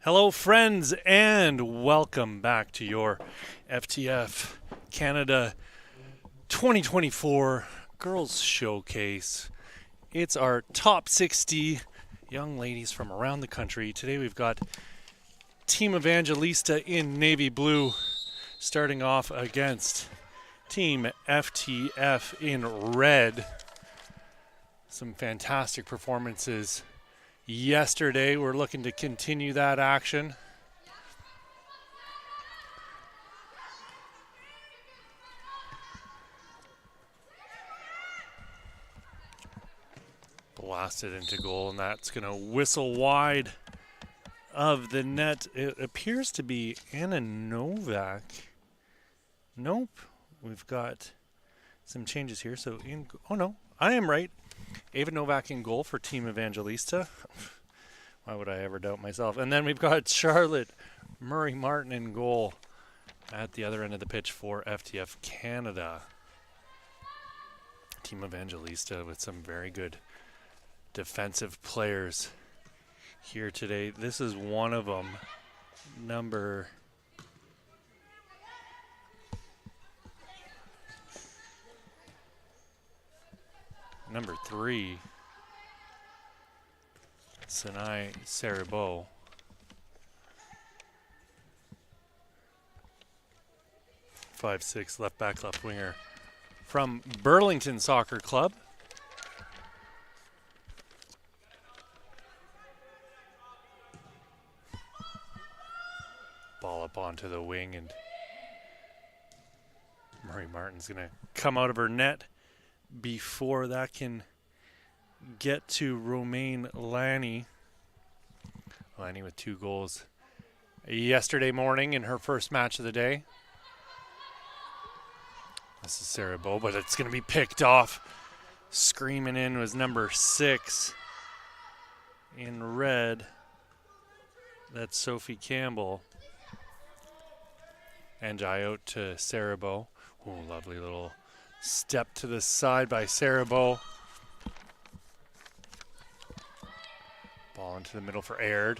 Hello, friends, and welcome back to your FTF Canada 2024 Girls Showcase. It's our top 60 young ladies from around the country. Today we've got Team Evangelista in navy blue starting off against Team FTF in red. Some fantastic performances yesterday. We're looking to continue that action. Blasted into goal, and that's going to whistle wide of the net. It appears to be Anna Novak. Nope. We've got some changes here. So, oh no, I am right. Ava Novak in goal for Team Evangelista. Why would I ever doubt myself? And then we've got Charlotte Murray-Martin in goal at the other end of the pitch for FTF Canada. Team Evangelista with some very good defensive players here today. This is one of them. Number 3, Sinai Sarabo. Five, 6, left back, left winger from Burlington Soccer Club. Ball up onto the wing, and Murray Martin's going to come out of her net before that can get to Romaine Lanny. Lanny with 2 goals yesterday morning in her first match of the day. This is Sarah Bow, but it's going to be picked off. Screaming in was number 6 in red. That's Sophie Campbell. And out to Sarah Bow. Oh, lovely little step to the side by Sarah Bow. Ball into the middle for Aird.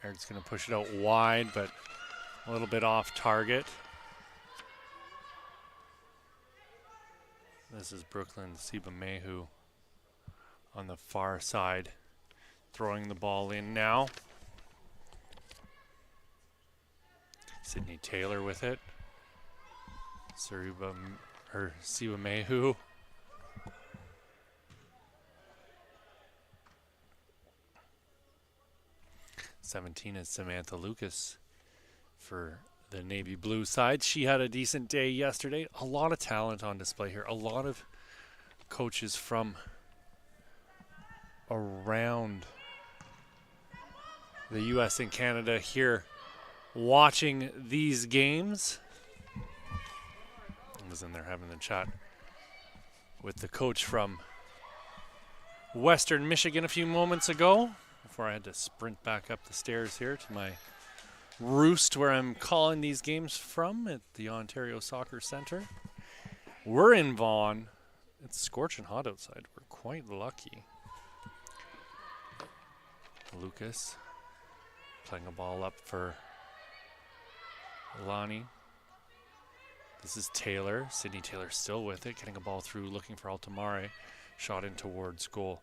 Aird's going to push it out wide, but a little bit off target. This is Brooklyn Sibamehu on the far side, throwing the ball in now. Sydney Taylor with it. Sibamehu. '17 is Samantha Lucas for the navy blue side. She had a decent day yesterday. A lot of talent on display here. A lot of coaches from around the U.S. and Canada here watching these games. I was in there having a chat with the coach from Western Michigan a few moments ago before I had to sprint back up the stairs here to my roost where I'm calling these games from at the Ontario Soccer Centre. We're in Vaughan. It's scorching hot outside. We're quite lucky. Lucas playing a ball up for Lonnie. This is Taylor. Sydney Taylor still with it, getting a ball through, looking for Altamare. Shot in towards goal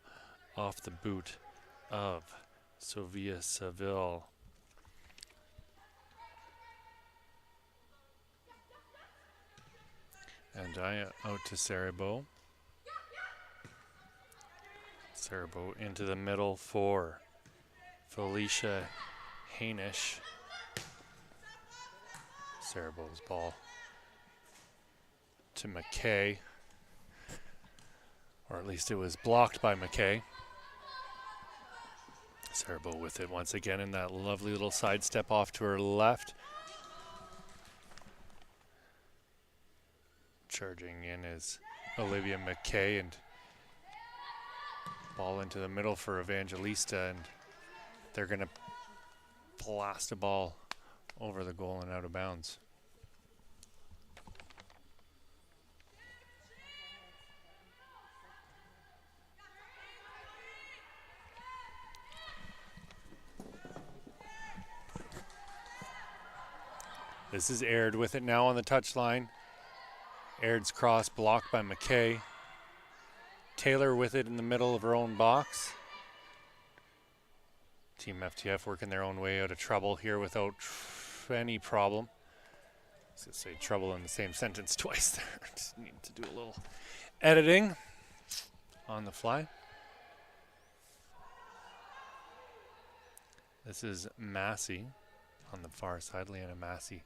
off the boot of Sofia Seville. And out to Sarabo. Sarabo into the middle for Felicia Hainish. Sarabo's ball to McKay. Or at least it was blocked by McKay. Sarabo with it once again in that lovely little sidestep off to her left. Charging in is Olivia McKay, and ball into the middle for Evangelista, and they're going to blast a ball over the goal and out of bounds. This is Aird with it now on the touchline. Aird's cross blocked by McKay. Taylor with it in the middle of her own box. Team FTF working their own way out of trouble here without any problem. I was going to say trouble in the same sentence twice there. Just need to do a little editing on the fly. This is Massey on the far side. Leanna Massey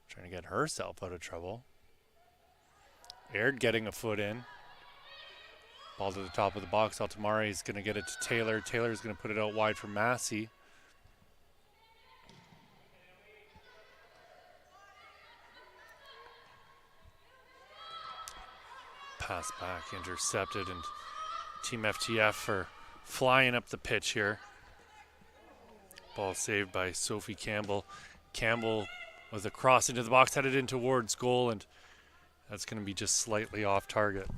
trying to get herself out of trouble. Aird getting a foot in. Ball to the top of the box. Altamari is going to get it to Taylor. Taylor is going to put it out wide for Massey. Pass back, intercepted, and Team FTF are flying up the pitch here. Ball saved by Sophie Campbell. Campbell with a cross into the box, headed in towards goal, and that's going to be just slightly off target.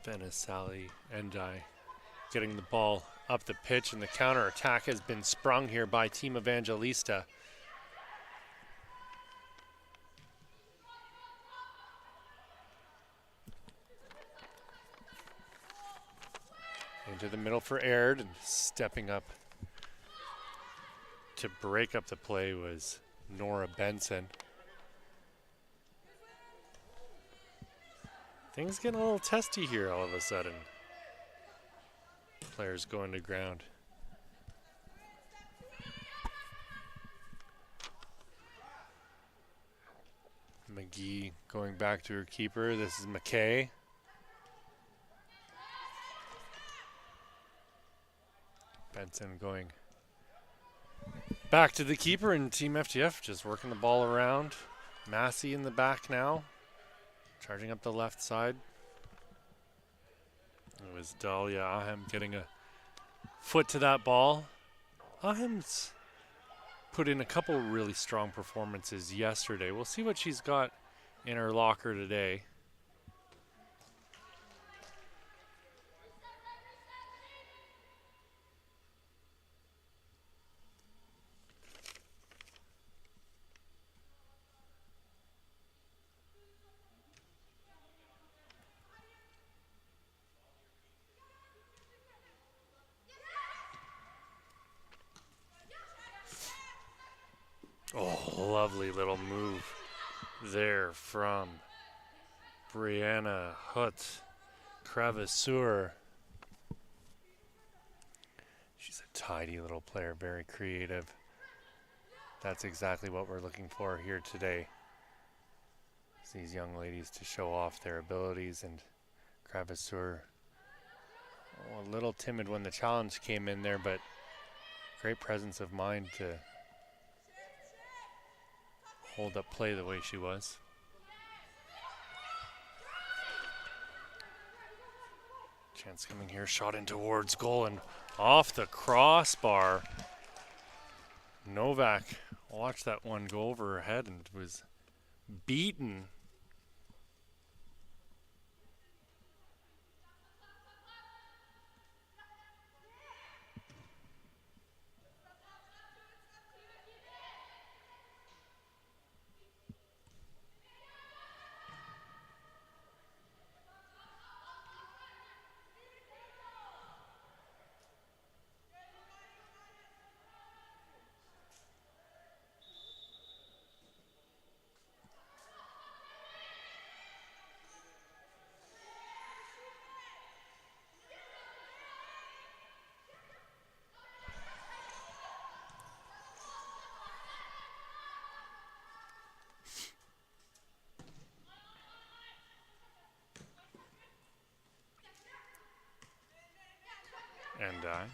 Venice, Sally, Endai getting the ball up the pitch, and the counter attack has been sprung here by Team Evangelista. Into the middle for Aird, and stepping up to break up the play was Nora Benson. Things getting a little testy here all of a sudden. Players going to ground. McGee going back to her keeper. This is McKay. Benson going back to the keeper, and Team FTF just working the ball around. Massey in the back now, charging up the left side. It was Dahlia Ahem getting a foot to that ball. Ahem's put in a couple really strong performances yesterday. We'll see what she's got in her locker today. Oh, lovely little move there from Brianna Hutt Cravesseur. She's a tidy little player, very creative. That's exactly what we're looking for here today. These young ladies to show off their abilities, and Cravesseur, a little timid when the challenge came in there, but great presence of mind to hold up play the way she was. Chance coming here, shot in towards goal and off the crossbar. Novak watched that one go over her head and was beaten. And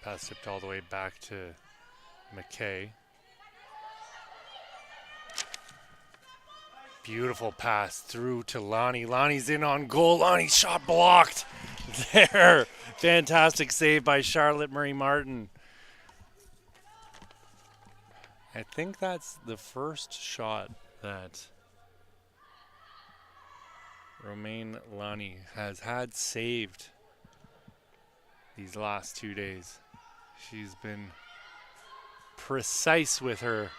pass tipped all the way back to McKay. Beautiful pass through to Lonnie. Lonnie's in on goal. Lonnie's shot blocked there. Fantastic save by Charlotte Murray Martin. I think that's the first shot that Romain Lani has had saved these last 2 days. She's been precise with her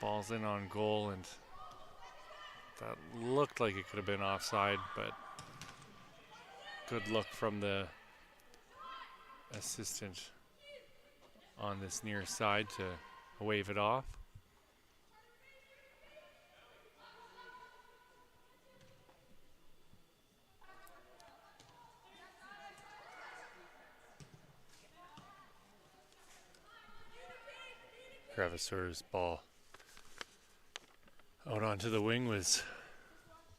balls in on goal, and that looked like it could have been offside, but good look from the assistant on this near side to wave it off. Gravasseur's ball out onto the wing was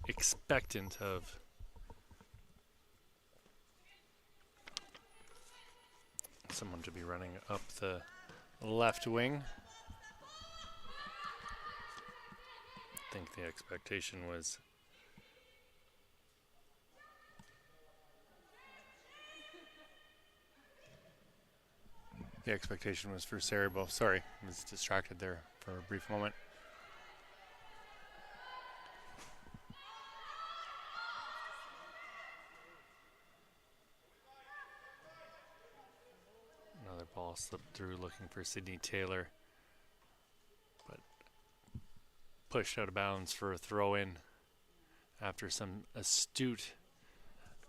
expectant of someone to be running up the left wing. I think the expectation was for Cerebral. Sorry, I was distracted there for a brief moment. Another ball slipped through looking for Sydney Taylor, but pushed out of bounds for a throw-in after some astute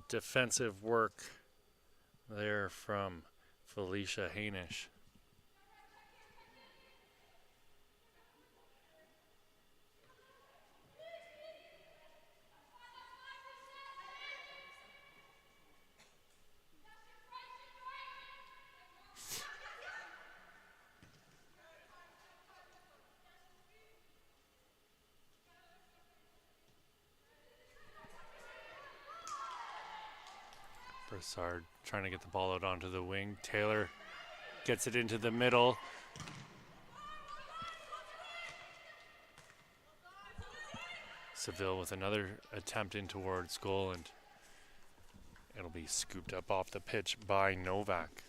defensive work there from Felicia Hainish. Broussard trying to get the ball out onto the wing. Taylor gets it into the middle. Seville with another attempt in towards goal, and it'll be scooped up off the pitch by Novak.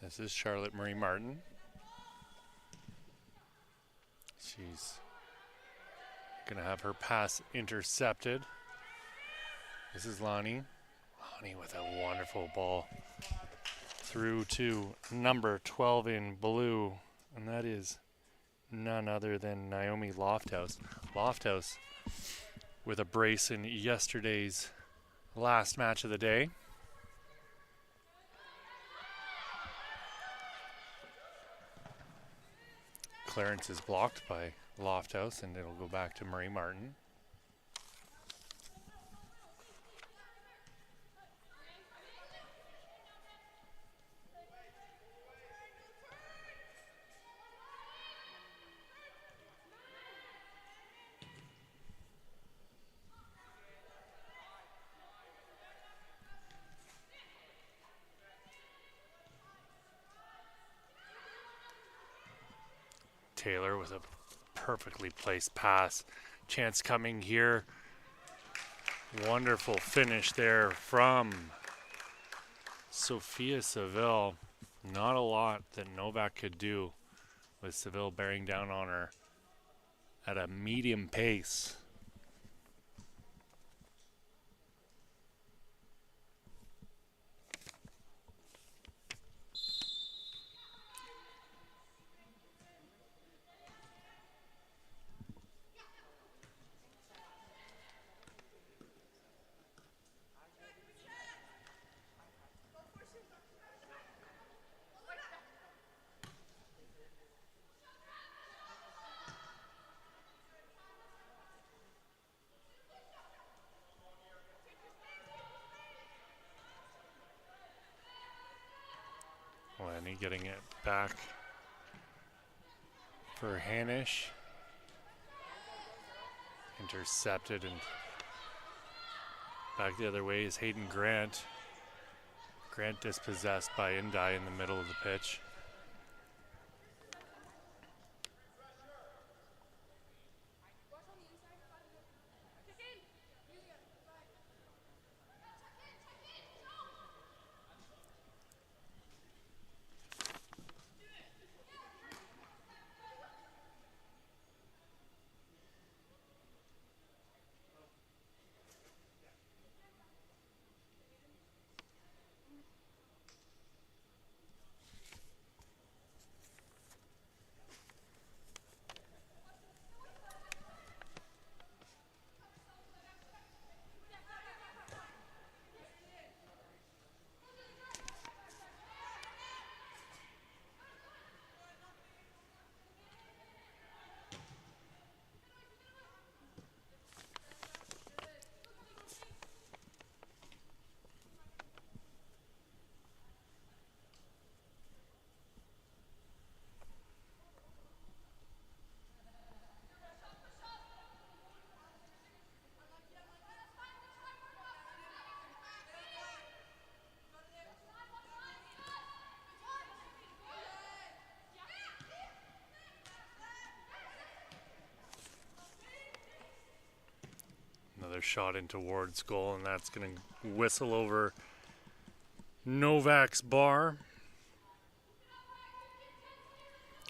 This is Charlotte Marie Martin. She's gonna have her pass intercepted. This is Lonnie. Lonnie with a wonderful ball through to number 12 in blue, and that is none other than Naomi Lofthouse. Lofthouse with a brace in yesterday's last match of the day. Clearance is blocked by Lofthouse, and it'll go back to Marie Martin. Taylor with a perfectly placed pass. Chance coming here. Wonderful finish there from Sophia Seville. Not a lot that Novak could do with Seville bearing down on her at a medium pace. Lenny getting it back for Hanish. Intercepted, and Back the other way is Hayden Grant. Grant dispossessed by Indai in the middle of the pitch. Another shot in towards goal, and that's going to whistle over Novak's bar.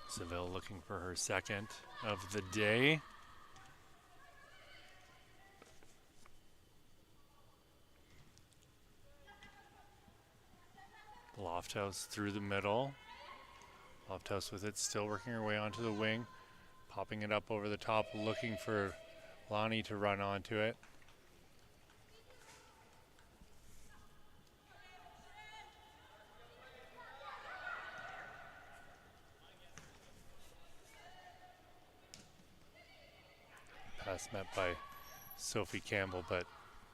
Seville looking for her second of the day. Lofthouse through the middle. Lofthouse with it, still working her way onto the wing. Popping it up over the top, looking for Lonnie to run onto it. Pass met by Sophie Campbell, but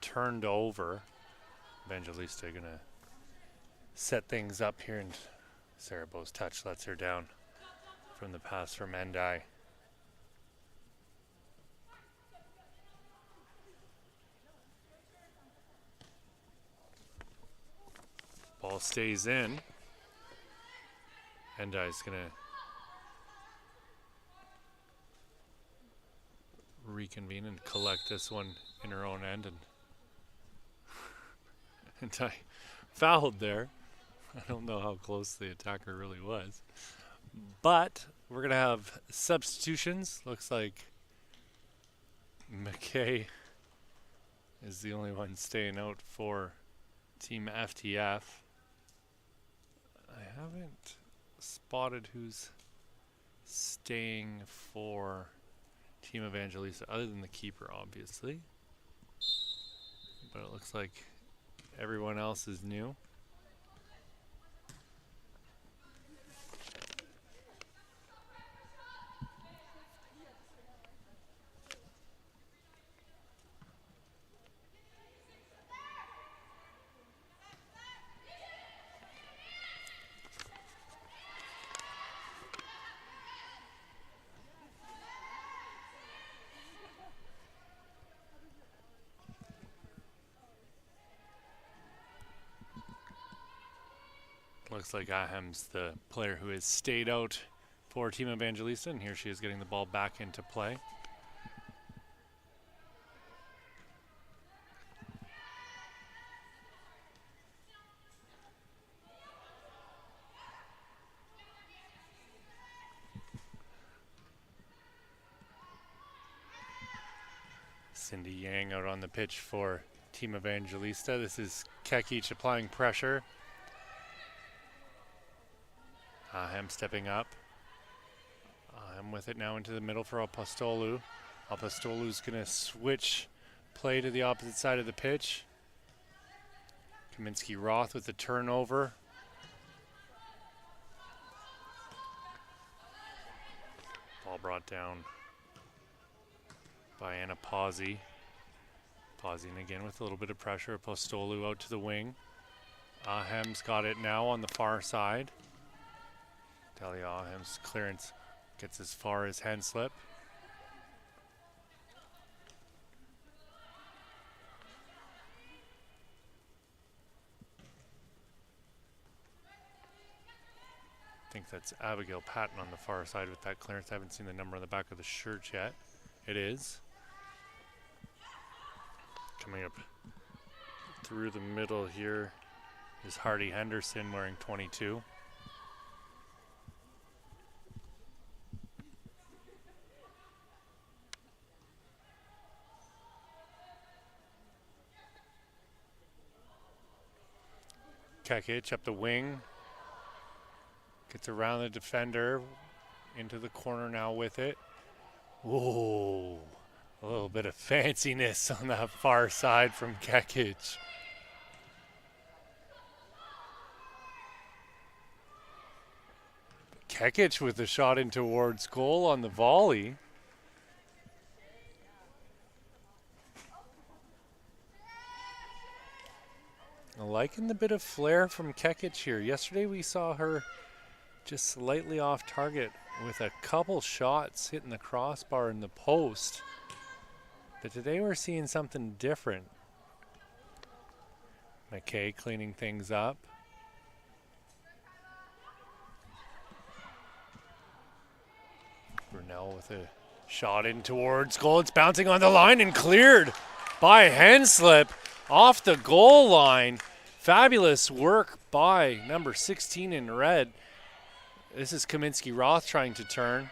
turned over. Evangelista gonna set things up here, and Sarah Bowe's touch lets her down from the pass from Endai. Ball stays in. Endai's gonna reconvene and collect this one in her own end, and Endai fouled there. I don't know how close the attacker really was, but we're gonna have substitutions. Looks like McKay is the only one staying out for Team FTF. I haven't spotted who's staying for Team Evangelista other than the keeper, obviously. But it looks like everyone else is new. Looks like Aham's the player who has stayed out for Team Evangelista, and here she is getting the ball back into play. Cindy Yang out on the pitch for Team Evangelista. This is Kekic applying pressure. Aham stepping up. Aham with it now into the middle for Apostolou. Apostolu's going to switch play to the opposite side of the pitch. Kaminsky-Roth with the turnover. Ball brought down by Anna Pazzi. Pausing again with a little bit of pressure. Apostolou out to the wing. Aham's got it now on the far side. Talia Aham's clearance gets as far as Henslip. think that's Abigail Patton on the far side with that clearance. I haven't seen the number on the back of the shirt yet. It is. Coming up through the middle here is Hardy Henderson wearing 22. Kekic up the wing. Gets around the defender. Into the corner now with it. Whoa. A little bit of fanciness on that far side from Kekic. Kekic with the shot in towards goal on the volley. Liking the bit of flair from Kekic here. Yesterday we saw her just slightly off target with a couple shots hitting the crossbar in the post. But today we're seeing something different. McKay cleaning things up. Brunel with a shot in towards goal. It's bouncing on the line and cleared by Henslip off the goal line. Fabulous work by number 16 in red. This is Kaminsky-Roth trying to turn.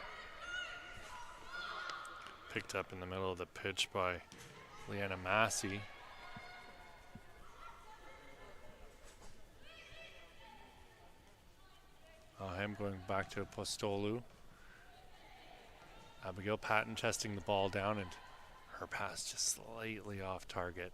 Picked up in the middle of the pitch by Leanna Massey. Him going back to Apostolou. Abigail Patton chesting the ball down, and her pass just slightly off target.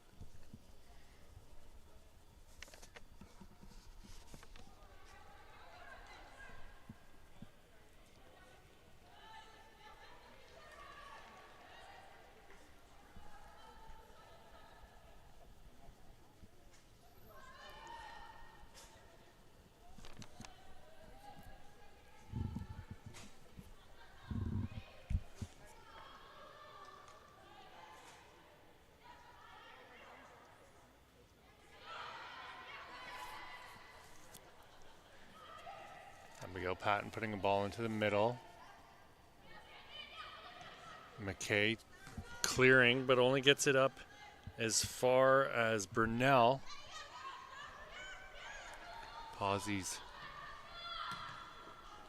Abigail Patton putting a ball into the middle. McKay clearing, but only gets it up as far as Brunel. Pawsey's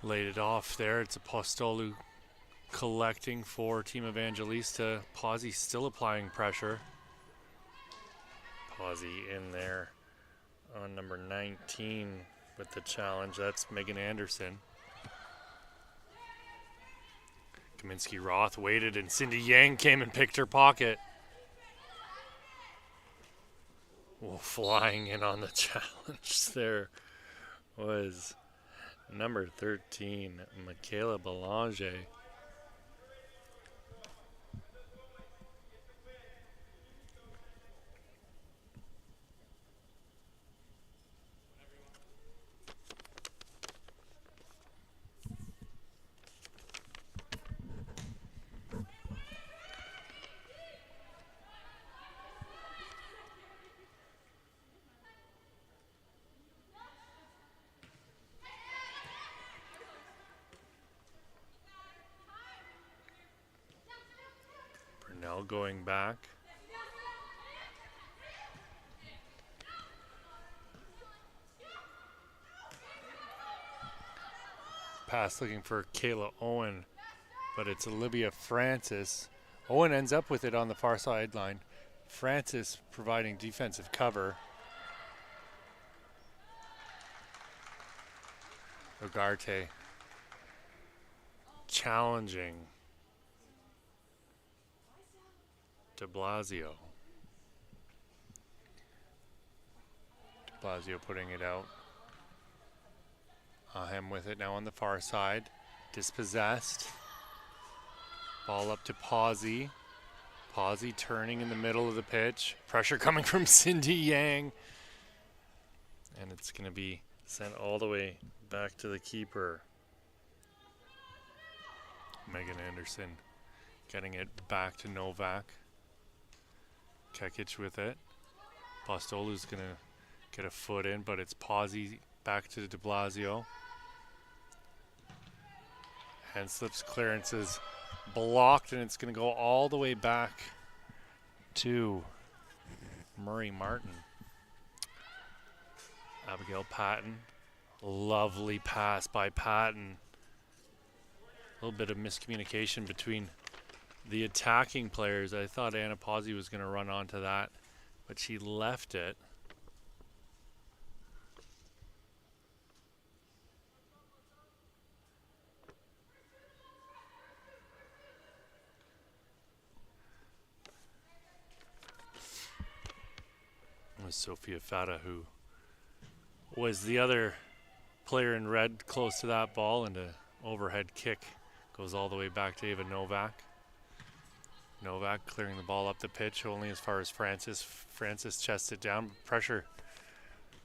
laid it off there. It's Apostolou collecting for Team Evangelista. Pawsey still applying pressure. Pawsey in there on number 19 with the challenge. That's Megan Anderson. Kaminsky-Roth waited, and Cindy Yang came and picked her pocket. Well, flying in on the challenge there was number 13, Michaela Belanger. Brunel going back. Pass looking for Kayla Owen, but it's Olivia Francis. Owen ends up with it on the far sideline. Francis providing defensive cover. Ugarte challenging de Blasio. De Blasio putting it out. Him with it now on the far side. Dispossessed. Ball up to Pawsey. Pawsey turning in the middle of the pitch. Pressure coming from Cindy Yang. And it's going to be sent all the way back to the keeper. Megan Anderson getting it back to Novak. Kekic with it. Postolu's going to get a foot in, but it's Pawsey back to de Blasio. Henslip's clearance is blocked, and it's going to go all the way back to Murray Martin. Abigail Patton. Lovely pass by Patton. A little bit of miscommunication between the attacking players. I thought Anna Pazzi was going to run onto that, but she left it. It was Sophia Fata who was the other player in red close to that ball, and an overhead kick goes all the way back to Ava Novak. Novak clearing the ball up the pitch only as far as Francis. Francis chests it down. Pressure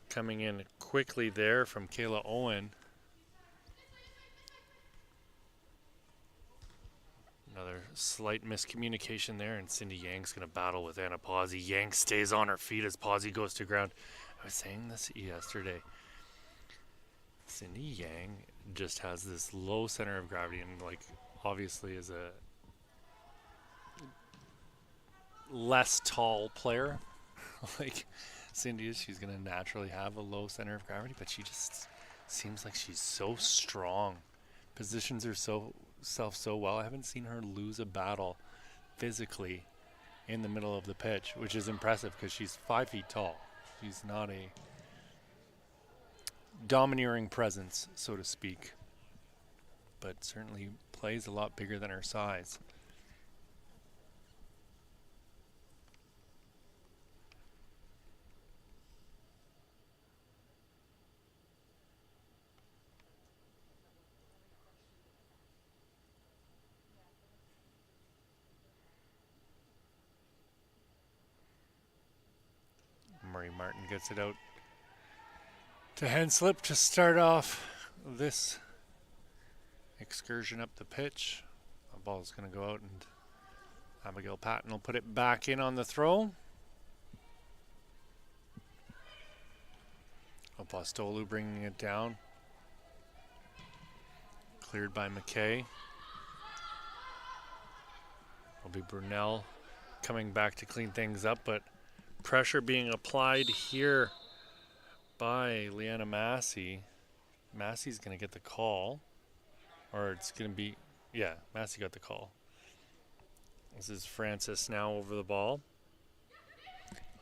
coming in quickly there from Kayla Owen. Another slight miscommunication there, and Cindy Yang's going to battle with Anna Pazzi. Yang stays on her feet as Pazzi goes to ground. I was saying this yesterday. Cindy Yang just has this low center of gravity, and like obviously is a less tall player like Cindy is, she's going to naturally have a low center of gravity, but she just seems like she's so strong, positions herself so well. I haven't seen her lose a battle physically in the middle of the pitch, which is impressive because she's 5 feet tall. She's not a domineering presence, so to speak, but certainly plays a lot bigger than her size. Murray Martin gets it out to Henslip to start off this excursion up the pitch. The ball's going to go out, and Abigail Patton will put it back in on the throw. Apostolou bringing it down. Cleared by McKay. Will be Brunel coming back to clean things up, but pressure being applied here by Leanna Massey. Massey's going to get the call. Or it's going to be, yeah, Massey got the call. This is Francis now over the ball.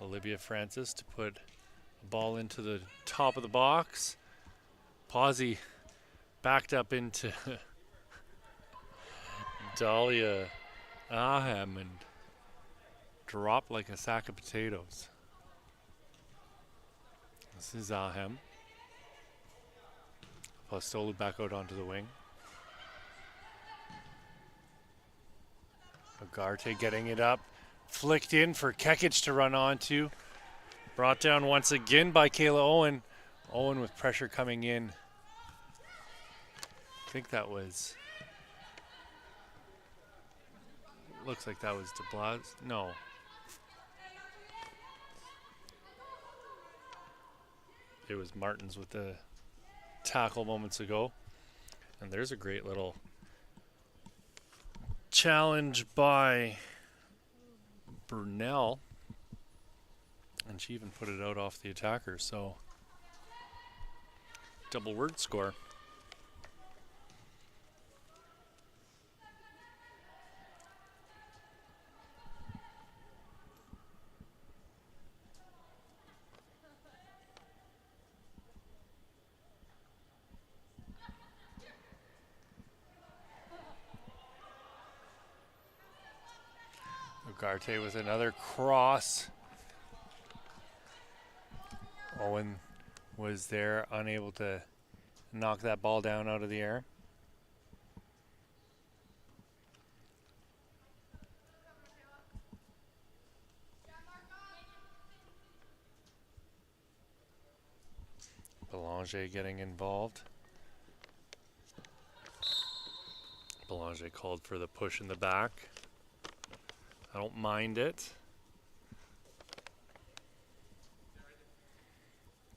Olivia Francis to put the ball into the top of the box. Pazzi backed up into Dahlia Ahem and dropped like a sack of potatoes. This is Ahem. Apostolou back out onto the wing. Agarte getting it up. Flicked in for Kekic to run onto. Brought down once again by Kayla Owen. Owen with pressure coming in. I think that was... Looks like that was DeBlas. No. It was Martins with the tackle moments ago. And there's a great little challenge by Brunel. And she even put it out off the attacker, so double word score. Ugarte with another cross. Owen was there, unable to knock that ball down out of the air. Belanger getting involved. Belanger called for the push in the back. I don't mind it.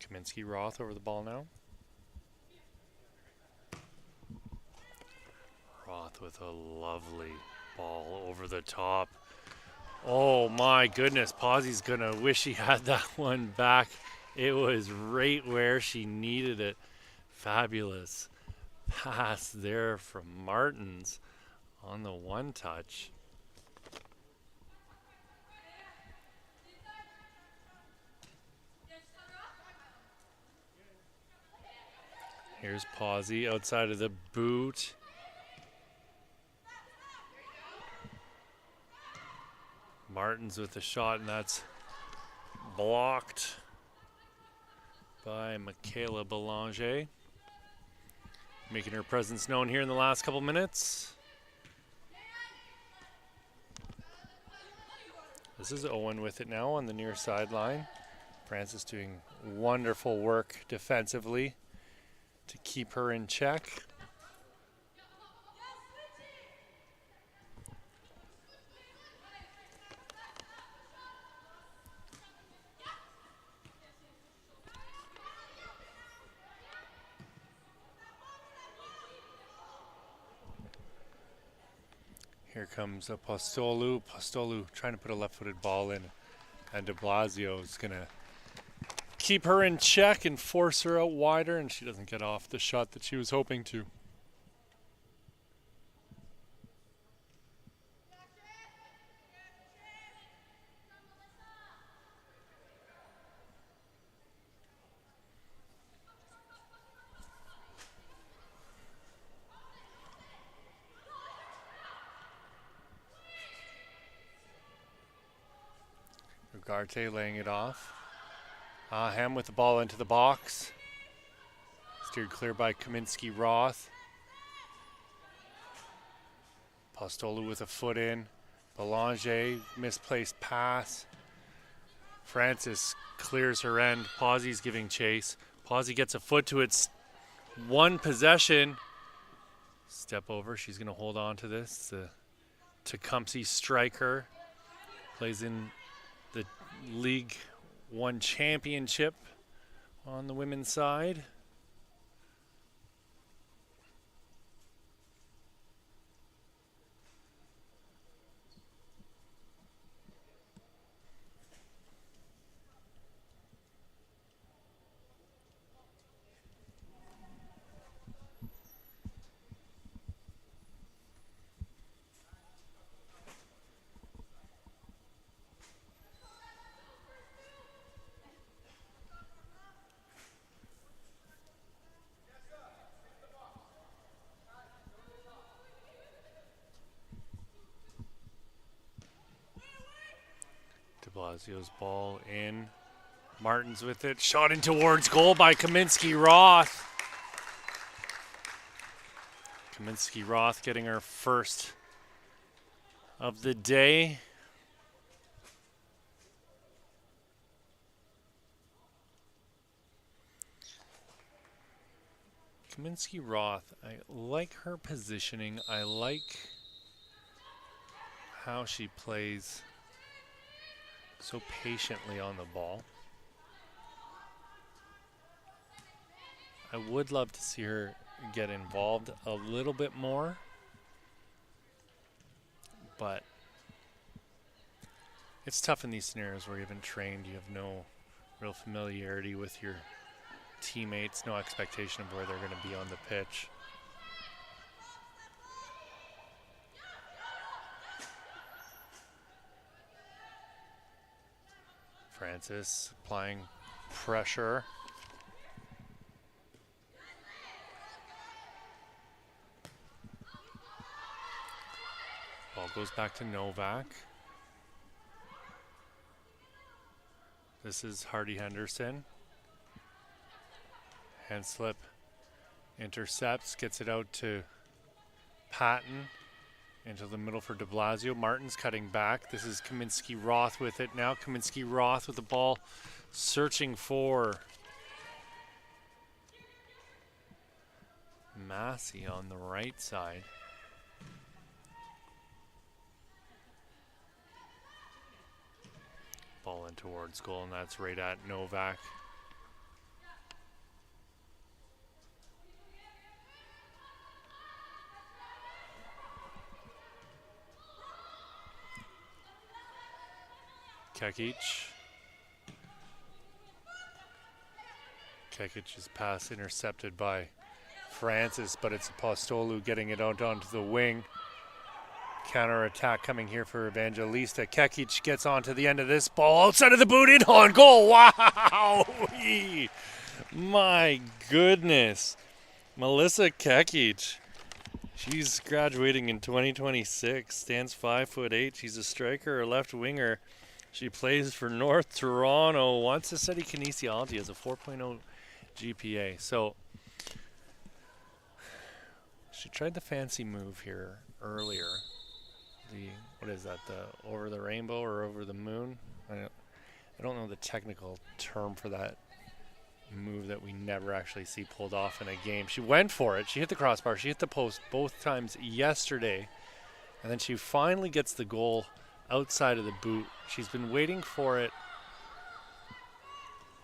Kaminsky Roth over the ball now. Roth with a lovely ball over the top. Oh my goodness, Posey's gonna wish he had that one back. It was right where she needed it. Fabulous pass there from Martins on the one touch. Here's Posey outside of the boot. Martins with the shot, and that's blocked by Michaela Belanger. Making her presence known here in the last couple minutes. This is Owen with it now on the near sideline. Francis doing wonderful work defensively to keep her in check. Here comes Apostolou. Apostolou trying to put a left-footed ball in, and de Blasio is going to keep her in check and force her out wider, and she doesn't get off the shot that she was hoping to. Ugarte laying it off. Ham with the ball into the box. Steered clear by Kaminsky-Roth. Apostolou with a foot in. Belanger, misplaced pass. Francis clears her end. Posey's giving chase. Posey gets a foot to its one possession. Step over. She's going to hold on to this. The Tecumseh striker plays in the League One championship on the women's side. De Blasio's ball in. Martins with it. Shot in towards goal by Kaminsky-Roth. Kaminsky-Roth getting her first of the day. Kaminsky-Roth, I like her positioning. I like how she plays so patiently on the ball. I would love to see her get involved a little bit more, but it's tough in these scenarios where you haven't trained, you have no real familiarity with your teammates, no expectation of where they're going to be on the pitch. Francis applying pressure. Ball goes back to Novak. This is Hardy Henderson. Hand slip intercepts, gets it out to Patton. Into the middle for de Blasio. Martins cutting back. This is Kaminsky-Roth with it now. Kaminsky-Roth with the ball, searching for Massey on the right side. Ball in towards goal, and that's right at Novak. Kekic. Kekic's pass intercepted by Francis, but it's Apostolou getting it out onto the wing. Counter attack coming here for Evangelista. Kekic gets onto the end of this ball, outside of the boot, in on goal. Wow! My goodness. Melissa Kekic. She's graduating in 2026, stands 5'8". She's a striker or left winger. She plays for North Toronto, wants to study kinesiology, has a 4.0 GPA. So she tried the fancy move here earlier. What is that, the over the rainbow or over the moon? I don't know the technical term for that move that we never actually see pulled off in a game. She went for it. She hit the crossbar. She hit the post both times yesterday. And then she finally gets the goal outside of the boot. She's been waiting for it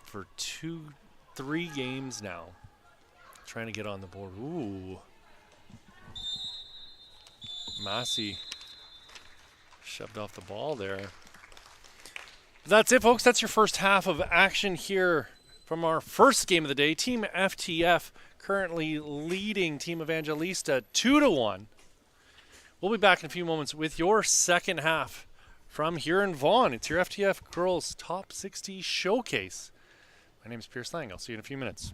for 3 games now. Trying to get on the board. Ooh. Massey shoved off the ball there. That's it, folks. That's your first half of action here from our first game of the day. Team FTF currently leading Team Evangelista 2-1. We'll be back in a few moments with your second half from here in Vaughan. It's your FTF Girls Top 60 Showcase. My name is Pierce Lang. I'll see you in a few minutes.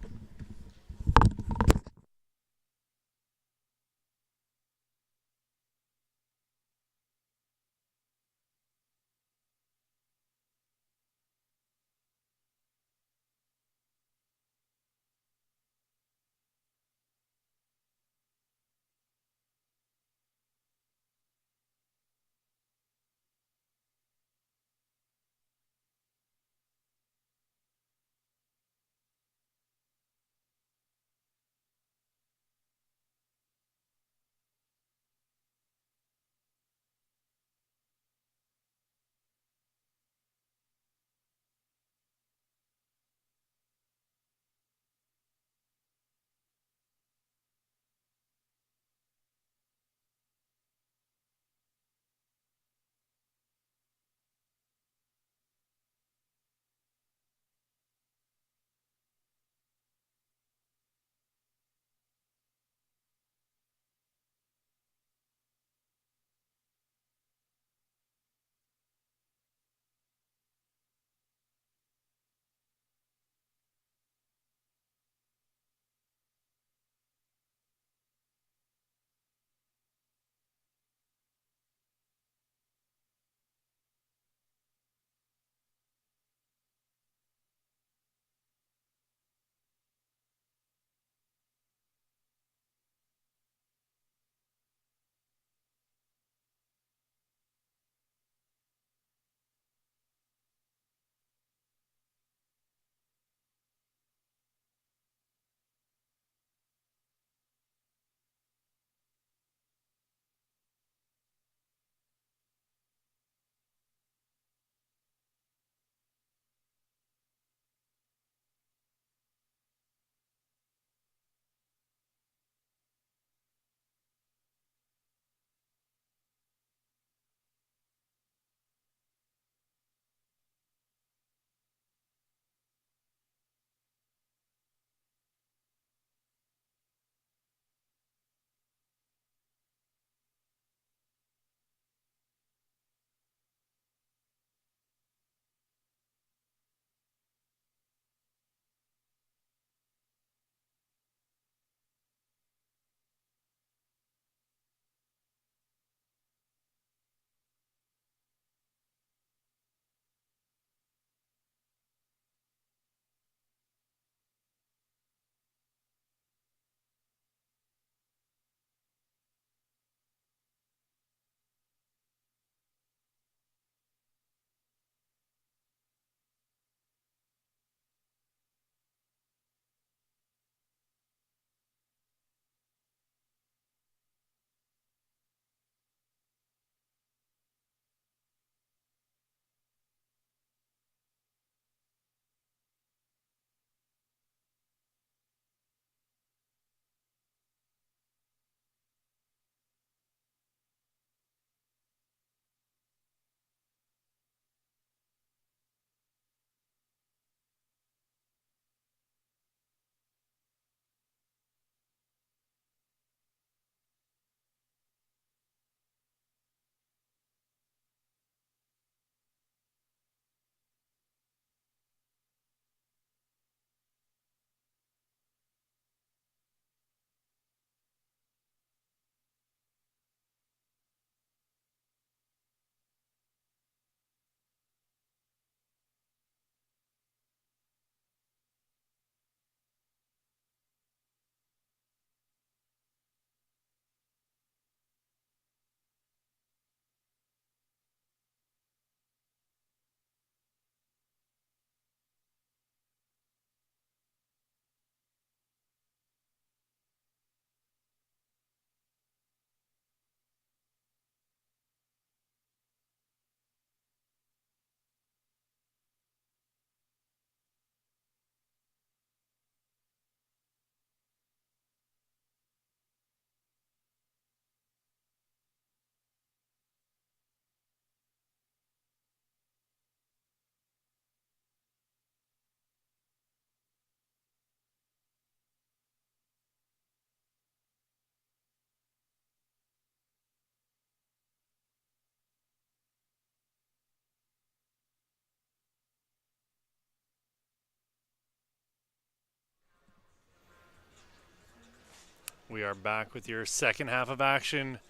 We are back with your second half of action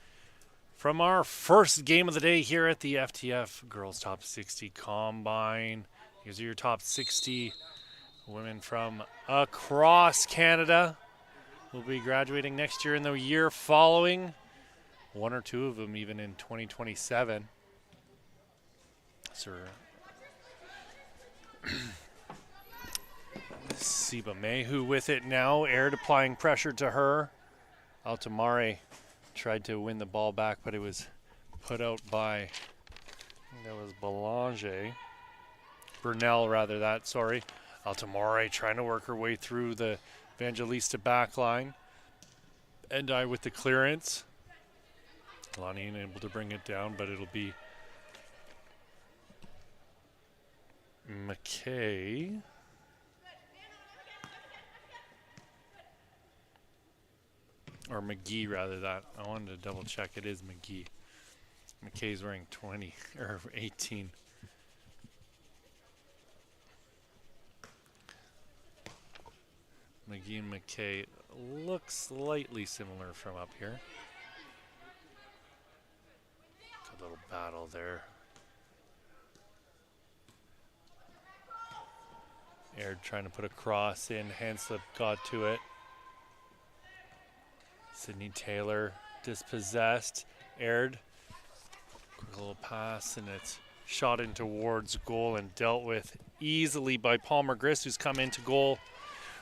from our first game of the day here at the FTF Girls Top 60 Combine. These are your top 60 women from across Canada. Will be graduating next year and the year following. One or two of them even in 2027. So Siba Mehu with it now. Aird applying pressure to her. Altamare tried to win the ball back, but it was put out by, I think that was Burnell rather, sorry. Altamare trying to work her way through the Evangelista back line. Endai with the clearance. Lonnie unable to bring it down, but it'll be McKay. Or McGee, rather, that. I wanted to double check. It is McGee. McKay's wearing 20, or 18. McGee and McKay look slightly similar from up here. Good little battle there. Aird trying to put a cross in. Handslip got to it. Sydney Taylor dispossessed. Aird. Quick little pass, and it's shot in towards goal and dealt with easily by Palmer Grist, who's come into goal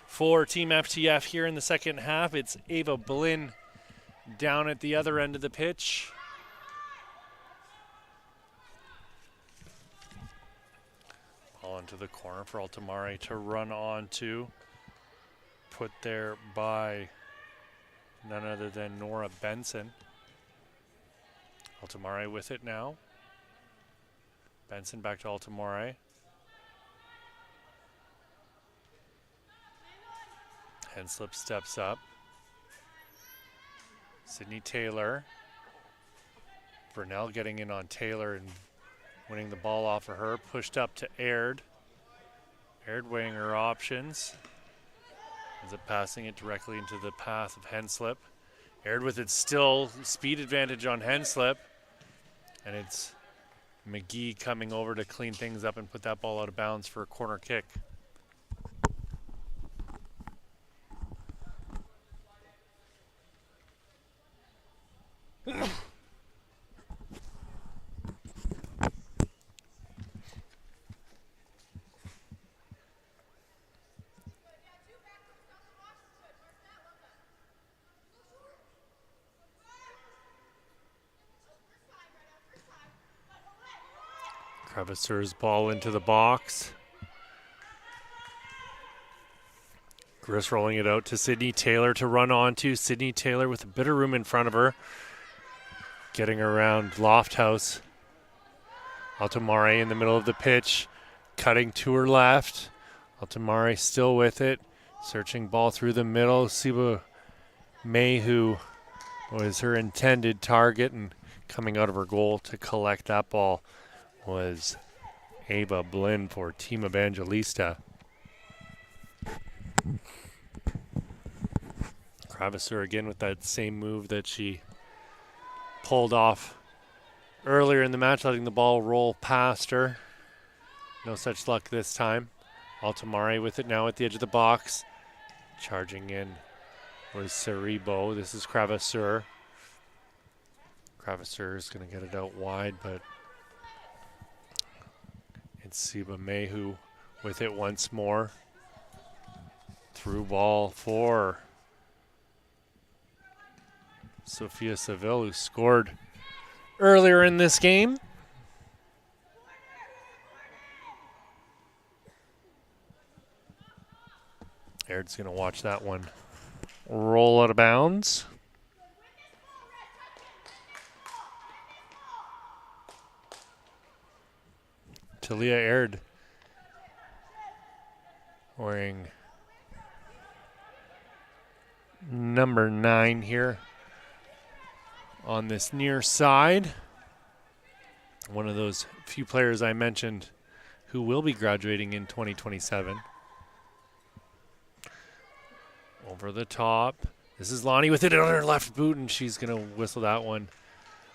for Team FTF here in the second half. It's Ava Blinn down at the other end of the pitch. Ball into the corner for Altamare to run on to. Put there by none other than Nora Benson. Altamare with it now. Benson back to Altamare. Henslip steps up. Sydney Taylor. Burnell getting in on Taylor and winning the ball off of her. Pushed up to Aird. Aird weighing her options. Ends up passing it directly into the path of Henslip. Aird with it still. Speed advantage on Henslip. And it's McGee coming over to clean things up and put that ball out of bounds for a corner kick. Crevicer's ball into the box. Grist rolling it out to Sydney Taylor to run onto. Sydney Taylor with a bit of room in front of her. Getting around Lofthouse. Altamare in the middle of the pitch. Cutting to her left. Altamare still with it. Searching ball through the middle. Siba Mehu was her intended target, and coming out of her goal to collect that ball was Ava Blinn for Team Evangelista. Crevicer again with that same move that she pulled off earlier in the match, letting the ball roll past her. No such luck this time. Altamare with it now at the edge of the box. Charging in was Cerebo. This is Crevicer. Crevicer is going to get it out wide, but it's Siba Mehu with it once more. Through ball for Sophia Seville, who scored earlier in this game. Aird's going to watch that one roll out of bounds. Talia Aird wearing number 9 here on this near side. One of those few players I mentioned who will be graduating in 2027. Over the top, This is Lonnie with it on her left boot, and she's going to whistle that one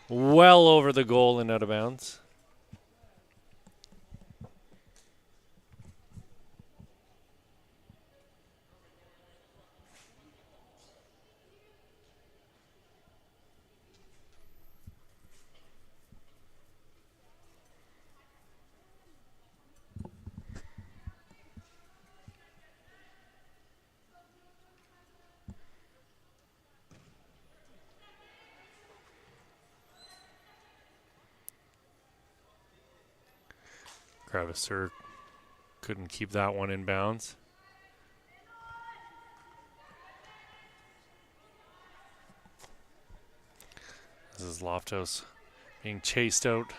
well over the goal and out of bounds. Kravisser couldn't keep that one in bounds. This is Loftus being chased out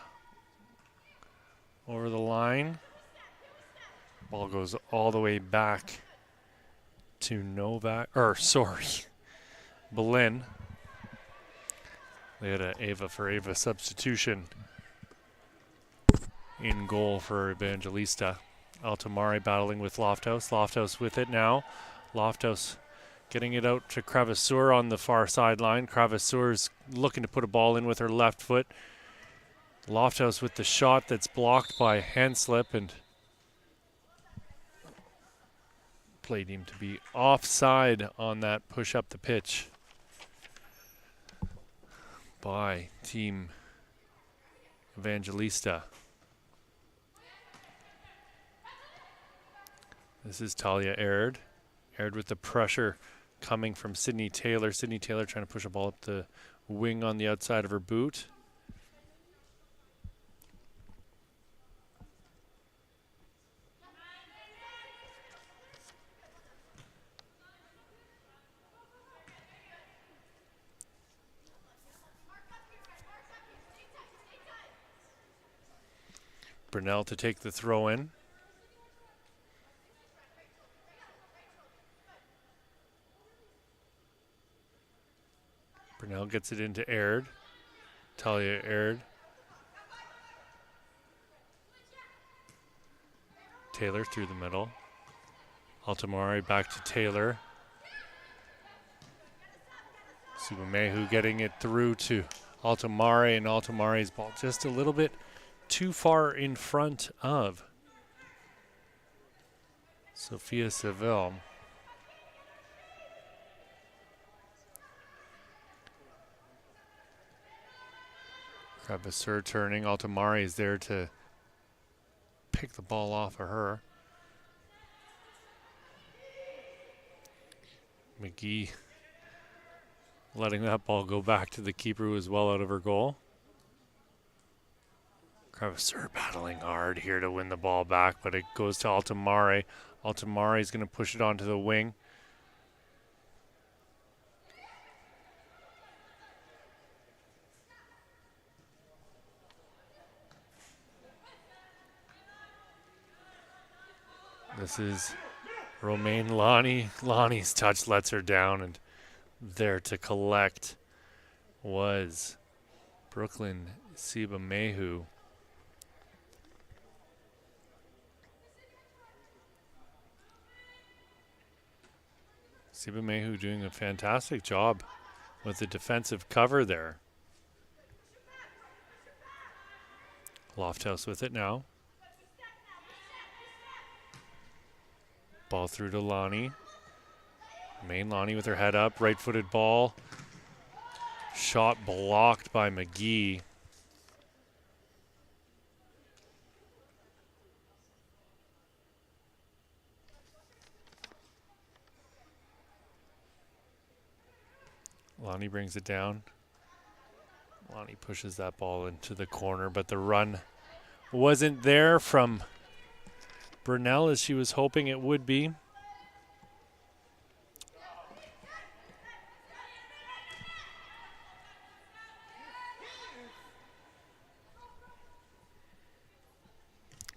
over the line. Ball goes all the way back to Boleyn. They had an Ava for Ava substitution in goal for Evangelista. Altamari battling with Loftus. Loftus with it now. Loftus getting it out to Kravisser on the far sideline. Kravisser's looking to put a ball in with her left foot. Loftus with the shot that's blocked by Henslip and played him to be offside on that push up the pitch by Team Evangelista. This is Talia Aird. Aird with the pressure coming from Sydney Taylor. Sydney Taylor trying to push a ball up the wing on the outside of her boot. Brunel to take the throw in. Brunel gets it into Aird. Talia Aird. Taylor through the middle. Altamari back to Taylor. Subamehu getting it through to Altamari, and Altamari's ball just a little bit too far in front of Sophia Seville. Kravisser turning. Altamari is there to pick the ball off of her. McGee letting that ball go back to the keeper, who is well out of her goal. Kravisser battling hard here to win the ball back, but it goes to Altamari. Altamari is going to push it onto the wing. This is Romaine Lonnie. Lonnie's touch lets her down, and there to collect was Brooklyn Sibamehu. Sibamehu doing a fantastic job with the defensive cover there. Lofthouse with it now. Ball through to Lonnie. Main Lonnie with her head up, right-footed ball. Shot blocked by McGee. Lonnie brings it down. Lonnie pushes that ball into the corner, but the run wasn't there from Brunel as she was hoping it would be.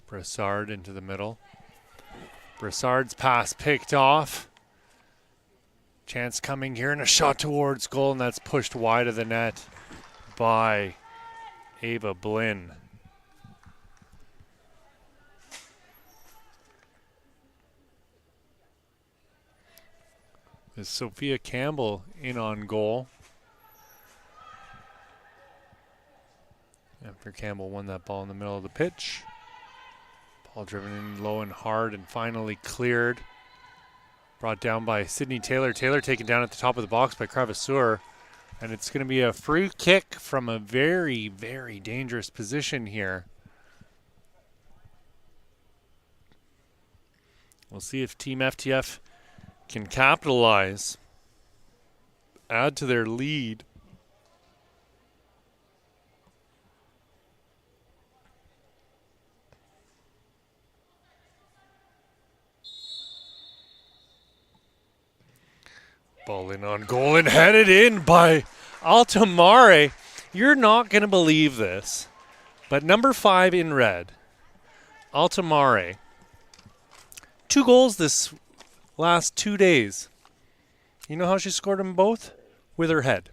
Brassard into the middle. Brassard's pass picked off. Chance coming here and a shot towards goal, and that's pushed wide of the net by Ava Blinn. is Sophia Campbell in on goal. After Campbell won that ball in the middle of the pitch. Ball driven in low and hard and finally cleared. Brought down by Sydney Taylor. Taylor taken down at the top of the box by Cravasur. And it's going to be a free kick from a very, very dangerous position here. We'll see if Team FTF can capitalize, add to their lead. Ball in on goal and headed in by Altamare. You're not going to believe this, but number 5 in red, Altamare, 2 goals this last 2 days. You know how she scored them both? With her head.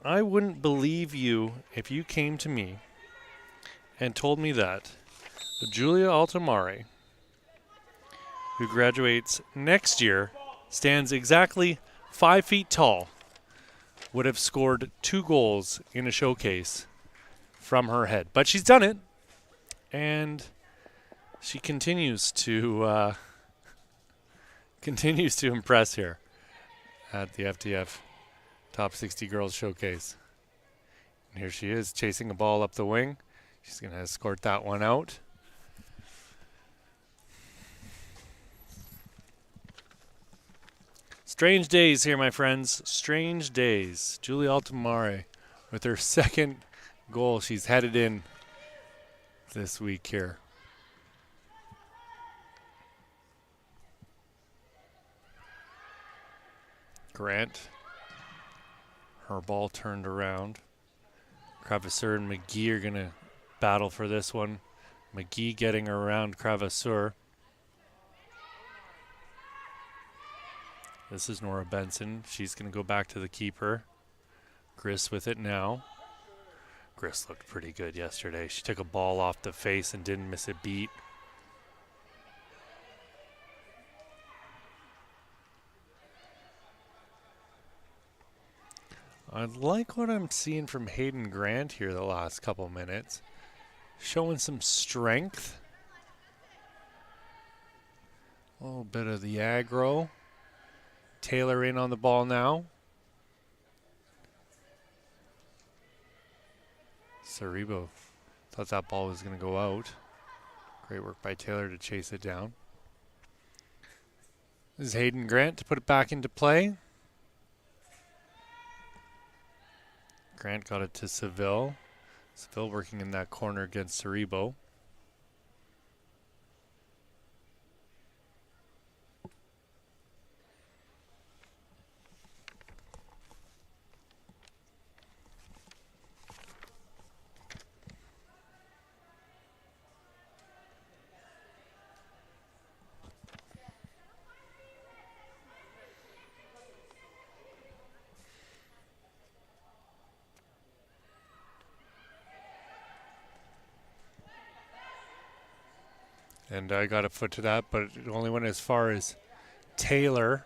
I wouldn't believe you if you came to me and told me that Julia Altamare, who graduates next year, stands exactly 5 feet tall, would have scored 2 goals in a showcase from her head. But she's done it, and she continues to impress here at the FTF Top 60 Girls Showcase. And here she is chasing a ball up the wing. She's going to escort that one out. Strange days here, my friends. Strange days. Julie Altamare with her second goal. She's headed in this week here. Grant. Her ball turned around. Cravasur and McGee are going to battle for this one. McGee getting around Cravasur. This is Nora Benson. She's going to go back to the keeper. Gris with it now. Gris looked pretty good yesterday. She took a ball off the face and didn't miss a beat. I like what I'm seeing from Hayden Grant here the last couple minutes. Showing some strength. A little bit of the aggro. Taylor in on the ball now. Cerebo thought that ball was going to go out. Great work by Taylor to chase it down. This is Hayden Grant to put it back into play. Grant got it to Seville. Seville working in that corner against Cerebo. And I got a foot to that, but it only went as far as Taylor.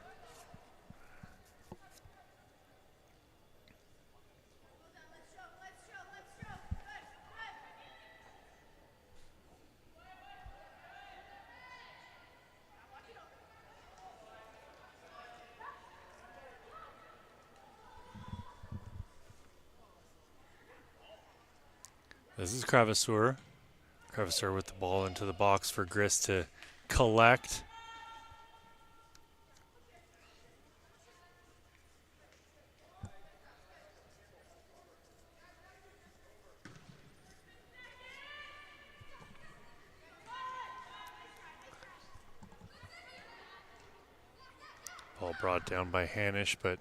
This is Cravasur. Cravasur with the ball into the box for Gris to collect. Ball brought down by Hanisch, but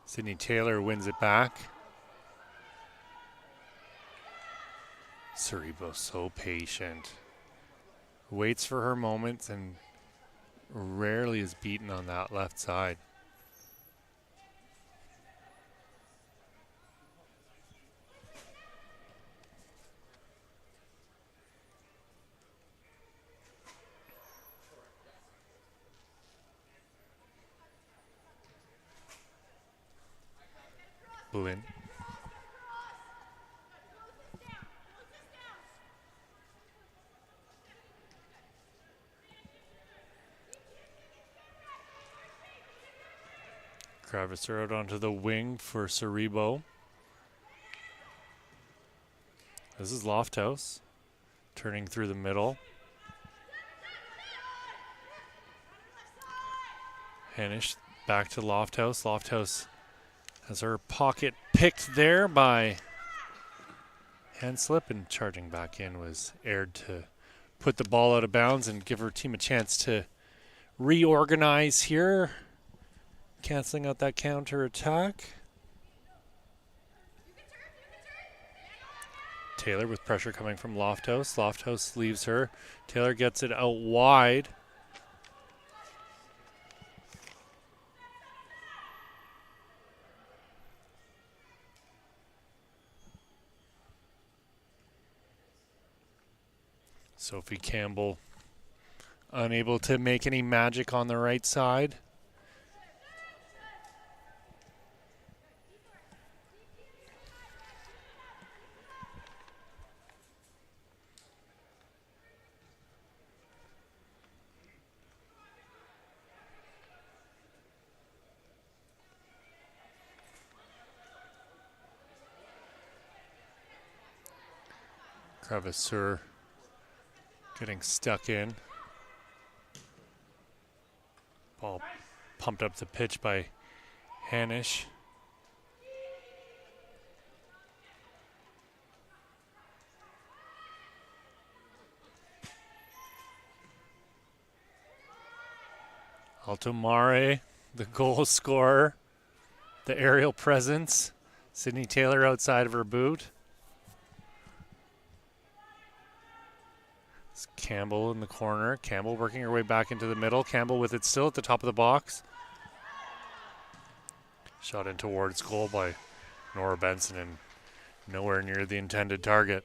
Sydney Taylor wins it back. Cerebo so patient. Waits for her moments and rarely is beaten on that left side. Blin. Kravitzer out onto the wing for Cerebo. This is Lofthouse turning through the middle. Hanish back to Lofthouse. Lofthouse has her pocket picked there by Handslip, and charging back in was Aird to put the ball out of bounds and give her team a chance to reorganize here. Canceling out that counter attack. Taylor with pressure coming from Lofthouse. Lofthouse leaves her. Taylor gets it out wide. Sophie Campbell unable to make any magic on the right side. Kravitzer getting stuck in. Ball pumped up the pitch by Hanish. Altomare, the goal scorer. The aerial presence. Sydney Taylor outside of her boot. Campbell in the corner. Campbell working her way back into the middle. Campbell with it still at the top of the box. Shot in towards goal by Nora Benson and nowhere near the intended target.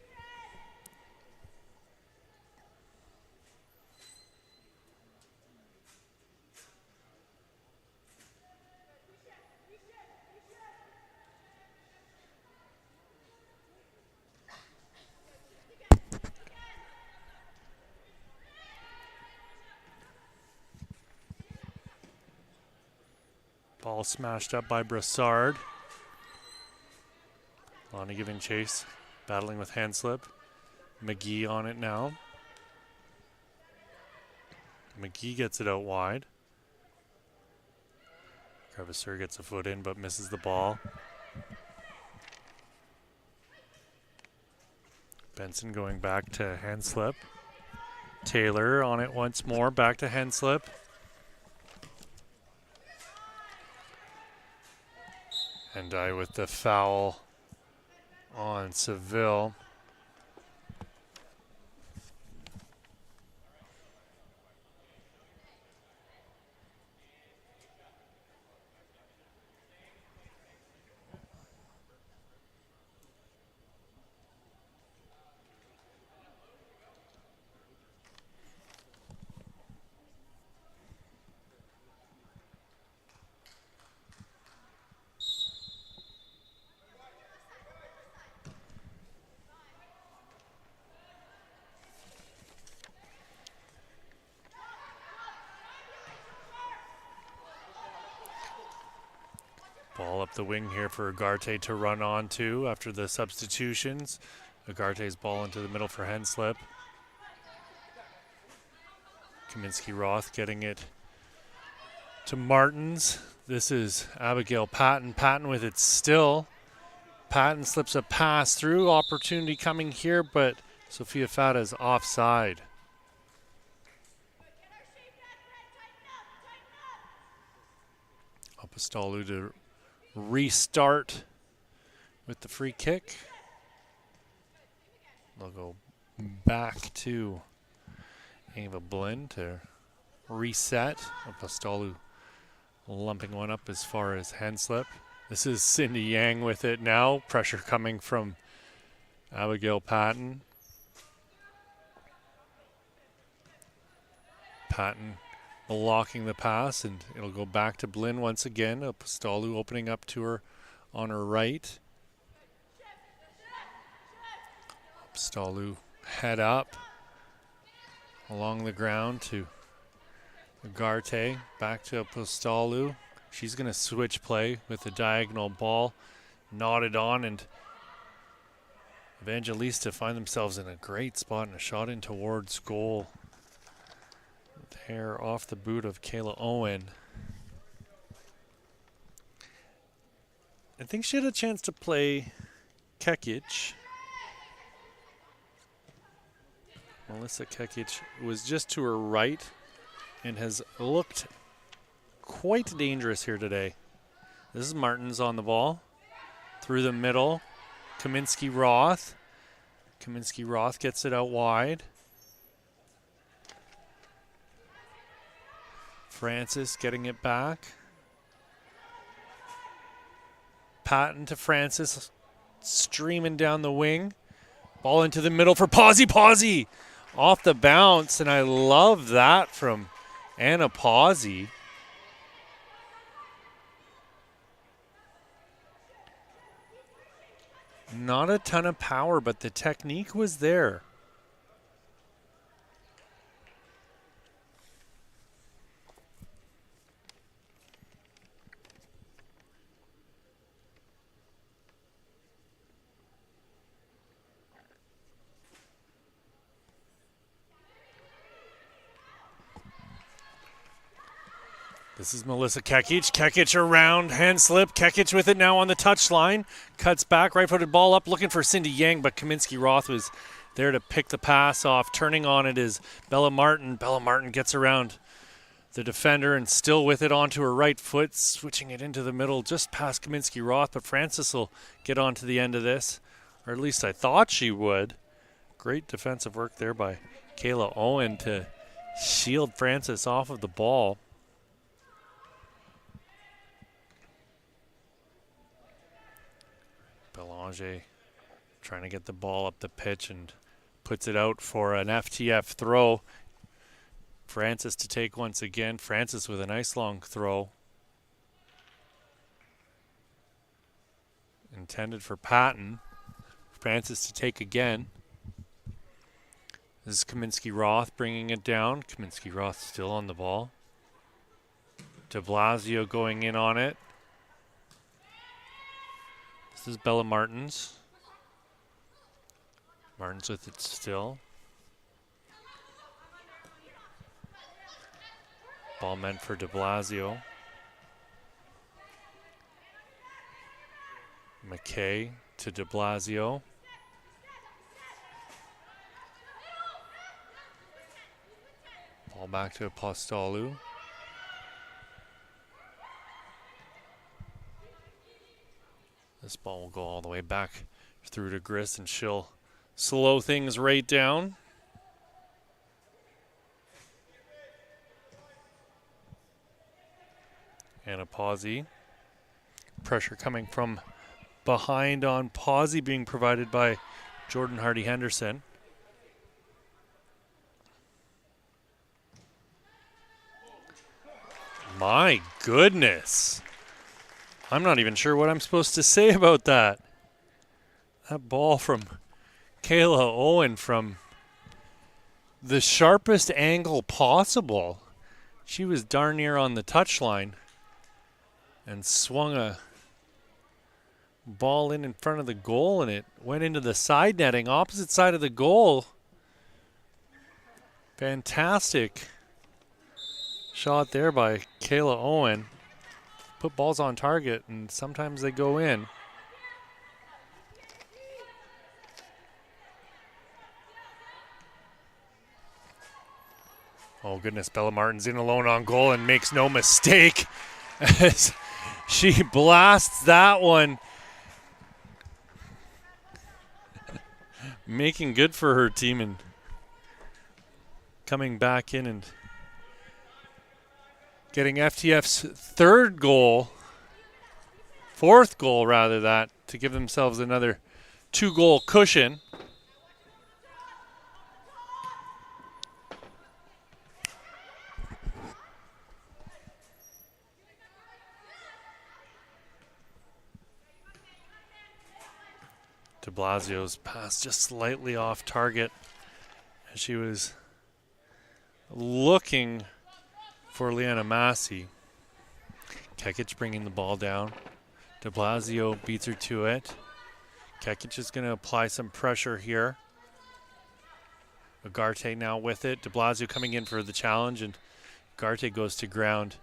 Ball smashed up by Brassard. Lonnie giving chase, battling with Handslip. McGee on it now. McGee gets it out wide. Kravitzer gets a foot in but misses the ball. Benson going back to Handslip. Taylor on it once more, back to Handslip. And with the foul on Seville. Ball up the wing here for Agarte to run on to after the substitutions. Agarte's ball into the middle for Handslip. Kaminsky-Roth getting it to Martins. This is Abigail Patton. Patton with it still. Patton slips a pass through. Opportunity coming here, but Sophia Fata's offside. Apostolou to restart with the free kick. They'll go back to Ava Blinn to reset. Apostolou lumping one up as far as Handslip. This is Cindy Yang with it now. Pressure coming from Abigail Patton. Patton blocking the pass, and it'll go back to Blinn once again. Apostolou opening up to her on her right. Stalu head up along the ground to Ugarte. Back to Postalu. She's going to switch play with the diagonal ball knotted on, and Evangelista find themselves in a great spot and a shot in towards goal. There off the boot of Kayla Owen. I think she had a chance to play Kekic. Melissa Kekic was just to her right and has looked quite dangerous here today. This is Martins on the ball. Through the middle. Kaminsky-Roth. Kaminsky-Roth gets it out wide. Francis getting it back. Patton to Francis. Streaming down the wing. Ball into the middle for Pawsey. Pawsey off the bounce, and I love that from Anna Pawsey. Not a ton of power, but the technique was there. This is Melissa Kekic. Kekic around, hand slip. Kekic with it now on the touchline. Cuts back, right-footed ball up, looking for Cindy Yang, but Kaminsky-Roth was there to pick the pass off. Turning on it is Bella Martin. Bella Martin gets around the defender and still with it onto her right foot, switching it into the middle just past Kaminsky-Roth, but Francis will get on to the end of this, or at least I thought she would. Great defensive work there by Kayla Owen to shield Francis off of the ball. Belanger trying to get the ball up the pitch and puts it out for an FTF throw. Francis to take once again. Francis with a nice long throw. Intended for Patton. Francis to take again. This is Kaminsky-Roth bringing it down. Kaminsky-Roth still on the ball. De Blasio going in on it. This is Bella Martins. Martins with it still. Ball meant for de Blasio. McKay to de Blasio. Ball back to Apostolou. This ball will go all the way back through to Gris, and she'll slow things right down. Anna Pawsey. Pressure coming from behind on Pawsey, being provided by Jordan Hardy-Henderson. My goodness. I'm not even sure what I'm supposed to say about that. That ball from Kayla Owen from the sharpest angle possible. She was darn near on the touchline and swung a ball in front of the goal, and it went into the side netting, opposite side of the goal. Fantastic shot there by Kayla Owen. Put balls on target, and sometimes they go in. Oh, goodness. Bella Martin's in alone on goal and makes no mistake as she blasts that one. Making good for her team and coming back in and getting FTF's fourth goal rather, that to give themselves another 2-goal cushion. De Blasio's pass just slightly off target as she was looking for Liana Massey. Kekic bringing the ball down. De Blasio beats her to it. Kekic is going to apply some pressure here. Ugarte now with it. De Blasio coming in for the challenge, and Ugarte goes to ground.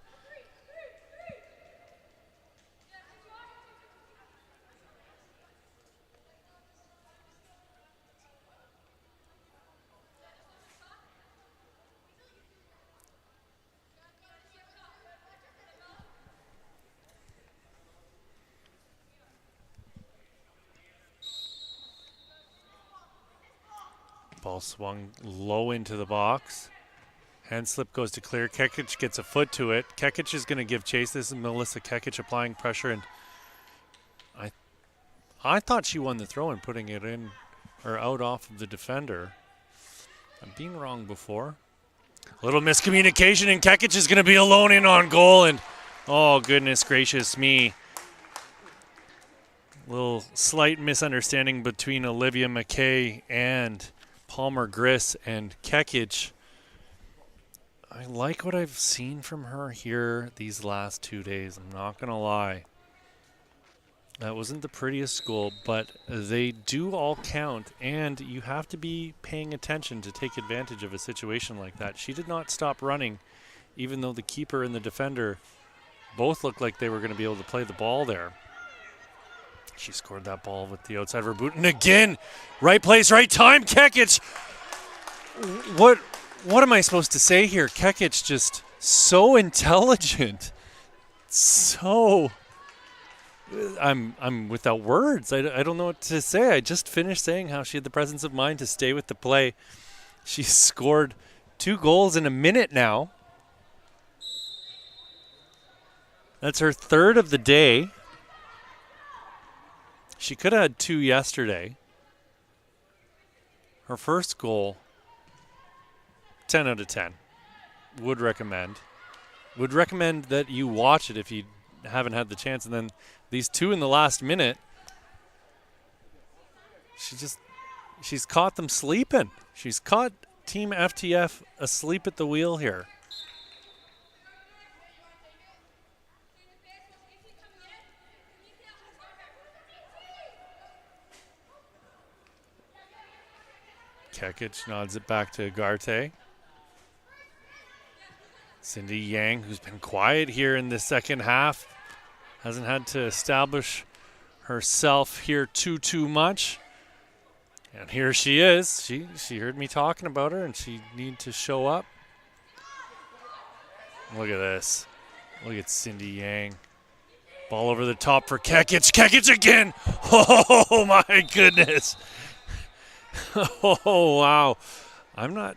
Ball swung low into the box. Hand slip goes to clear. Kekic gets a foot to it. Kekic is going to give chase. This is Melissa Kekic applying pressure, and I thought she won the throw and putting it in or out off of the defender. I'm being wrong before. A little miscommunication, and Kekic is going to be alone in on goal, and oh goodness gracious me. Little slight misunderstanding between Olivia McKay and Palmer Griss, and Kekic. I like what I've seen from her here these last 2 days. I'm not going to lie. That wasn't the prettiest goal, but they do all count, and you have to be paying attention to take advantage of a situation like that. She did not stop running, even though the keeper and the defender both looked like they were going to be able to play the ball there. She scored that ball with the outside of her boot. And again, right place, right time. Kekic. What am I supposed to say here? Kekic just so intelligent. So I'm without words. I don't know what to say. I just finished saying how she had the presence of mind to stay with the play. She scored 2 goals in a minute now. That's her 3rd of the day. She could have had 2 yesterday. Her first goal, 10 out of 10. Would recommend. Would recommend that you watch it if you haven't had the chance. And then these 2 in the last minute, she's caught them sleeping. She's caught Team FTF asleep at the wheel here. Kekic nods it back to Ugarte. Cindy Yang, who's been quiet here in the second half, hasn't had to establish herself here too much. And here she is. She heard me talking about her, and she needed to show up. Look at this. Look at Cindy Yang. Ball over the top for Kekic. Kekic again. Oh, my goodness. Oh, wow. I'm not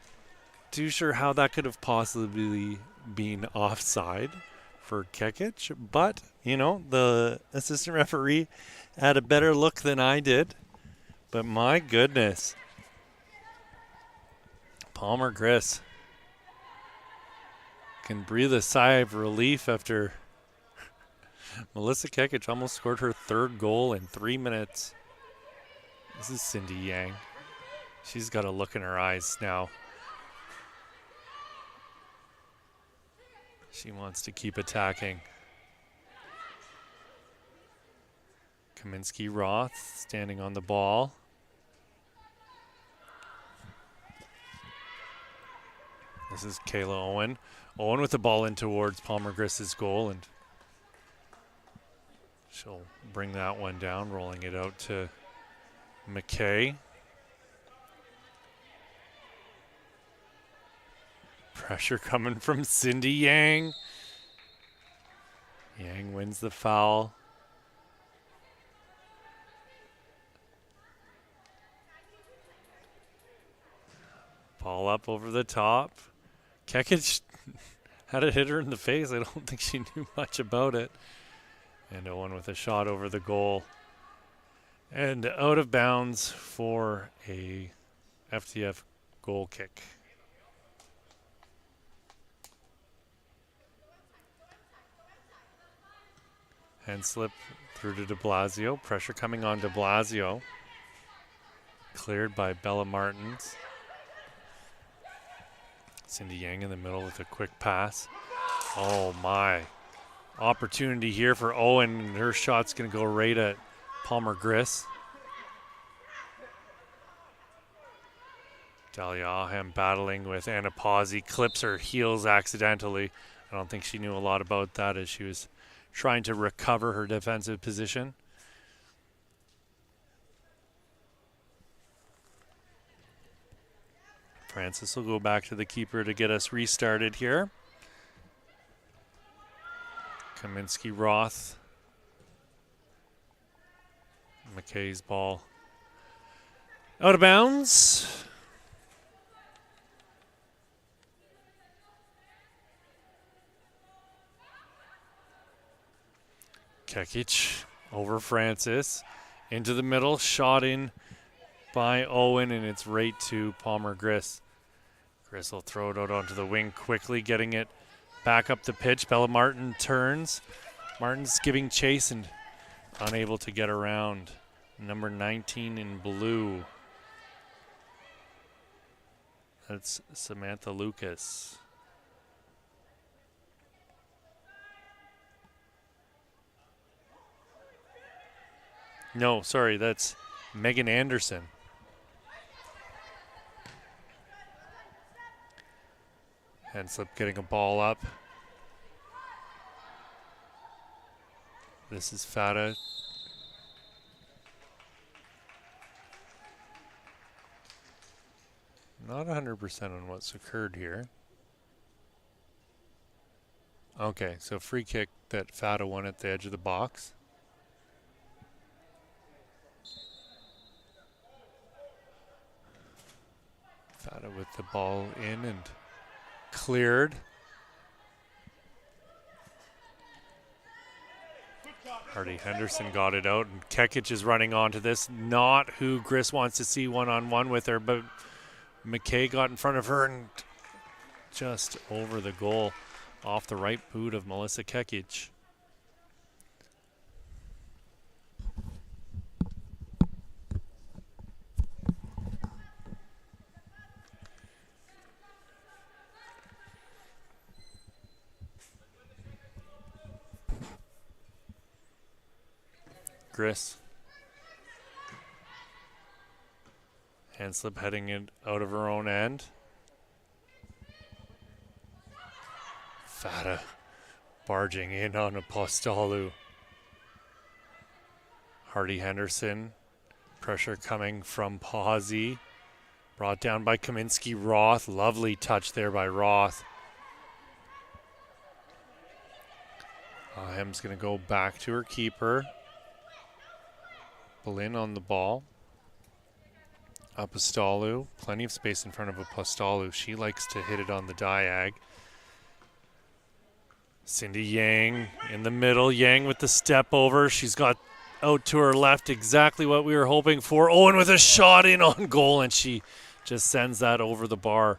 too sure how that could have possibly been offside for Kekic, but, you know, the assistant referee had a better look than I did. But my goodness. Palmer Griss can breathe a sigh of relief after Melissa Kekic almost scored her 3rd goal in 3 minutes. This is Cindy Yang. She's got a look in her eyes now. She wants to keep attacking. Kaminsky Roth standing on the ball. This is Kayla Owen. Owen with the ball in towards Palmer Griss's goal, and she'll bring that one down, rolling it out to McKay. Pressure coming from Cindy Yang. Yang wins the foul. Ball up over the top. Kekic had it hit her in the face. I don't think she knew much about it. And Owen with a shot over the goal. And out of bounds for a FTF goal kick. Hand slip through to De Blasio. Pressure coming on De Blasio. Cleared by Bella Martins. Cindy Yang in the middle with a quick pass. Oh my. Opportunity here for Owen. Her shot's going to go right at Palmer Griss. Dahlia Aham battling with Anna Pazzi. Clips her heels accidentally. I don't think she knew a lot about that as she was trying to recover her defensive position. Francis will go back to the keeper to get us restarted here. Kaminsky Roth. McKay's ball out of bounds. Kekic over Francis. Into the middle. Shot in by Owen, and it's right to Palmer Griss. Griss will throw it out onto the wing quickly, getting it back up the pitch. Bella Martin turns. Martin's giving chase and unable to get around. Number 19 in blue. That's Samantha Lucas. No, sorry, that's Megan Anderson. Henslip getting a ball up. This is Fata. Not 100% on what's occurred here. Okay, so free kick that Fata won at the edge of the box. Fata with the ball in and cleared. Hardy Henderson got it out, and Kekic is running onto this. Not who Griss wants to see one-on-one with her, but McKay got in front of her and just over the goal off the right boot of Melissa Kekic. Griss. Henslip heading it out of her own end. Fata barging in on Apostolou. Hardy Henderson. Pressure coming from Pazzi. Brought down by Kaminsky Roth. Lovely touch there by Roth. Hem's going to go back to her keeper. Bolin on the ball. Apostolou. Plenty of space in front of Apostolou. She likes to hit it on the diag. Cindy Yang in the middle. Yang with the step over. She's got out to her left exactly what we were hoping for. Owen with a shot in on goal, and she just sends that over the bar.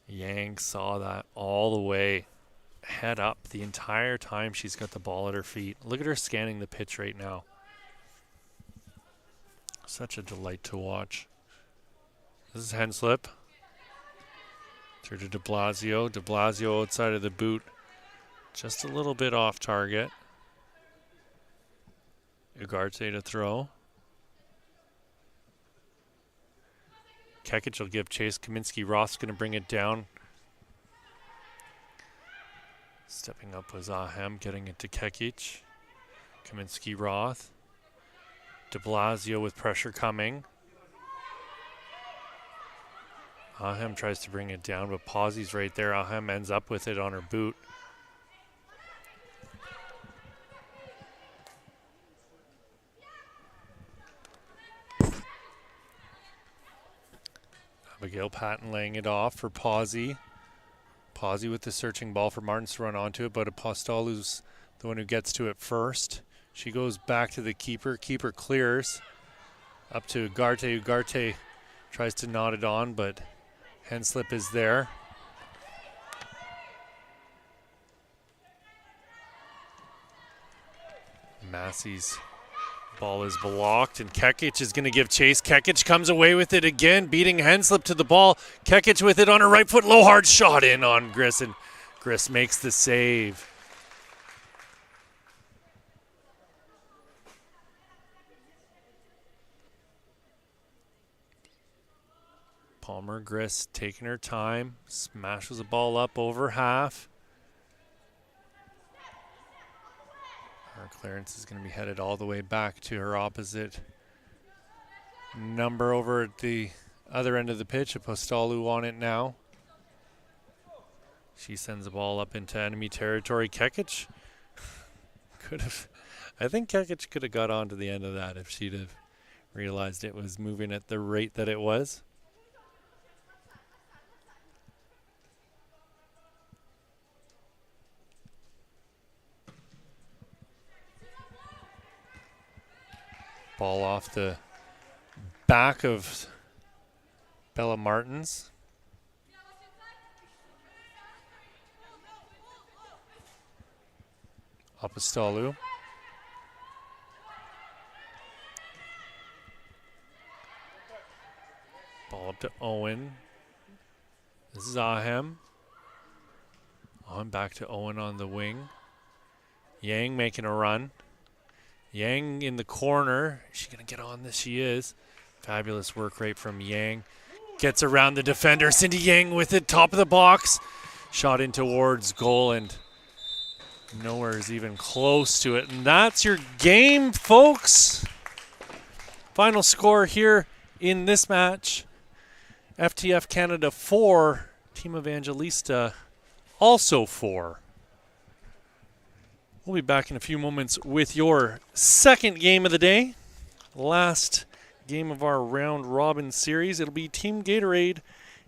Yang saw that all the way. Head up the entire time she's got the ball at her feet. Look at her scanning the pitch right now. Such a delight to watch. This is Henslip. Through to de Blasio. De Blasio outside of the boot. Just a little bit off target. Ugarte to throw. Kekic will give chase. Kaminsky Roth's going to bring it down. Stepping up was Ahem, getting it to Kekic. Kaminsky Roth. De Blasio with pressure coming. Ahem tries to bring it down, but Pazzi's right there. Ahem ends up with it on her boot. Abigail Patton laying it off for Pazzi. Pazzi with the searching ball for Martins to run onto it, but Apostolou's the one who gets to it first. She goes back to the keeper. Keeper clears. Up to Ugarte. Ugarte tries to knot it on, but Henslip is there. Massey's Ball is blocked, and Kekic is going to give chase. Kekic comes away with it again, beating Henslip to the ball. Kekic with it on her right foot. Low hard shot in on Griss, and Griss makes the save. Palmer Griss taking her time, smashes the ball up over half. Her clearance is going to be headed all the way back to her opposite number over at the other end of the pitch. Apostolou on it now. She sends the ball up into enemy territory. Kekic could have, I think Kekic could have got onto the end of that if she'd have realized it was moving at the rate that it was. Ball off the back of Bella Martins. Apostolou. Ball up to Owen. This is Ahem. On back to Owen on the wing. Yang making a run. Yang in the corner. Is she going to get on this? She is. Fabulous work rate from Yang. Gets around the defender. Cindy Yang with it. Top of the box. Shot in towards goal, and nowhere is even close to it. And that's your game, folks. Final score here in this match. FTF Canada 4. Team Evangelista also 4. We'll be back in a few moments with your second game of the day. Last game of our round robin series. It'll be Team Gatorade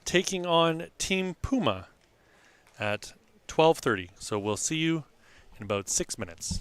taking on Team Puma at 12:30. So we'll see you in about 6 minutes.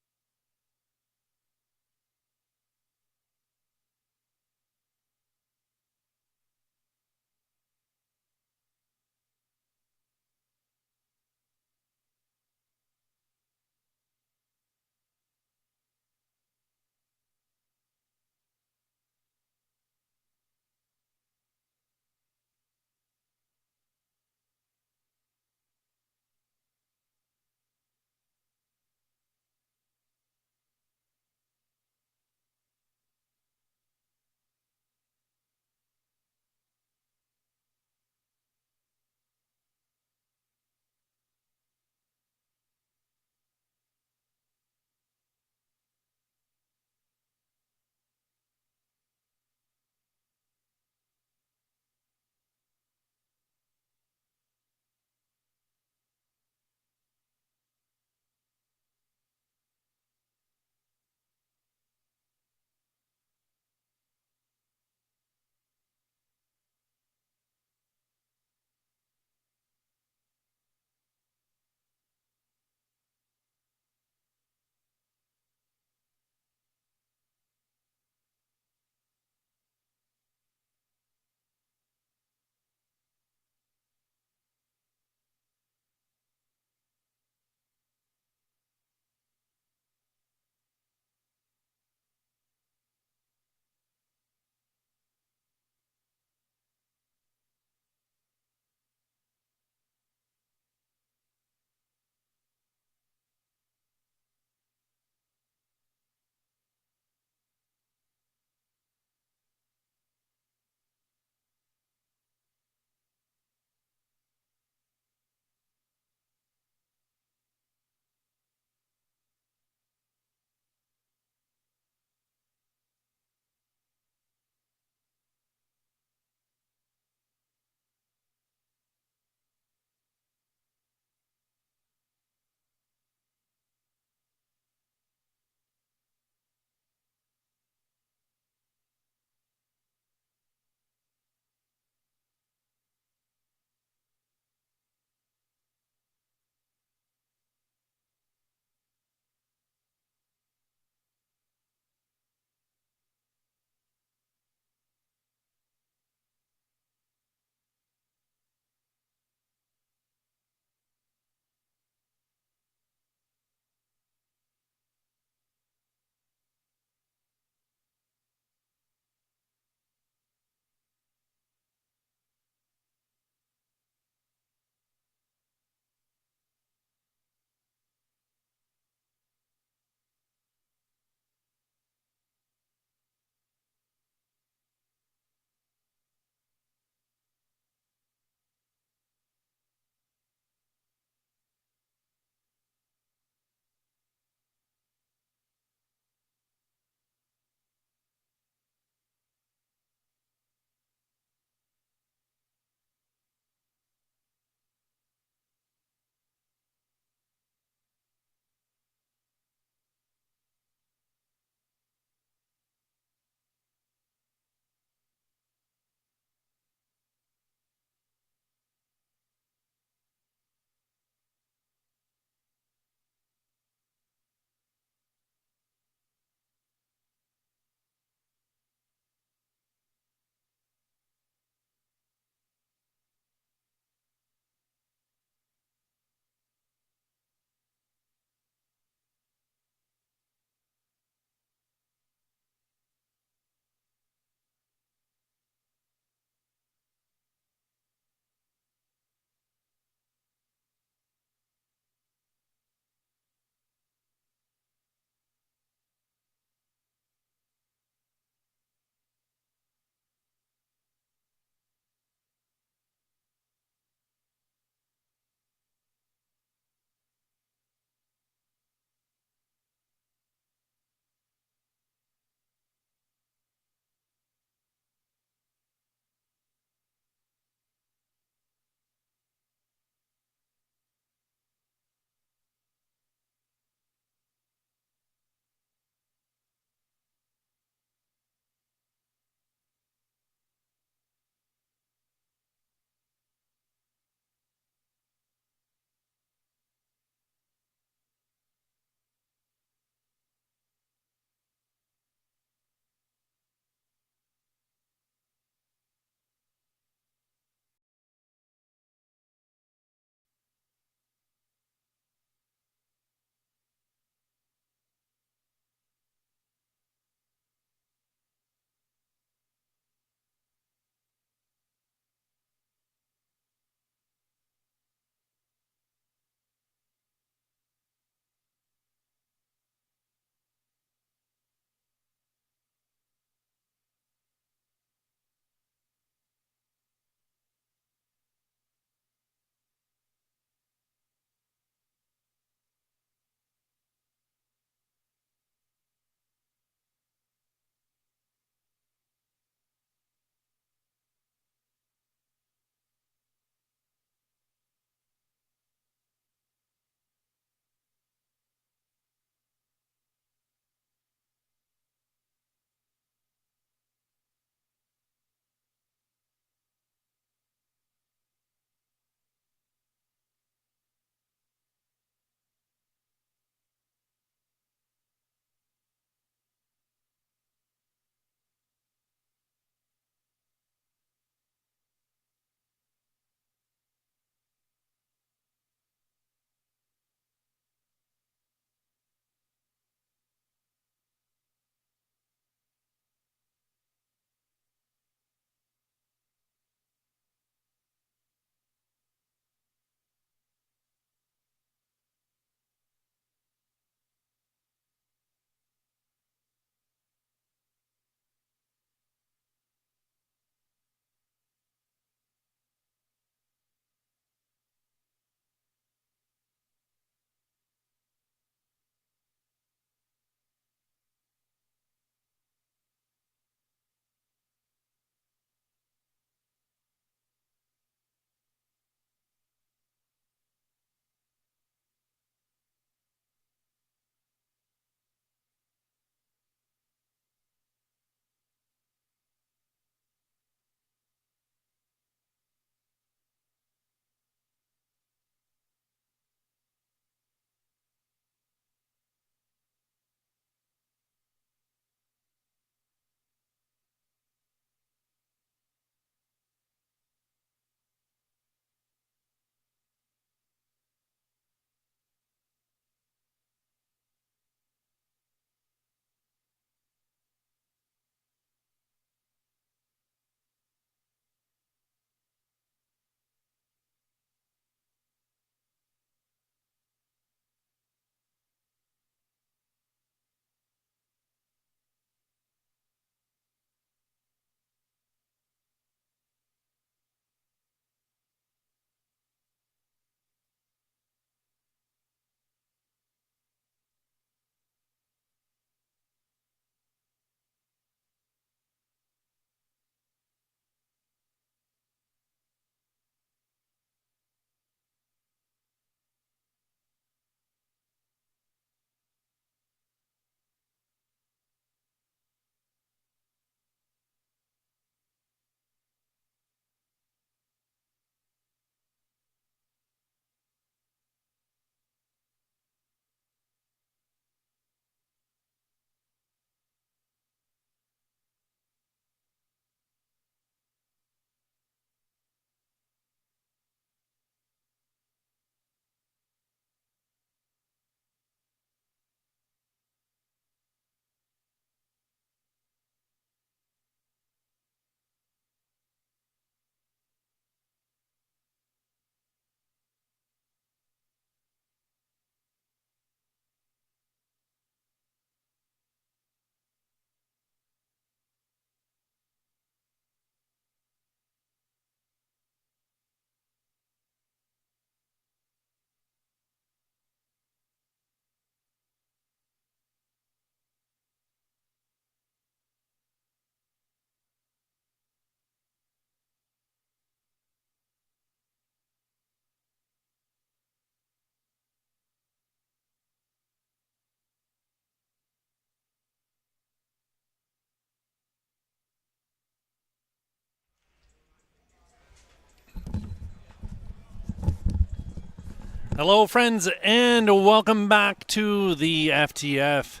Hello, friends, and welcome back to the FTF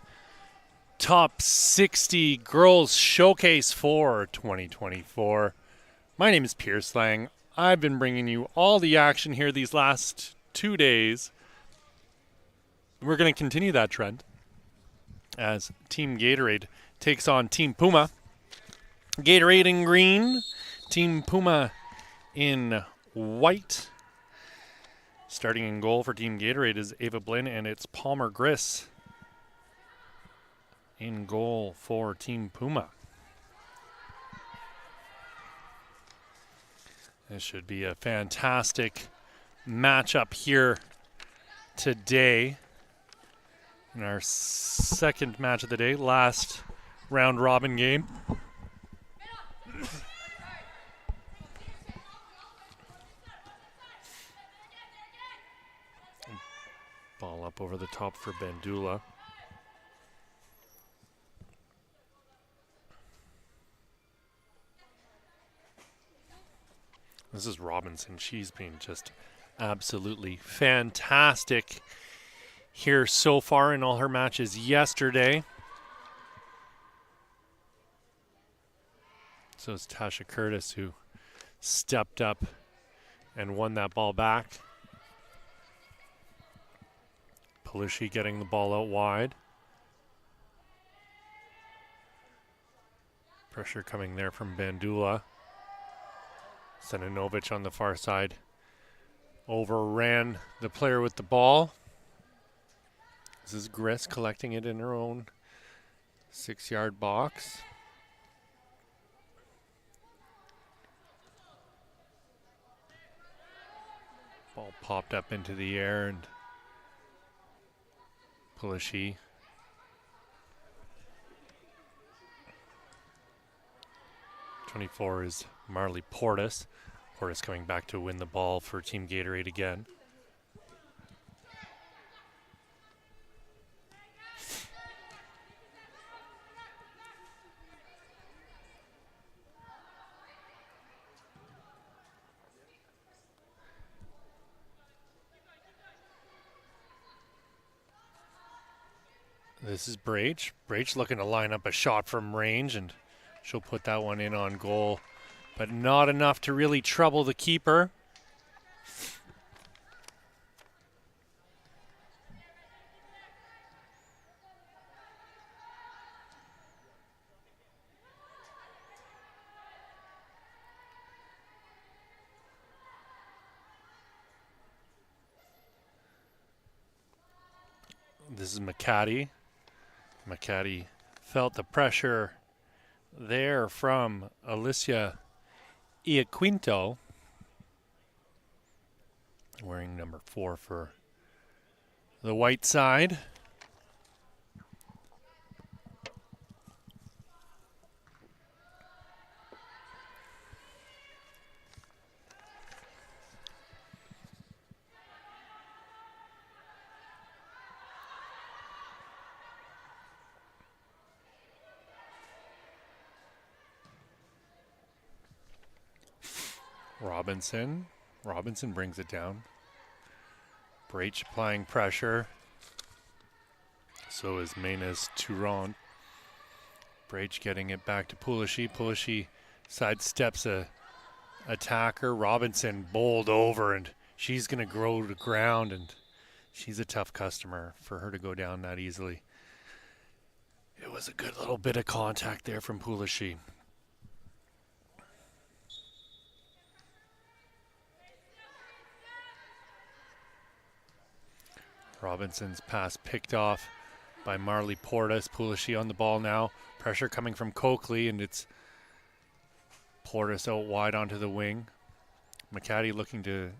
Top 60 Girls Showcase for 2024. My name is Pierce Lang. I've been bringing you all the action here these last 2 days. We're going to continue that trend as Team Gatorade takes on Team Puma. Gatorade in green, Team Puma in white. Starting in goal for Team Gatorade is Ava Blinn, and it's Palmer Griss in goal for Team Puma. This should be a fantastic matchup here today in our second match of the day, last round robin game. Ball up over the top for Bandula. This is Robinson. She's been just absolutely fantastic here so far in all her matches yesterday. So it's Tasha Curtis who stepped up and won that ball back. Pelushi getting the ball out wide. Pressure coming there from Bandula. Seninovic on the far side overran the player with the ball. This is Griss collecting it in her own 6-yard box. Ball popped up into the air and Pelushi .24 is Marley Portis. Portis coming back to win the ball for Team Gatorade again. This is Brach. Brach looking to line up a shot from range, and she'll put that one in on goal, but not enough to really trouble the keeper. This is McCaddy. McCaddy felt the pressure there from Alicia Iaquinto, wearing number 4 for the white side. Robinson brings it down. Brach applying pressure. So is Menes Turon. Brach getting it back to Pelushi. Pelushi sidesteps a attacker. Robinson bowled over, and she's going to grow to ground, and she's a tough customer for her to go down that easily. It was a good little bit of contact there from Pelushi. Robinson's pass picked off by Marley Portis. Pelushi on the ball now. Pressure coming from Coakley, and it's Portis out wide onto the wing. McCaddy looking to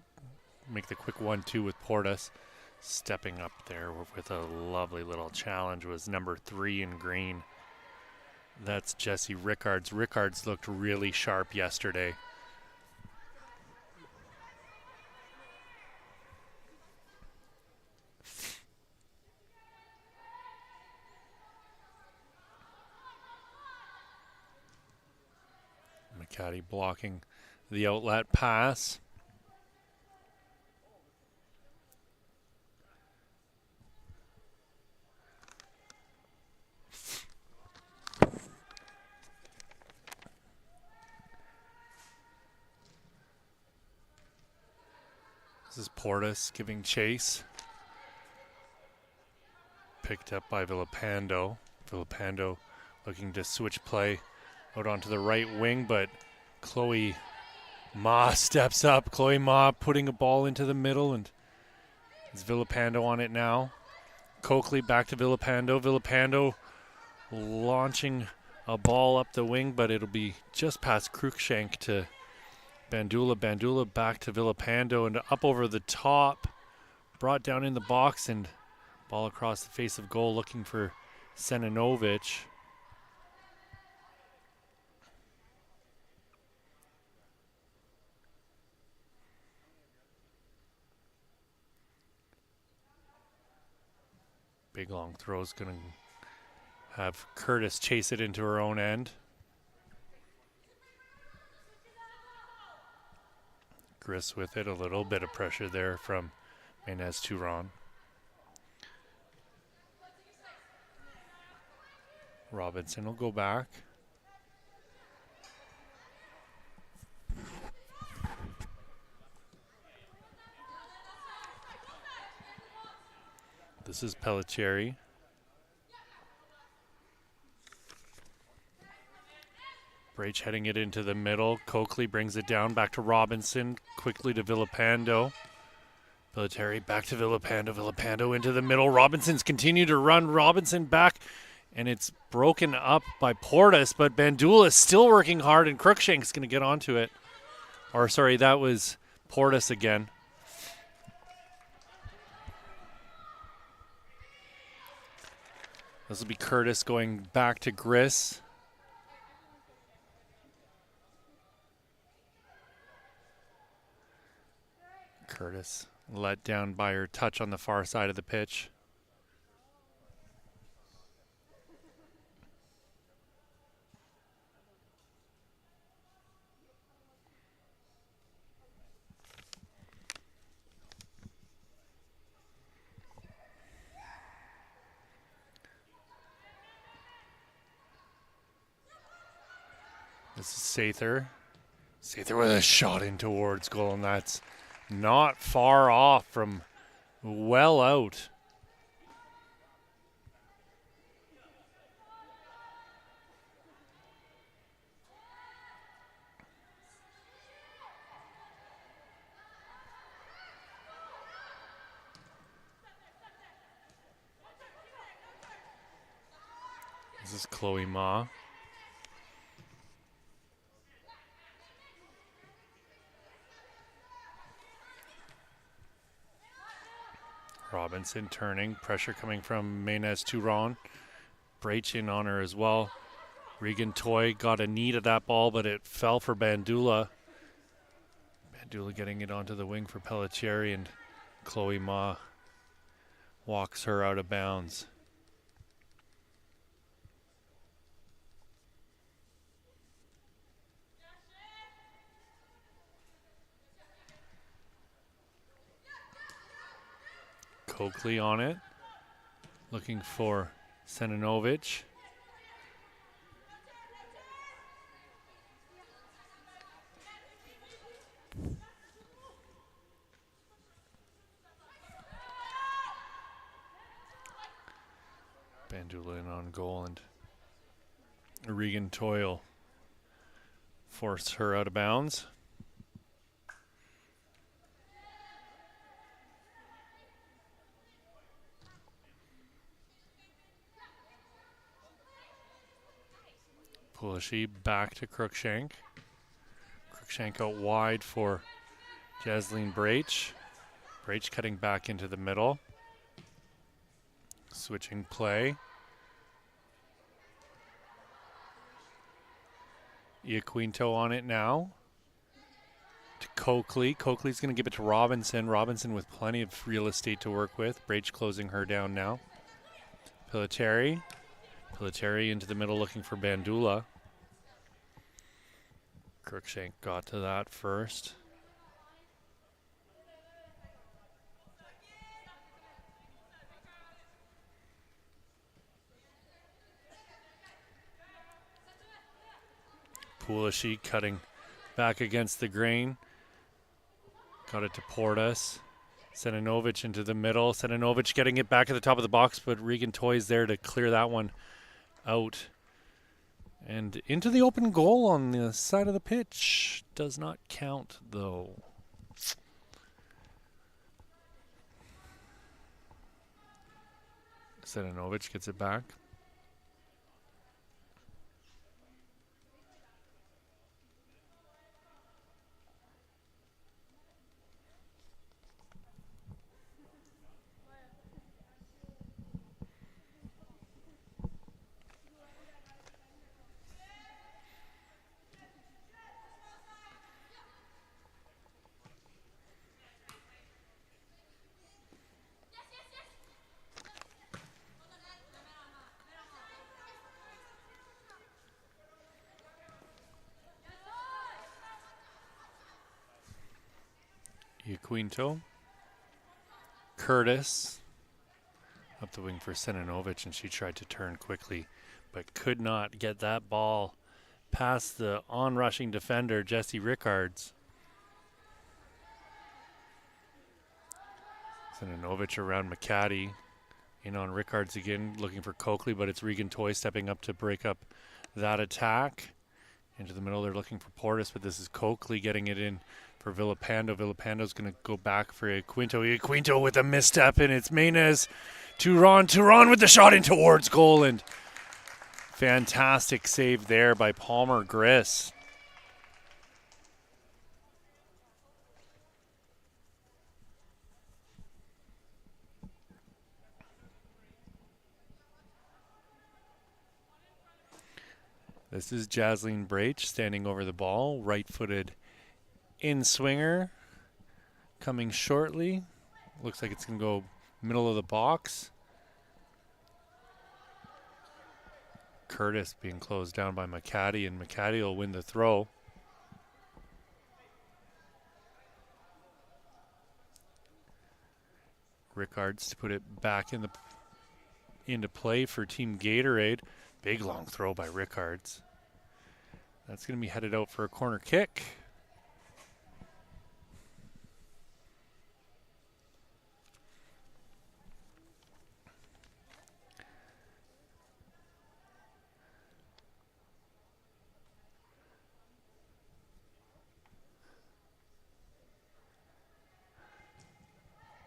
make the quick 1-2 with Portis. Stepping up there with a lovely little challenge was number 3 in green. That's Jesse Rickards. Rickards looked really sharp yesterday. McCaddy blocking the outlet pass. This is Portis giving chase. Picked up by Villalpando. Villalpando looking to switch play out onto the right wing, but Chloe Ma steps up. Chloe Ma putting a ball into the middle, and it's Villalpando on it now. Coakley back to Villalpando. Villalpando launching a ball up the wing, but it'll be just past Cruikshank to Bandula. Bandula back to Villalpando and up over the top. Brought down in the box and ball across the face of goal looking for Seninovic. Big long throw's going to have Curtis chase it into her own end. Gris with it, a little bit of pressure there from Menez Turan. Robinson will go back. This is Pelletieri. Brach heading it into the middle. Coakley brings it down back to Robinson. Quickly to Villalpando. Pelletieri back to Villalpando. Villalpando into the middle. Robinson's continue to run. Robinson back. And it's broken up by Portis. But Bandula is still working hard. And Cruikshank's going to get onto it. Or sorry, that was Portis again. This will be Curtis going back to Gris. Curtis let down by her touch on the far side of the pitch. This is Sather. Sather with a shot in towards goal, and that's not far off from well out. This is Chloe Ma. Robinson turning, pressure coming from Menez Turan. Brach in on her as well. Regan Toy got a knee to that ball, but it fell for Bandula. Bandula getting it onto the wing for Pelletieri, and Chloe Ma walks her out of bounds. Coakley on it, looking for Seninovic. Bandula in on goal, and Regan Toyle forced her out of bounds. Pulishy back to Cruikshank. Cruikshank out wide for Jasleen Brach. Brach cutting back into the middle. Switching play. Iaquinto on it now. To Coakley. Coakley's going to give it to Robinson. Robinson with plenty of real estate to work with. Brach closing her down now. Pelletieri. Pelletieri into the middle looking for Bandula. Cruikshank got to that first. Pulishy cutting back against the grain. Got it to Portis. Seninovic into the middle. Seninovic getting it back at the top of the box, but Regan Toy's there to clear that one out. And into the open goal on the side of the pitch. Does not count, though. Seninovic gets it back. Quinto. Curtis up the wing for Seninovic, and she tried to turn quickly, but could not get that ball past the on-rushing defender, Jesse Rickards. Seninovic around McCaddy. In on Rickards again, looking for Coakley, but it's Regan Toy stepping up to break up that attack. Into the middle, they're looking for Portis, but this is Coakley getting it in for Villapando. Villapando's going to go back for Quinto. Quinto with a misstep, and it's Menez. Turan with the shot in towards goal, and fantastic save there by Palmer Griss. This is Jasleen Braich standing over the ball, right-footed in-swinger, coming shortly. Looks like it's going to go middle of the box. Curtis being closed down by McCaddy, and McCaddy will win the throw. Rickards to put it back into play for Team Gatorade. Big long throw by Rickards. That's going to be headed out for a corner kick.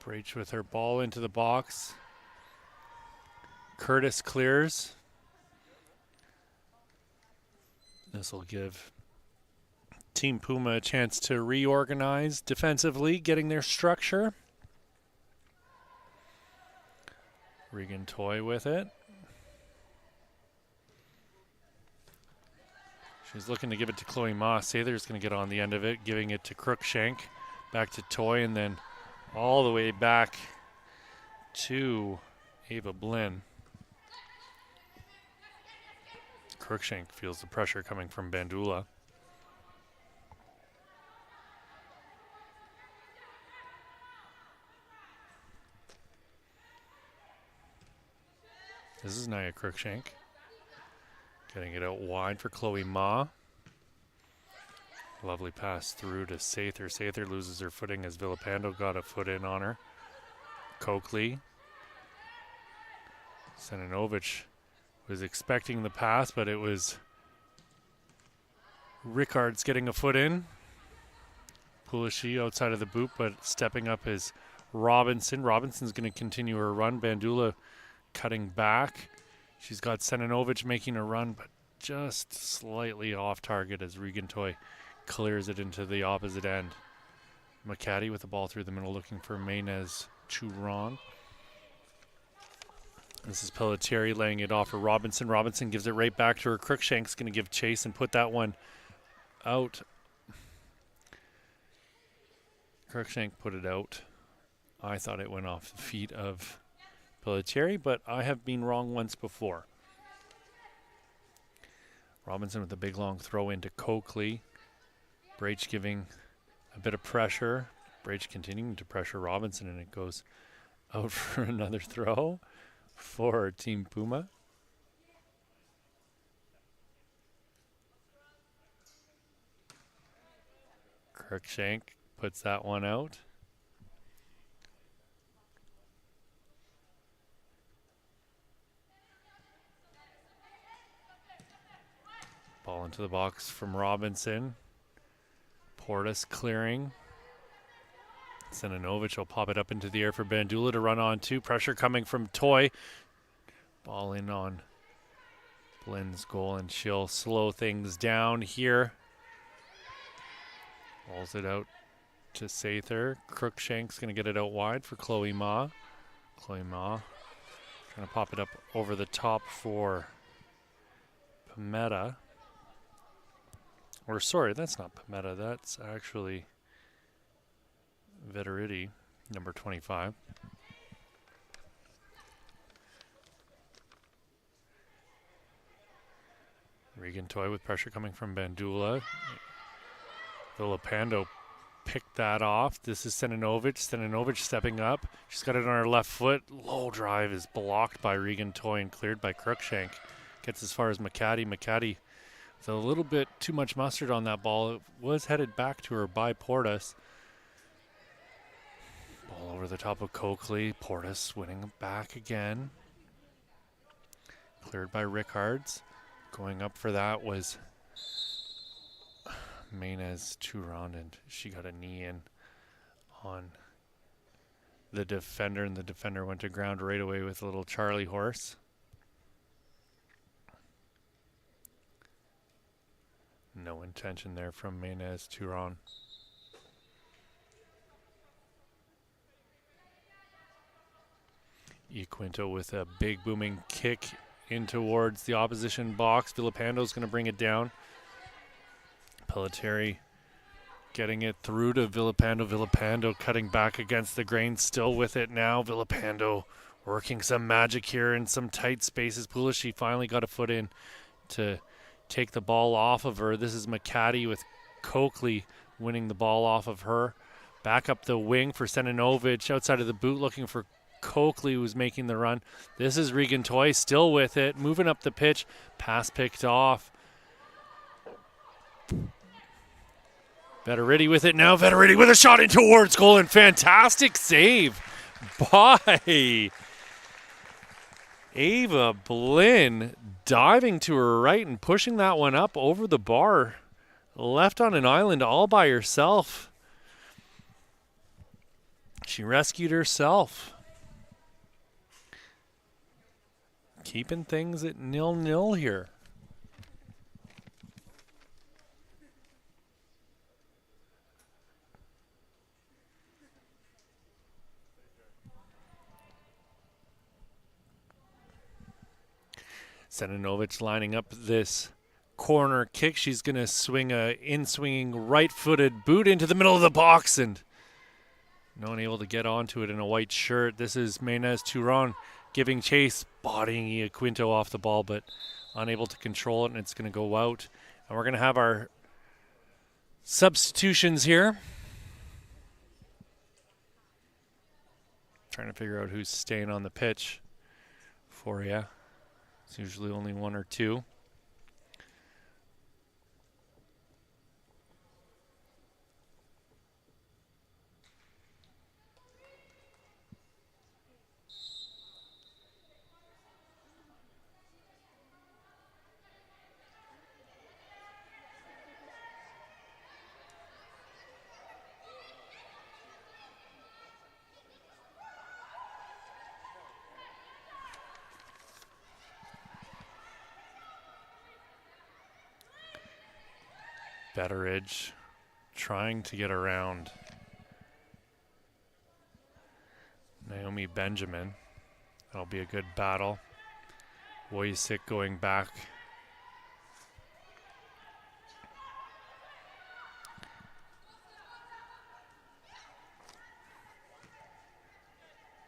Braich with her ball into the box. Curtis clears. This will give Team Puma a chance to reorganize defensively, getting their structure. Regan Toy with it. She's looking to give it to Chloe Moss. Sather's going to get on the end of it, giving it to Crookshank. Back to Toy, and then all the way back to Ava Blinn. Crookshank feels the pressure coming from Bandula. This is Nia Crookshank. Getting it out wide for Chloe Ma. Lovely pass through to Sather. Sather loses her footing as Villapando got a foot in on her. Coakley. Seninovic was expecting the pass, but it was Rickards getting a foot in. Pulishi outside of the boot, but stepping up is Robinson. Robinson's going to continue her run. Bandula cutting back. She's got Seninovic making a run, but just slightly off target as Regan Toy clears it into the opposite end. McCaddy with the ball through the middle looking for Menez Turan. This is Pelletieri laying it off for Robinson. Robinson gives it right back to her. Crookshank's going to give chase and put that one out. Crookshank put it out. I thought it went off the feet of Pelletieri, but I have been wrong once before. Robinson with a big long throw into Coakley. Braich giving a bit of pressure. Braich continuing to pressure Robinson, and it goes out for another throw for Team Puma. Crookshank puts that one out. Ball into the box from Robinson. Portis clearing. Seninovic will pop it up into the air for Bandula to run on to. Pressure coming from Toy. Ball in on Blynn's goal, and she'll slow things down here. Balls it out to Sather. Crookshank's going to get it out wide for Chloe Ma. Chloe Ma trying to pop it up over the top for Pametta. Or sorry, that's not Pametta. That's actually Veteridi, number 25. Regan Toy with pressure coming from Bandula. Villapando picked that off. This is Seninovic. Seninovic stepping up. She's got it on her left foot. Low drive is blocked by Regan Toy and cleared by Crookshank. Gets as far as McCaddy. McCaddy with a little bit too much mustard on that ball. It was headed back to her by Portis. Ball over the top of Coakley. Portis winning back again. Cleared by Rickards. Going up for that was Maynes Turon, and she got a knee in on the defender, and the defender went to ground right away with a little Charlie horse. No intention there from Maynes Turon. Quinto with a big booming kick in towards the opposition box. Villapando's going to bring it down. Pelletieri getting it through to Villapando. Villapando cutting back against the grain, still with it now. Villapando working some magic here in some tight spaces. Pulishi finally got a foot in to take the ball off of her. This is McCaddy with Coakley winning the ball off of her. Back up the wing for Seninovic outside of the boot, looking for Coakley, who's making the run. This is Regan Toy still with it, moving up the pitch. Pass picked off. Veteridi with it now. Veteridi with a shot in towards goal, and fantastic save by Ava Blynn, diving to her right and pushing that one up over the bar. Left on an island all by herself. She rescued herself. Keeping things at 0-0 here. Seninovic lining up this corner kick. She's going to swing a in-swinging right-footed boot into the middle of the box, and no one able to get onto it in a white shirt. This is Maynes Turon giving chase, bodying Quinto off the ball, but unable to control it, and it's going to go out. And we're going to have our substitutions here. Trying to figure out who's staying on the pitch for you. It's usually only one or two. Betteridge trying to get around Naomi Benjamin. That'll be a good battle. Wojcik going back.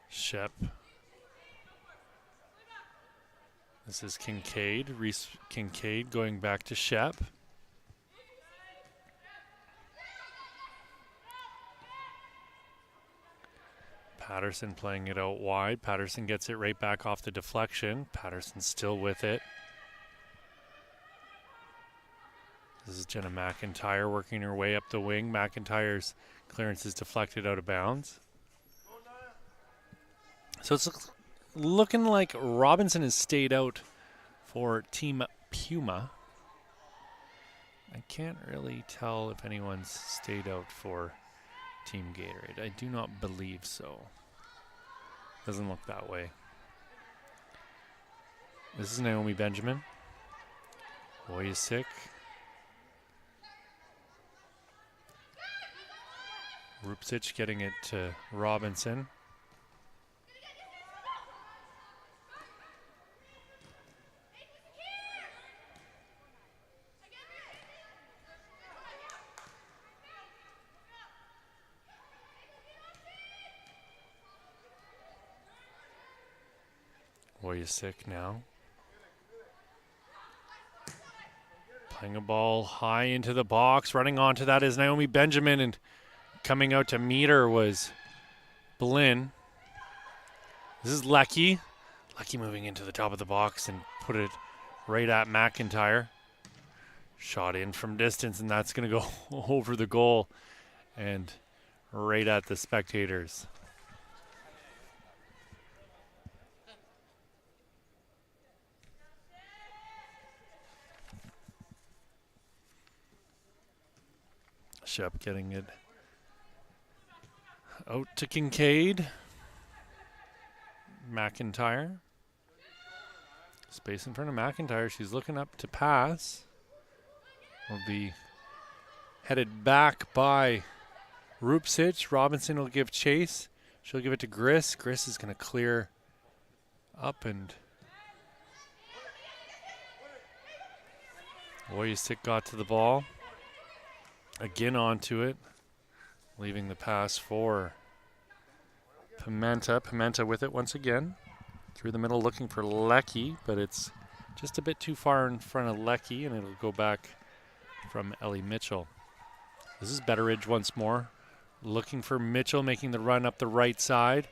Shep. This is Kincaid. Reese Kincaid going back to Shep. Patterson playing it out wide. Patterson gets it right back off the deflection. Patterson still with it. This is Jenna McIntyre working her way up the wing. McIntyre's clearance is deflected out of bounds. So it's looking like Robinson has stayed out for Team Puma. I can't really tell if anyone's stayed out for Team Gatorade. I do not believe so. Doesn't look that way. This is Naomi Benjamin. Wojcik. Rupsic getting it to Robinson. Wojcik now. Playing a ball high into the box. Running onto that is Naomi Benjamin, and coming out to meet her was Blinn. This is Lecky. Lecky moving into the top of the box and put it right at McIntyre. Shot in from distance, and that's going to go over the goal and right at the spectators. Shep getting it out to Kincaid. McIntyre. Space in front of McIntyre. She's looking up to pass. Will be headed back by Rupsic. Robinson will give chase. She'll give it to Griss. Griss is going to clear up, and Wojcik got to the ball. Again onto it, leaving the pass for Pimenta. Pimenta with it once again. Through the middle looking for Lecky, but it's just a bit too far in front of Lecky, and it'll go back from Ellie Mitchell. This is Betteridge once more. Looking for Mitchell, making the run up the right side.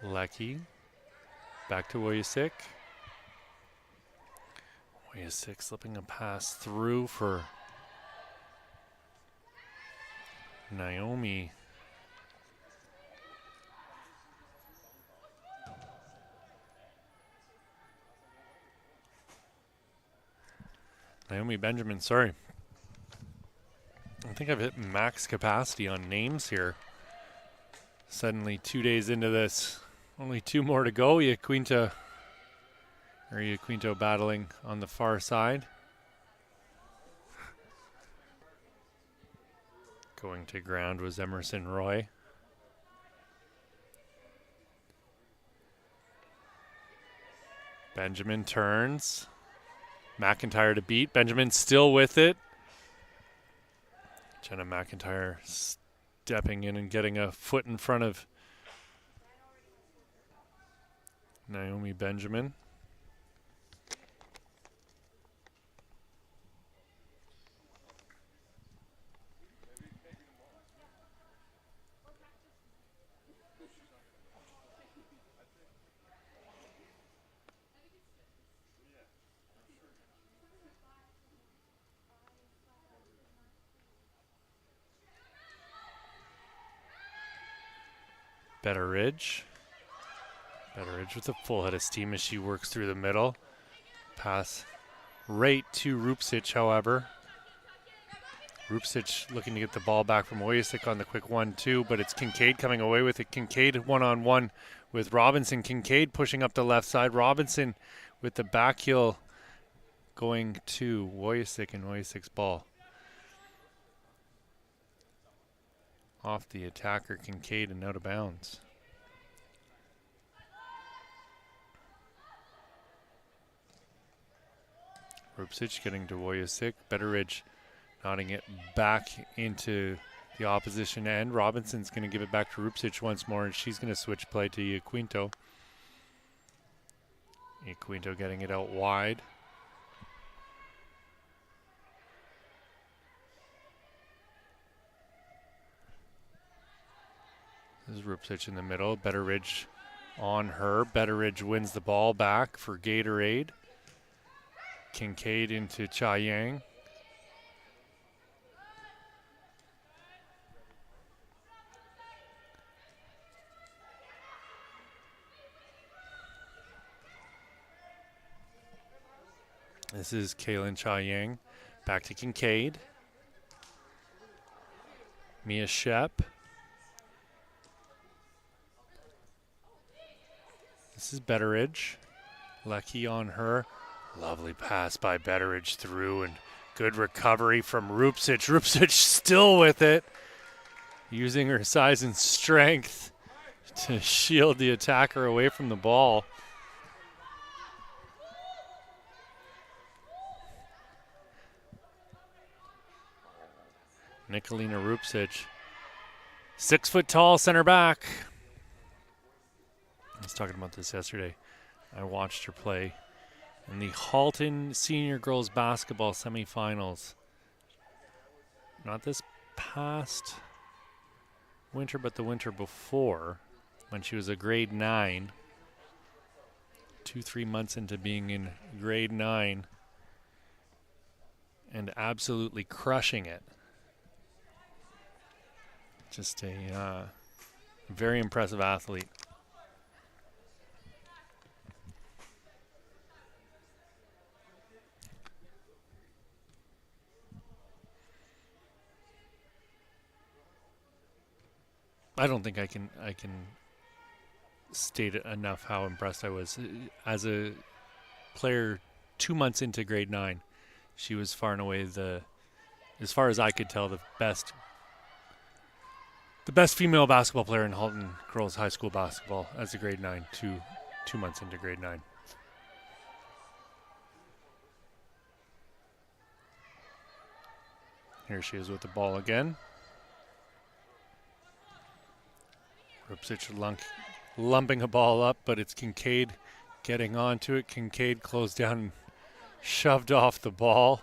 Lecky. Back to Wojcik. Wojcik slipping a pass through for Naomi. Naomi Benjamin, sorry. I think I've hit max capacity on names here. Suddenly 2 days into this. Only 2 more to go. Iaquinto battling on the far side. Going to ground was Emerson Roy. Benjamin turns. McIntyre to beat. Benjamin still with it. Jenna McIntyre stepping in and getting a foot in front of Naomi Benjamin. Betteridge with a full head of steam as she works through the middle. Pass right to Rupsic, however. Rupsic looking to get the ball back from Wojcik on the quick 1-2, but it's Kincaid coming away with it. Kincaid one-on-one with Robinson. Kincaid pushing up the left side. Robinson with the back heel going to Wojcik, and Wojcik's ball off the attacker, Kincaid, and out of bounds. Rupsic getting to Wojcik. Betteridge nodding it back into the opposition end. Robinson's going to give it back to Rupsic once more, and she's going to switch play to Iaquinto. Iaquinto getting it out wide. This is Rupsic in the middle. Betteridge on her. Betteridge wins the ball back for Gatorade. Kincaid into Cha Yang. This is Kaylin Cha-Yang. Back to Kincaid. Mia Shep. This is Betteridge. Lucky on her. Lovely pass by Betteridge through, and good recovery from Rupsic. Rupsic still with it, using her size and strength to shield the attacker away from the ball. Nikolina Rupsic, 6 foot tall center back. I was talking about this yesterday. I watched her play in the Halton Senior Girls Basketball semifinals. Not this past winter, but the winter before, when she was a grade 9. 2-3 months into being in grade 9 and absolutely crushing it. Just a very impressive athlete. I don't think I can state enough how impressed I was. As a player 2 months into grade 9, she was far and away as far as I could tell, the best female basketball player in Halton girls high school basketball as a grade 9, two months into grade 9. Here she is with the ball again. Rupsic lumping a ball up, but it's Kincaid getting onto it. Kincaid closed down and shoved off the ball.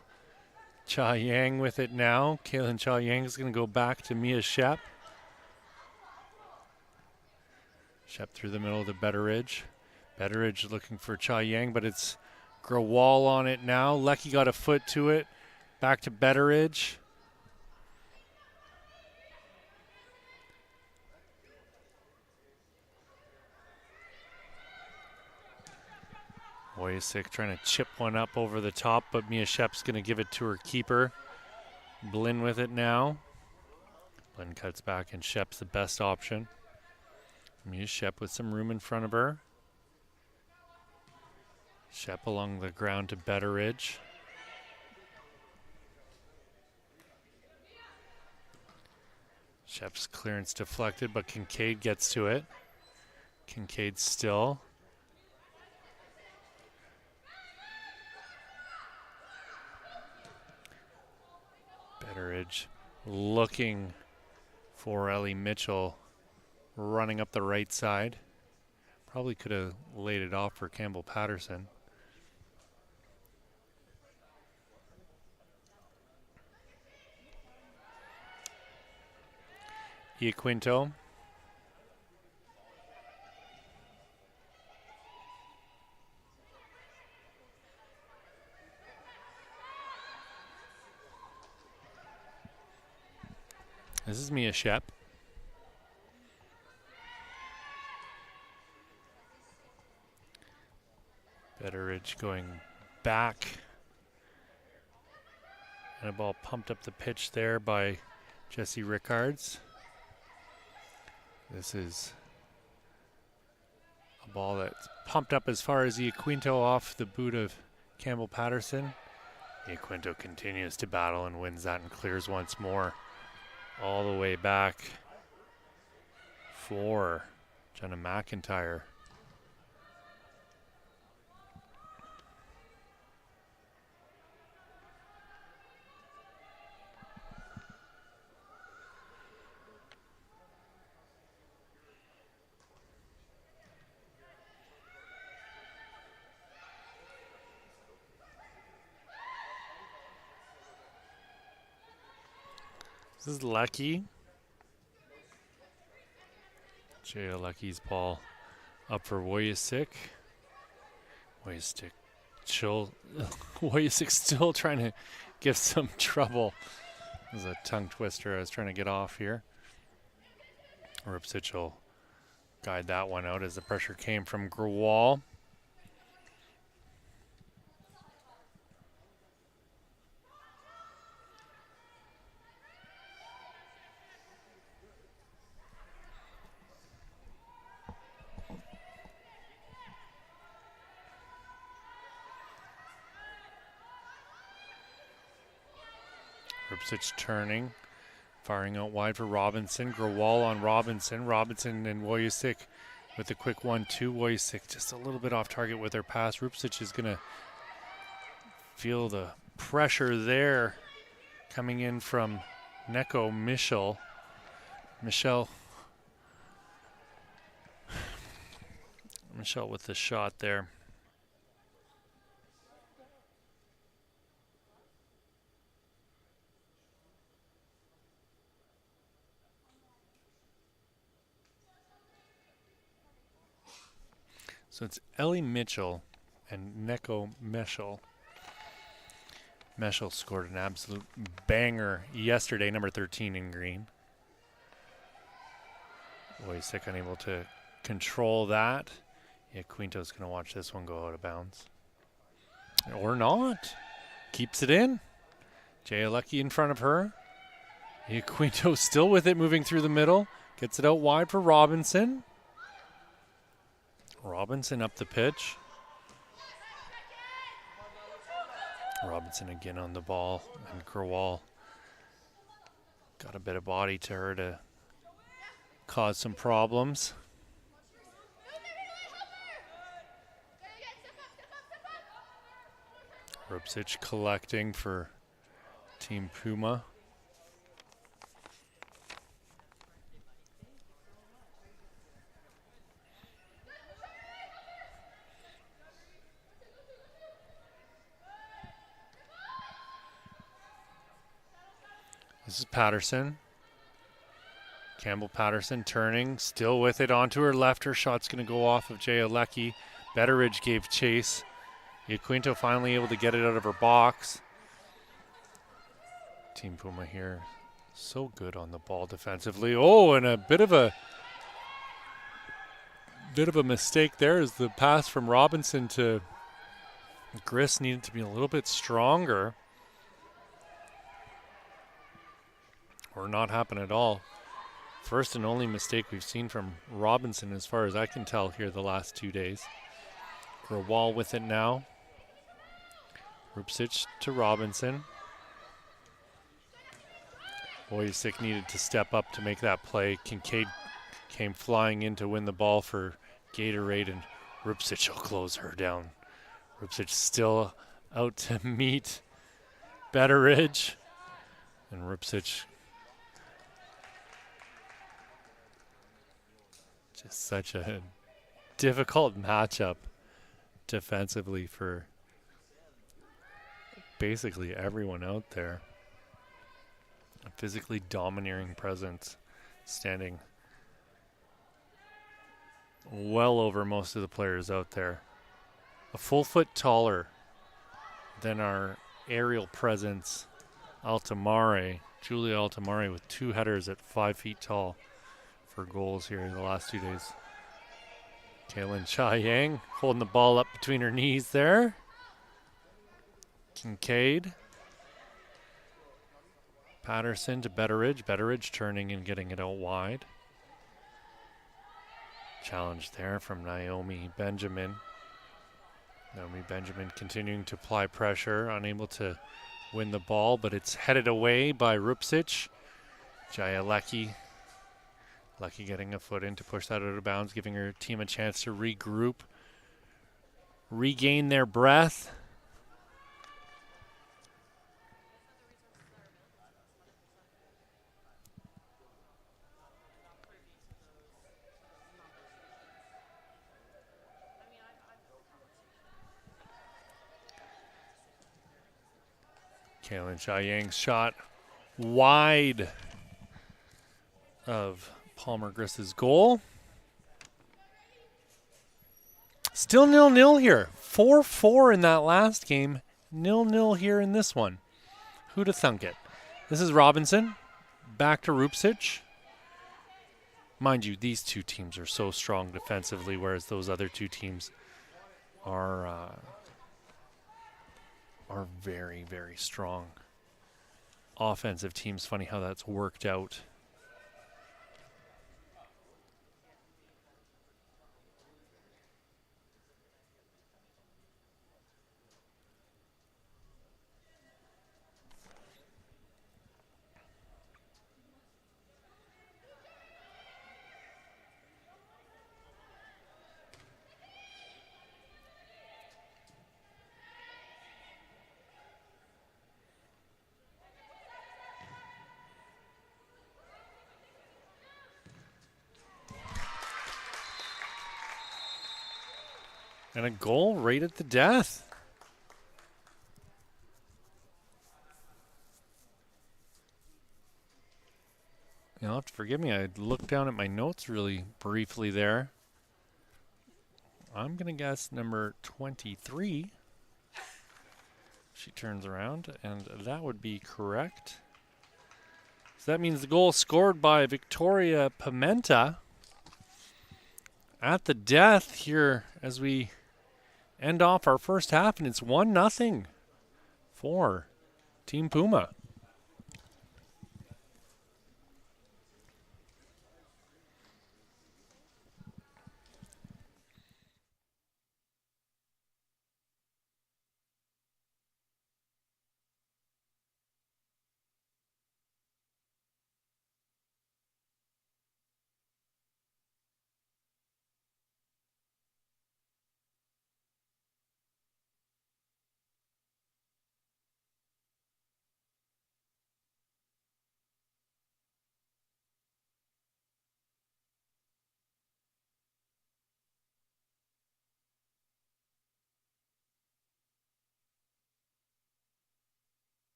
Cha-Yang with it now. Kaylin Cha-Yang is going to go back to Mia Shep. Shep through the middle to Betteridge. Betteridge looking for Cha-Yang, but it's Grawal on it now. Lecky got a foot to it. Back to Betteridge. Wojcik trying to chip one up over the top, but Mia Shep's going to give it to her keeper. Blinn with it now. Blinn cuts back, and Shep's the best option. Mia Shep with some room in front of her. Shep along the ground to Betteridge. Shep's clearance deflected, but Kincaid gets to it. Kincaid still. Betteridge looking for Ellie Mitchell, running up the right side. Probably could have laid it off for Campbell Patterson. Iaquinto. This is Mia Shep. Betteridge going back. And a ball pumped up the pitch there by Jesse Rickards. This is a ball that's pumped up as far as Iaquinto off the boot of Campbell Patterson. Iaquinto continues to battle and wins that and clears once more. All the way back for Jenna McIntyre. This is Lucky. Jaya Lucky's ball up for Wojcik. Wojcik still trying to give some trouble. This is a tongue twister I was trying to get off here. Rupsic will guide that one out as the pressure came from Grawal. Rupsic turning, firing out wide for Robinson. Grewal on Robinson. Robinson and Wojciech with the quick 1-2. Wojciech just a little bit off target with her pass. Rupsic is going to feel the pressure there coming in from Neko Michel. Michel with the shot there. So it's Ellie Mitchell and Neko Michel. Michel scored an absolute banger yesterday, number 13 in green. Wojciech unable to control that. Yeah, Quinto's going to watch this one go out of bounds. Or not. Keeps it in. Jaya Lucky in front of her. Yeah, Quinto still with it, moving through the middle. Gets it out wide for Robinson. Robinson up the pitch. Robinson again on the ball, and Grewal got a bit of body to her to cause some problems. Rupsic collecting for Team Puma. This is Patterson. Campbell Patterson turning, still with it onto her left. Her shot's going to go off of Jaya Lecky. Betteridge gave chase. Quinto finally able to get it out of her box. Team Puma here so good on the ball defensively. Oh, and a bit of a mistake there as the pass from Robinson to Gris needed to be a little bit stronger. Or not happen at all. First and only mistake we've seen from Robinson as far as I can tell here the last 2 days. Grewal with it now. Rupsic to Robinson. Wojciech needed to step up to make that play. Kincaid came flying in to win the ball for Gatorade, and Rupsic will close her down. Rupsic still out to meet Betteridge. And Rupsic just such a difficult matchup defensively for basically everyone out there. A physically domineering presence, standing well over most of the players out there. A full foot taller than our aerial presence, Altamare, Julia Altamare, with 2 headers at 5 feet tall for goals here in the last 2 days. Kaylin Chia-Yang holding the ball up between her knees there. Kincaid. Patterson to Betteridge. Betteridge turning and getting it out wide. Challenge there from Naomi Benjamin. Naomi Benjamin continuing to apply pressure, unable to win the ball, but it's headed away by Rupsic. Jaya Lecky. Lecky getting a foot in to push that out of bounds, giving her team a chance to regroup, regain their breath. Kaylin Chia-Yang's shot wide of Palmer Griss's goal. Still 0-0 here. 4-4 in that last game. 0-0 here in this one. Who'd have thunk it? This is Robinson. Back to Rupsic. Mind you, these two teams are so strong defensively, whereas those other two teams are very, very strong offensive teams. Funny how that's worked out. And a goal right at the death. You'll have to forgive me. I looked down at my notes really briefly there. I'm going to guess number 23. She turns around, and that would be correct. So that means the goal scored by Victoria Pimenta at the death here as we end off our first half, and it's 1-0 for Team Puma.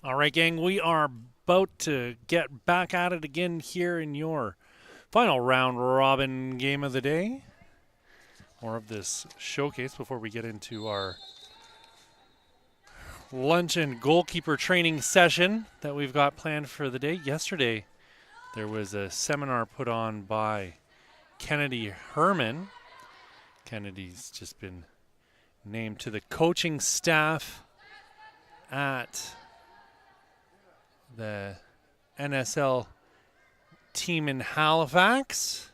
All right, gang, we are about to get back at it again here in your final round robin game of the day. More of this showcase before we get into our lunch and goalkeeper training session that we've got planned for the day. Yesterday, there was a seminar put on by Kennedy Herman. Kennedy's just been named to the coaching staff at the NSL team in Halifax,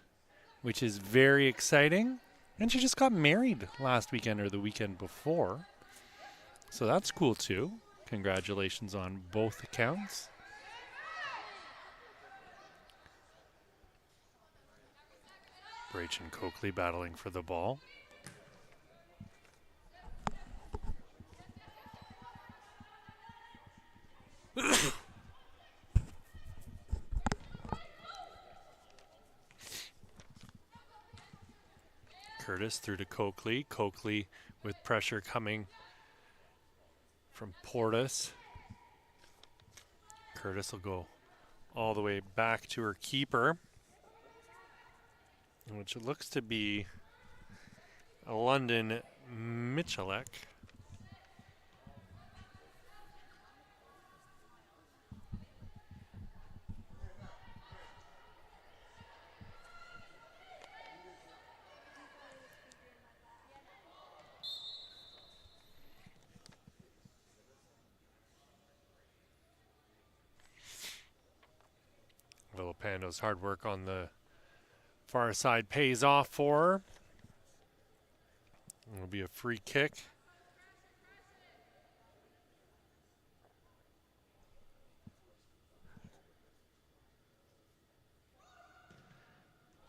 which is very exciting. And she just got married last weekend or the weekend before. So that's cool too. Congratulations on both accounts. Brach and Coakley battling for the ball. Curtis through to Coakley. Coakley with pressure coming from Portis. Curtis will go all the way back to her keeper, which looks to be a London Michalek. Villapando's hard work on the far side pays off for her. It'll be a free kick.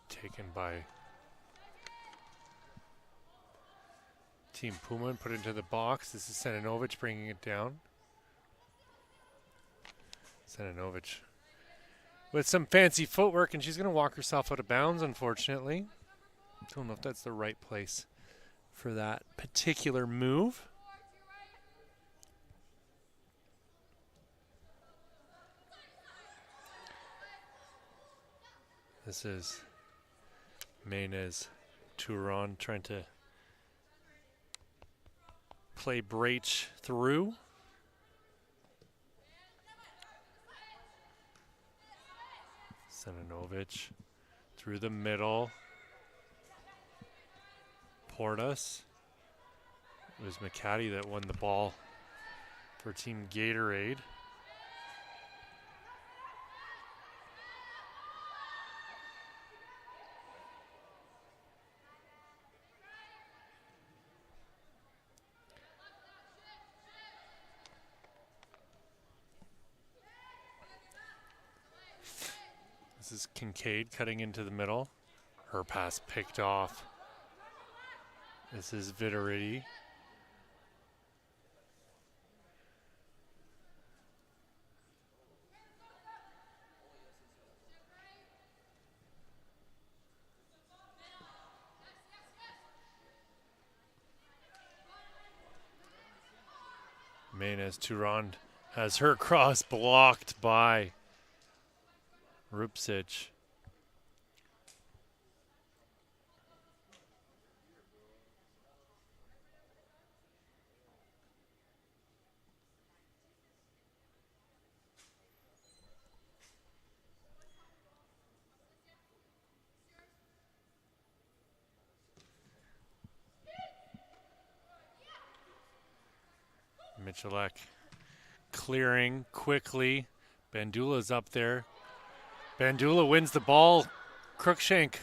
Taken by Team Puma and put into the box. This is Seninovic bringing it down. Seninovic with some fancy footwork, and she's going to walk herself out of bounds, unfortunately. Don't know if that's the right place for that particular move. This is Maynes Touron trying to play Brach through. Seninovic through the middle. Portis. It was McCaddy that won the ball for Team Gatorade. This is Kincaid cutting into the middle. Her pass picked off. This is Vitoriti. Maynes Touron has her cross blocked by Rupsic. Michalek clearing quickly. Bandula's up there. Bandula wins the ball. Cruikshank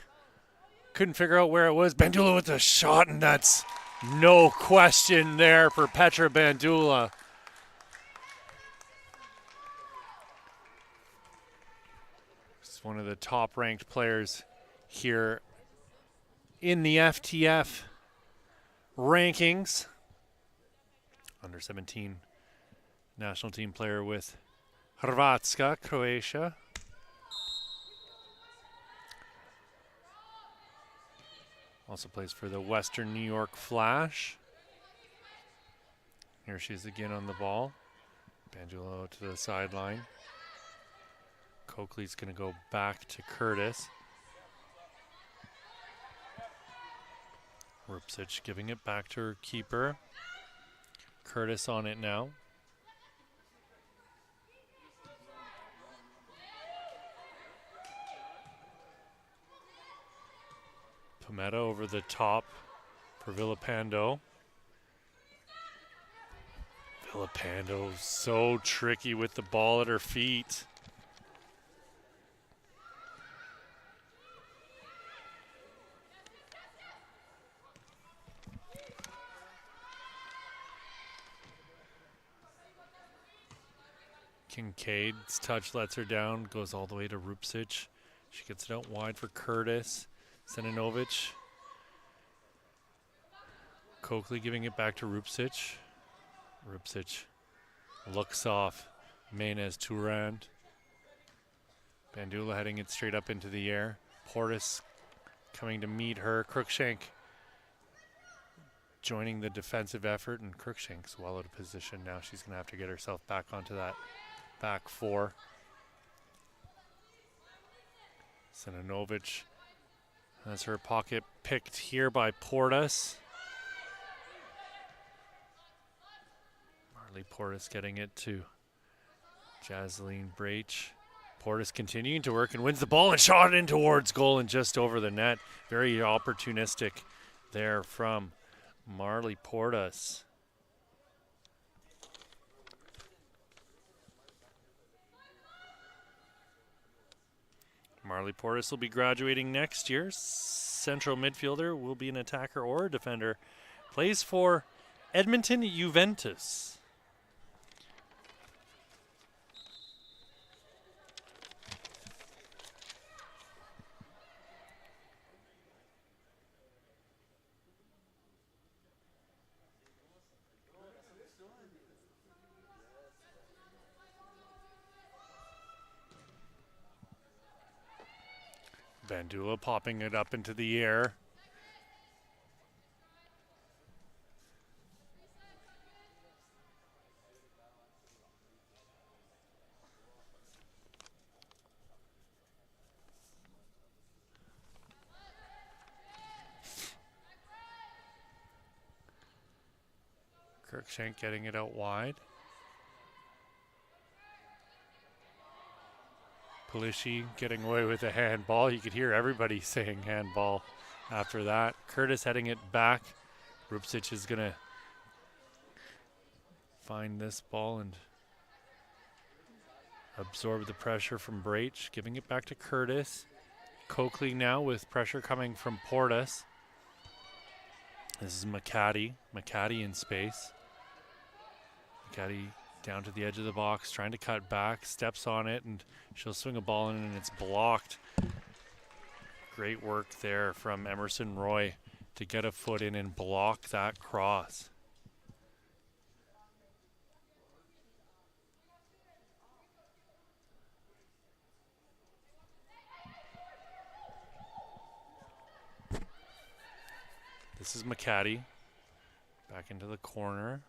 couldn't figure out where it was. Bandula with the shot, and that's no question there for Petra Bandula. She's one of the top-ranked players here in the FTF rankings. Under 17 national team player with Hrvatska, Croatia. Also plays for the Western New York Flash. Here she is again on the ball. Bandulo to the sideline. Coakley's going to go back to Curtis. Rupsich giving it back to her keeper. Curtis on it now. Pumeta over the top for Villapando. Villapando so tricky with the ball at her feet. Kincaid's touch lets her down, goes all the way to Rupsich. She gets it out wide for Curtis. Seninovic. Coakley giving it back to Rupsich. Rupsich looks off. Maynes Turand. Bandula heading it straight up into the air. Portis coming to meet her. Crookshank joining the defensive effort, and Crookshank's well out of position now. She's going to have to get herself back onto that back four. Seninovic has her pocket picked here by Portis. Marley Portis getting it to Jasleen Brach. Portis continuing to work and wins the ball and shot in towards goal and just over the net. Very opportunistic there from Marley Portis. Marley Portis will be graduating next year. Central midfielder, will be an attacker or a defender. Plays for Edmonton Juventus. Bandula popping it up into the air. Kirkshank getting it out wide. Palishi getting away with a handball. You could hear everybody saying handball after that. Curtis heading it back. Rupsich is going to find this ball and absorb the pressure from Brach. Giving it back to Curtis. Coakley now with pressure coming from Portis. This is McCaddy. McCaddy in space. McCaddy down to the edge of the box, trying to cut back, steps on it, and she'll swing a ball in, and it's blocked. Great work there from Emerson Roy to get a foot in and block that cross. This is McCaddy. Back into the corner.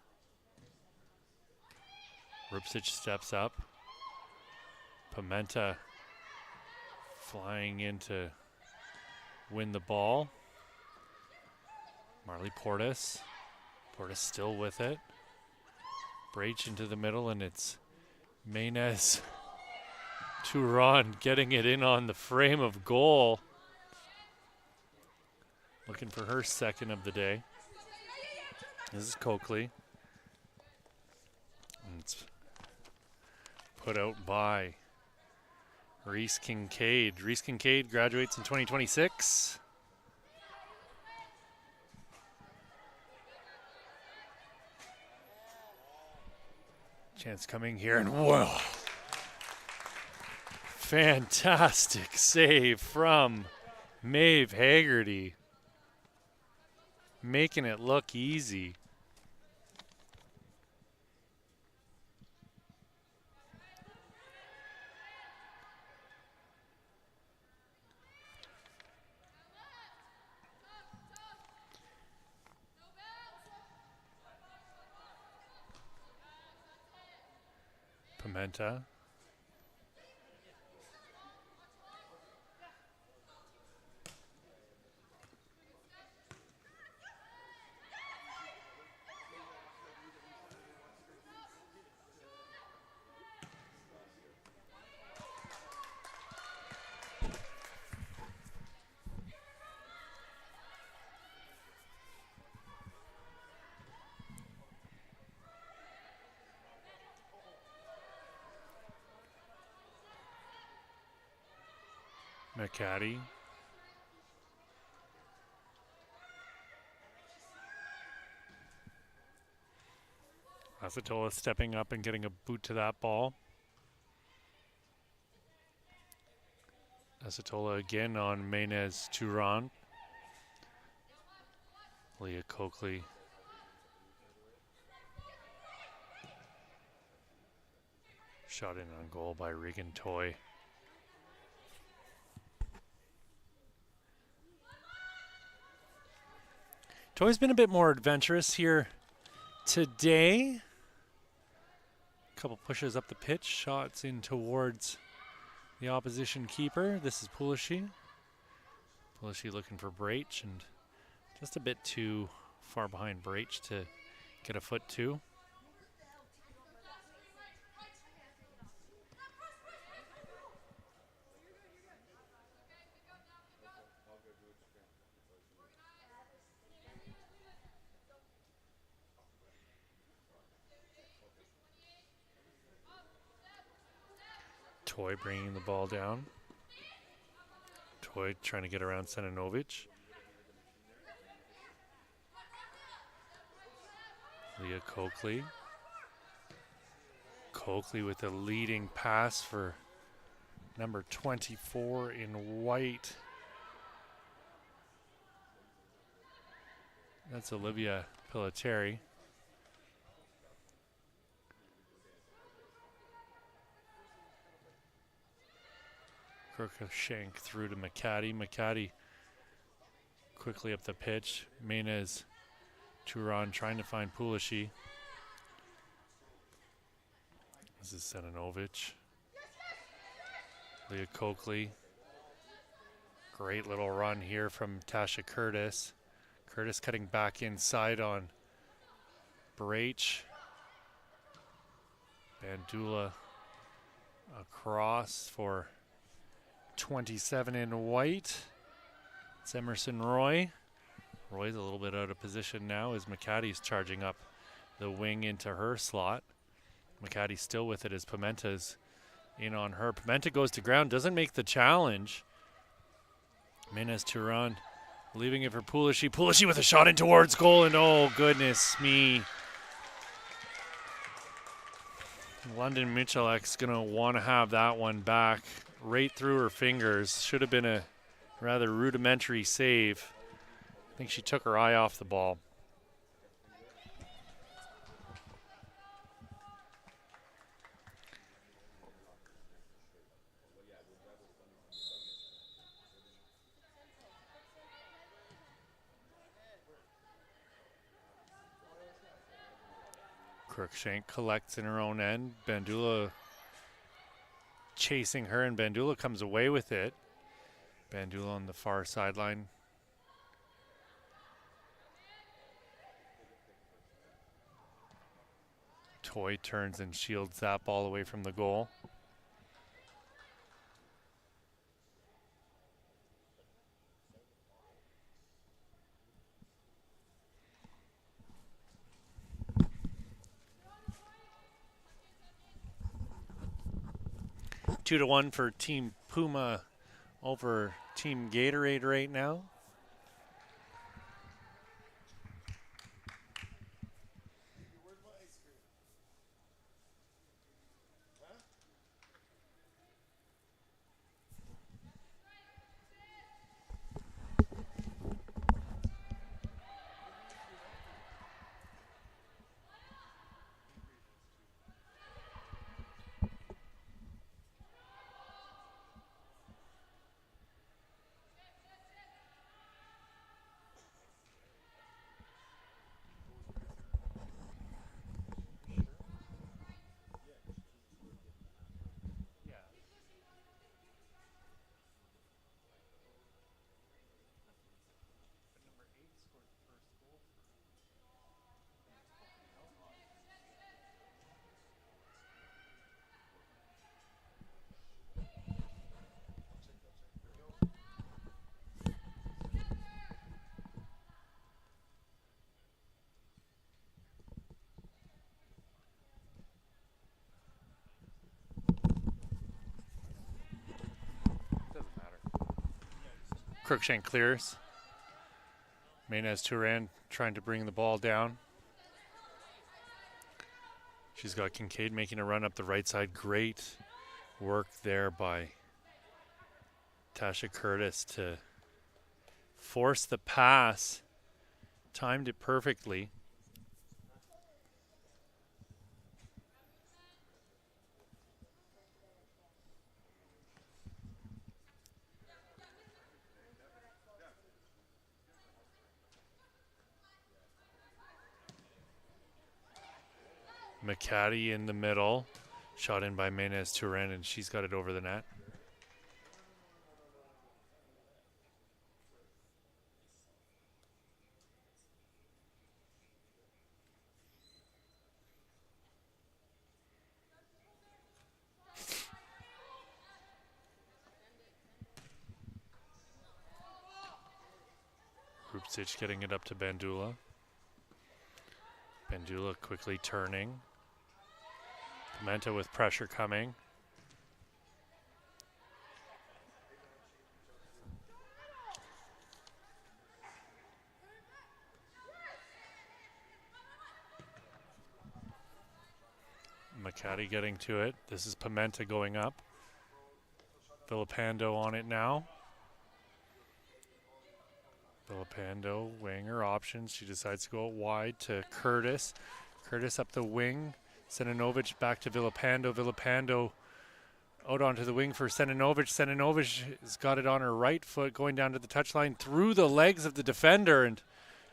Rupsich steps up. Pimenta flying in to win the ball. Marley Portis. Portis still with it. Brach into the middle, and it's Maynes Turan getting it in on the frame of goal. Looking for her second of the day. This is Coakley. And it's put out by Reese Kincaid. Reese Kincaid graduates in 2026. Chance coming here, and whoa. Fantastic save from Maeve Haggerty. Making it look easy. Pimenta. McCaddy. Asatola stepping up and getting a boot to that ball. Asatola again on Menez Turan. Leah Coakley. Shot in on goal by Regan Toy. Toy's been a bit more adventurous here today. A couple pushes up the pitch, shots in towards the opposition keeper. This is Pulishi. Pulishi looking for Braich and just a bit too far behind Braich to get a foot to. Toy bringing the ball down. Toy trying to get around Seninovic. Leah Coakley. Coakley with the leading pass for number 24 in white. That's Olivia Pilateri. Shank through to McCaddy. McCaddy quickly up the pitch. Menez Turan trying to find Pulishi. This is Seninovic. Leah Coakley. Great little run here from Tasha Curtis. Curtis cutting back inside on Braich. Bandula across for 27 in white. It's Emerson Roy. Roy's a little bit out of position now as McCaddy's charging up the wing into her slot. McCaddy still with it as Pimenta's in on her. Pimenta goes to ground, doesn't make the challenge. Menez Turan leaving it for Pulishi. Pulishi with a shot in towards goal, and oh goodness me. London Michalek's gonna want to have that one back right through her fingers. Should have been a rather rudimentary save. I think she took her eye off the ball. Crookshank collects in her own end. Bandula chasing her, and Bandula comes away with it. Bandula on the far sideline. Toy turns and shields that ball away from the goal. Two to one for Team Puma over Team Gatorade right now. Crookshank clears. Maynes Turan trying to bring the ball down. She's got Kincaid making a run up the right side. Great work there by Tasha Curtis to force the pass. Timed it perfectly. McCaddy in the middle. Shot in by Maynes Turan, and she's got it over the net. Rupstich getting it up to Bandula. Bandula quickly turning. Pimenta with pressure coming. McCaddy getting to it. This is Pimenta going up. Villapando on it now. Villapando weighing her options. She decides to go out wide to Curtis. Curtis up the wing. Seninovic back to Villapando. Villapando out onto the wing for Seninovic. Seninovic has got it on her right foot, going down to the touchline through the legs of the defender, and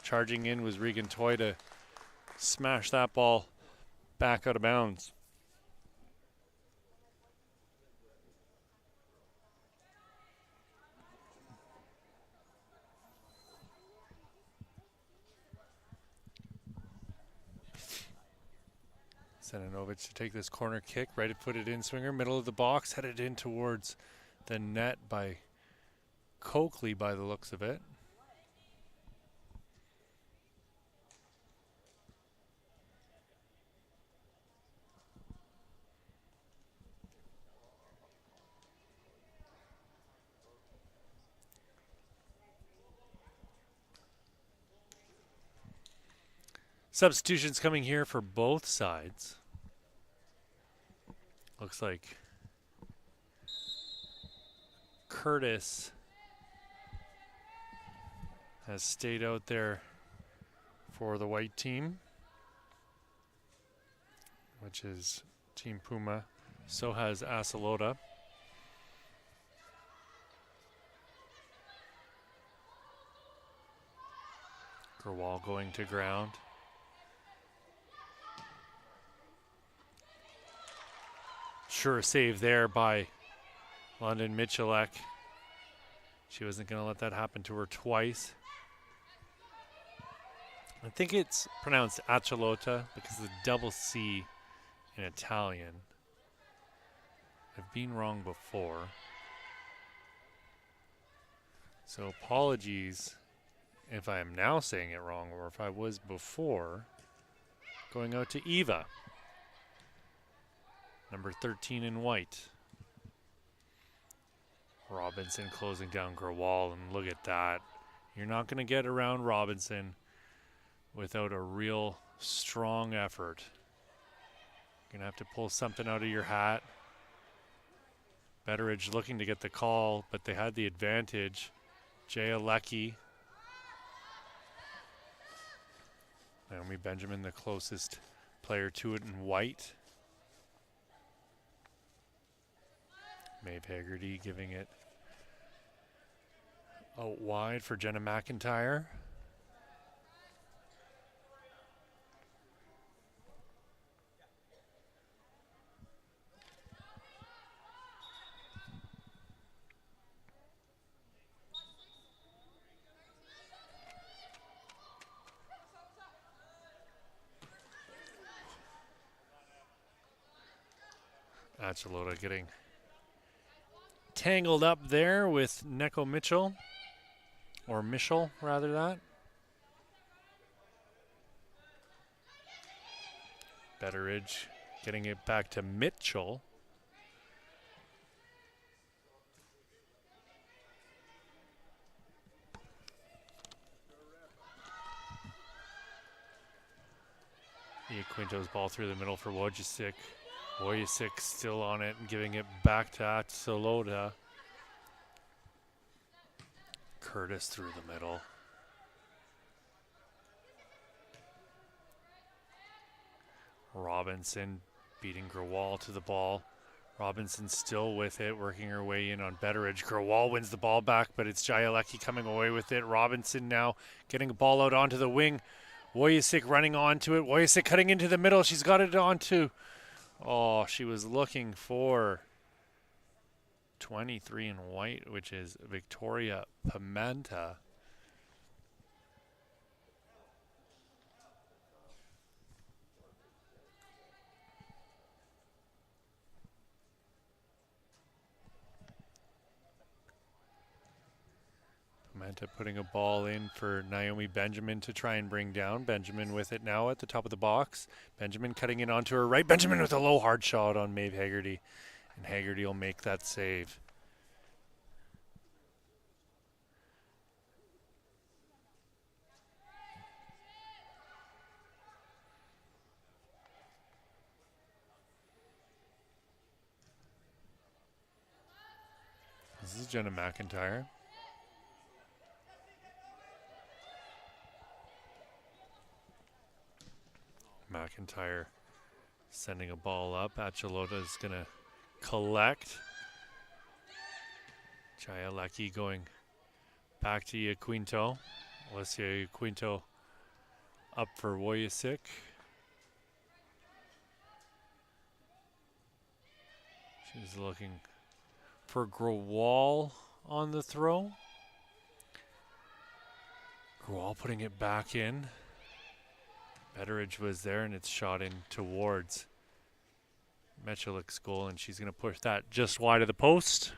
charging in was Regan Toy to smash that ball back out of bounds. Seninovic to take this corner kick, right-footed in-swinger, middle of the box, headed in towards the net by Coakley by the looks of it. Substitutions coming here for both sides. Looks like Curtis has stayed out there for the white team, which is Team Puma. So has Asalota. Gerwal going to ground. Sure save there by London Michalek. She wasn't going to let that happen to her twice. I think it's pronounced Achalota because of the double C in Italian. I've been wrong before. So apologies if I am now saying it wrong or if I was before. Going out to Eva. Number 13 in white. Robinson closing down Gerwal, and look at that. You're not going to get around Robinson without a real strong effort. You're going to have to pull something out of your hat. Betteridge looking to get the call, but they had the advantage. Jay Alecki. Naomi Benjamin, the closest player to it in white. Maeve Haggerty giving it out wide for Jenna McIntyre. Achalota getting tangled up there with Neko Mitchell, or Mitchell rather that. Betteridge getting it back to Mitchell. Iaquinto's ball through the middle for Wojciech. Wojciech still on it and giving it back to Atsolota. Curtis through the middle. Robinson beating Grewal to the ball. Robinson still with it, working her way in on Betteridge. Grewal wins the ball back, but it's Jayalecki coming away with it. Robinson now getting a ball out onto the wing. Wojciech running onto it. Wojciech cutting into the middle. She's got it onto. Oh, she was looking for 23 in white, which is Victoria Pimenta. Pimenta putting a ball in for Naomi Benjamin to try and bring down. Benjamin with it now at the top of the box. Benjamin cutting in onto her right. Benjamin with a low hard shot on Maeve Haggerty. And Haggerty will make that save. This is Jenna McIntyre. McIntyre sending a ball up. Atsolota is going to collect. Jayalecki going back to Iaquinto. Alessia Iaquinto up for Wojciech. She's looking for Grewal on the throw. Grewal putting it back in. Betteridge was there, and it's shot in towards Mechalik's goal, and she's going to push that just wide of the post.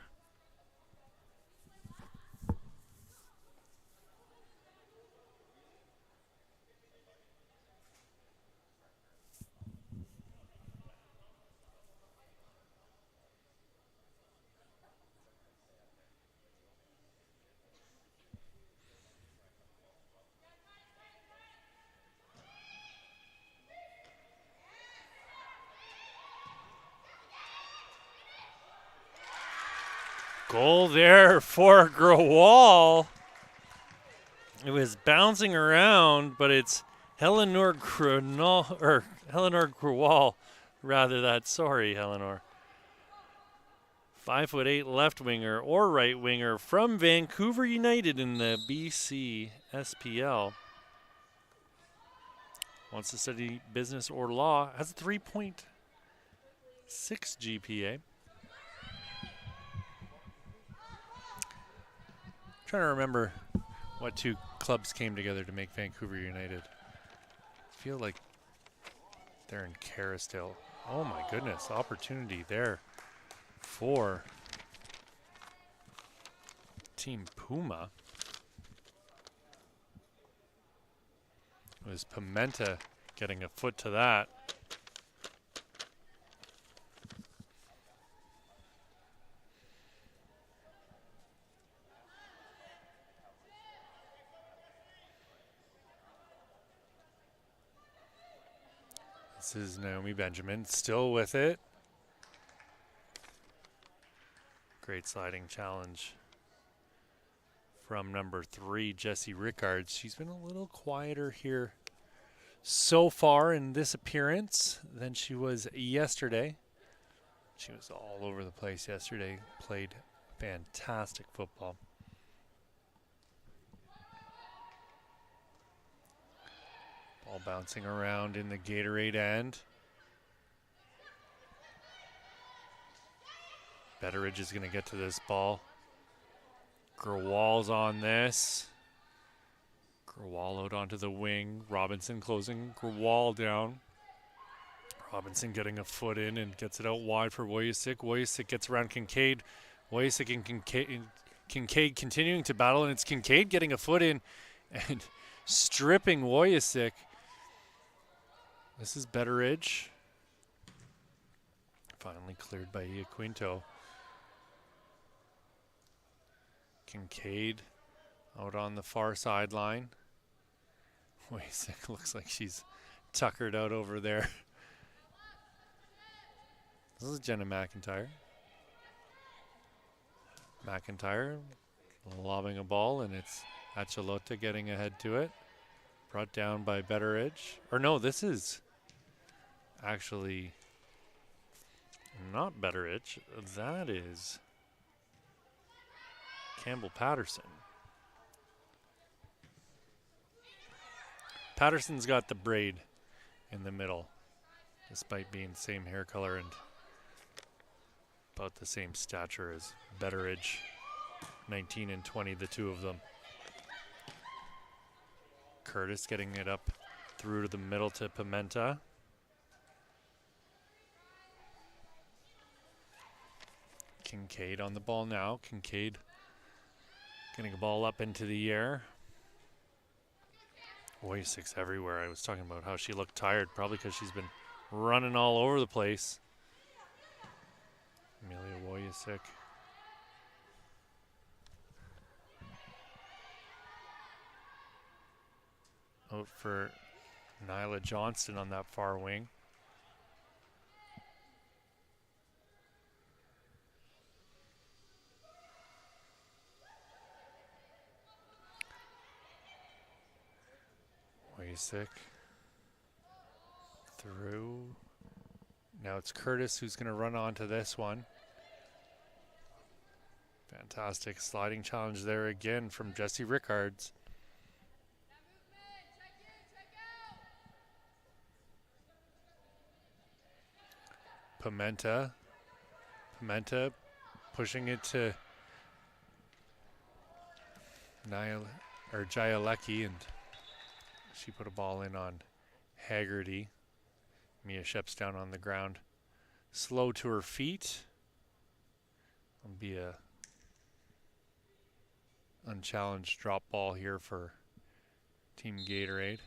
Goal there for Grewal. It was bouncing around, but it's Eleanor Grewal, rather that. Sorry, Eleanor. 5'8" left winger or right winger from Vancouver United in the BC SPL. Wants to study business or law. Has a 3.6 GPA. Trying to remember what two clubs came together to make Vancouver United. I feel like they're in Caristale. Oh my goodness, opportunity there for Team Puma. It was Pimenta getting a foot to that. This is Naomi Benjamin, still with it. Great sliding challenge from number 3, Jessie Rickards. She's been a little quieter here so far in this appearance than she was yesterday. She was all over the place yesterday, played fantastic football. Ball bouncing around in the Gatorade end. Betteridge is going to get to this ball. Grewal's on this. Grewal out onto the wing. Robinson closing Grewal down. Robinson getting a foot in and gets it out wide for Wojciech. Wojciech gets around Kincaid. Wojciech and Kincaid continuing to battle, and it's Kincaid getting a foot in and stripping Wojciech. This is Betteridge. Finally cleared by Iaquinto. Kincaid out on the far sideline. Wojciech looks like she's tuckered out over there. This is Jenna McIntyre. McIntyre lobbing a ball, and it's Achalota getting ahead to it. Brought down by Betteridge. Or no, this is actually not Betteridge. That is Campbell Patterson. Patterson's got the braid in the middle, despite being the same hair color and about the same stature as Betteridge. 19 and 20, the two of them. Curtis getting it up through to the middle to Pimenta. Kincaid on the ball now. Kincaid getting a ball up into the air. Wojcik's everywhere. I was talking about how she looked tired, probably because she's been running all over the place. Amelia Wojcik. Out for Nyla Johnston on that far wing. Wojcik through. Now it's Curtis who's going to run onto this one. Fantastic sliding challenge there again from Jesse Rickards. Pimenta pushing it to Jayalecki, and she put a ball in on Haggerty. Mia Shep's down on the ground, slow to her feet. It'll be a unchallenged drop ball here for Team Gatorade.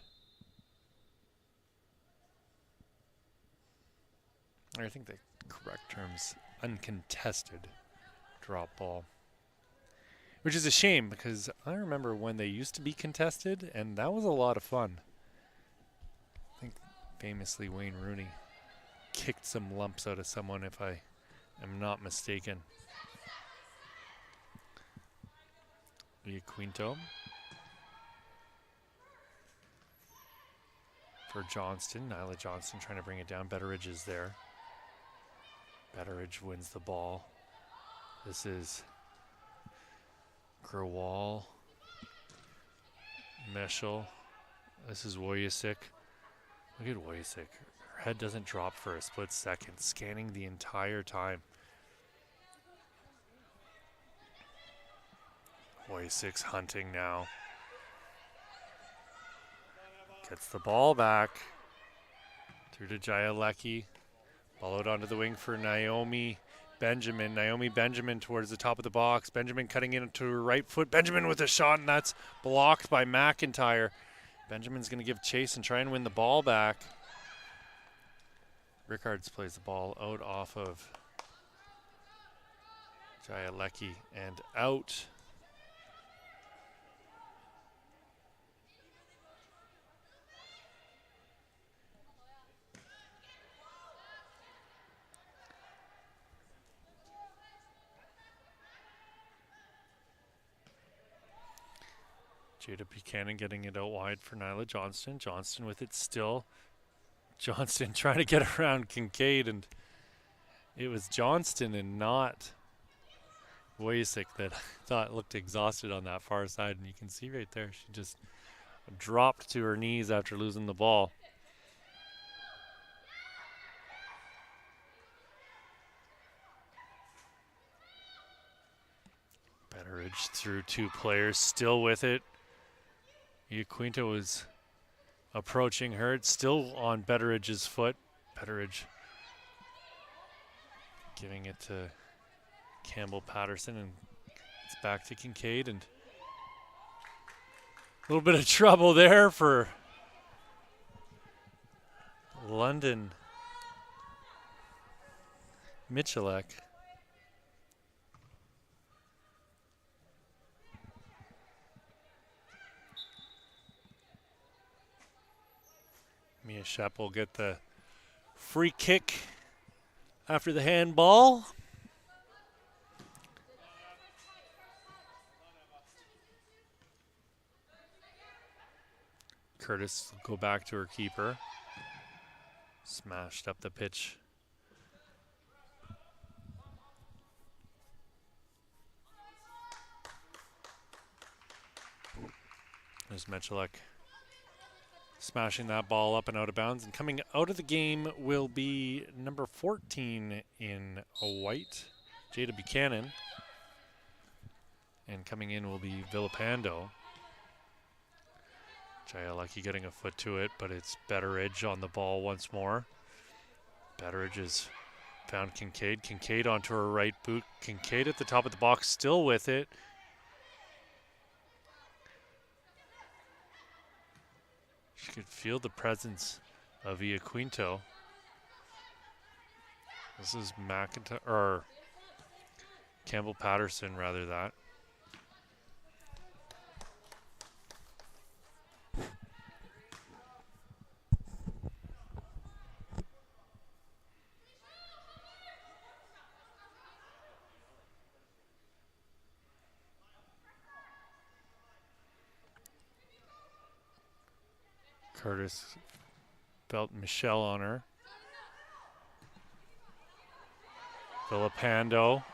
I think the correct term's uncontested drop ball. Which is a shame, because I remember when they used to be contested, and that was a lot of fun. I think famously Wayne Rooney kicked some lumps out of someone, if I am not mistaken. Quinto for Johnston. Nyla Johnston trying to bring it down. Betteridge is there. Betteridge wins the ball. This is Grewal. Meschel. This is Wojcik. Look at Wojcik. Her head doesn't drop for a split second, scanning the entire time. Wojcik's hunting now. Gets the ball back. Through to Jayalecki. Ball out onto the wing for Naomi Benjamin. Naomi Benjamin towards the top of the box. Benjamin cutting into her right foot. Benjamin with a shot, and that's blocked by McIntyre. Benjamin's going to give chase and try and win the ball back. Rickards plays the ball out off of Jayalecki and out. Jada Buchanan getting it out wide for Nyla Johnston. Johnston with it still. Johnston trying to get around Kincaid, and it was Johnston and not Wojcik that I thought looked exhausted on that far side, and you can see right there she just dropped to her knees after losing the ball. Betteridge through two players, still with it. Quinto was approaching her. It's still on Betteridge's foot. Betteridge giving it to Campbell Patterson, and it's back to Kincaid, and a little bit of trouble there for London Michalek. Mia Shep will get the free kick after the handball. Curtis will go back to her keeper. Smashed up the pitch. There's Michalek smashing that ball up and out of bounds. And coming out of the game will be number 14 in white, Jada Buchanan. And coming in will be Villapando. Jayaleki getting a foot to it, but it's Betteridge on the ball once more. Betteridge has found Kincaid. Kincaid onto her right boot. Kincaid at the top of the box, still with it. She could feel the presence of Iaquinto. This is McIntyre, or Campbell Patterson, rather that. Curtis felt Michelle on her. Villapando.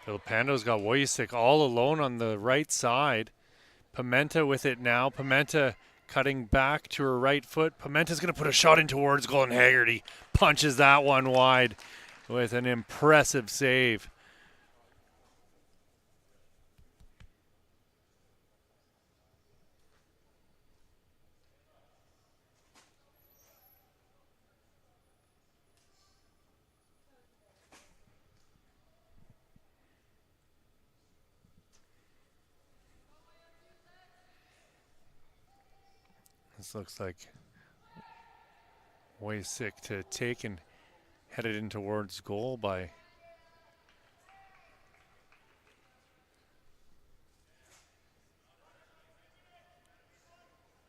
Villapando's got Wojcik all alone on the right side. Pimenta with it now. Pimenta cutting back to her right foot. Pimenta's going to put a shot in towards goal, and Haggerty punches that one wide with an impressive save. This looks like Wojcik to take and head it in towards goal by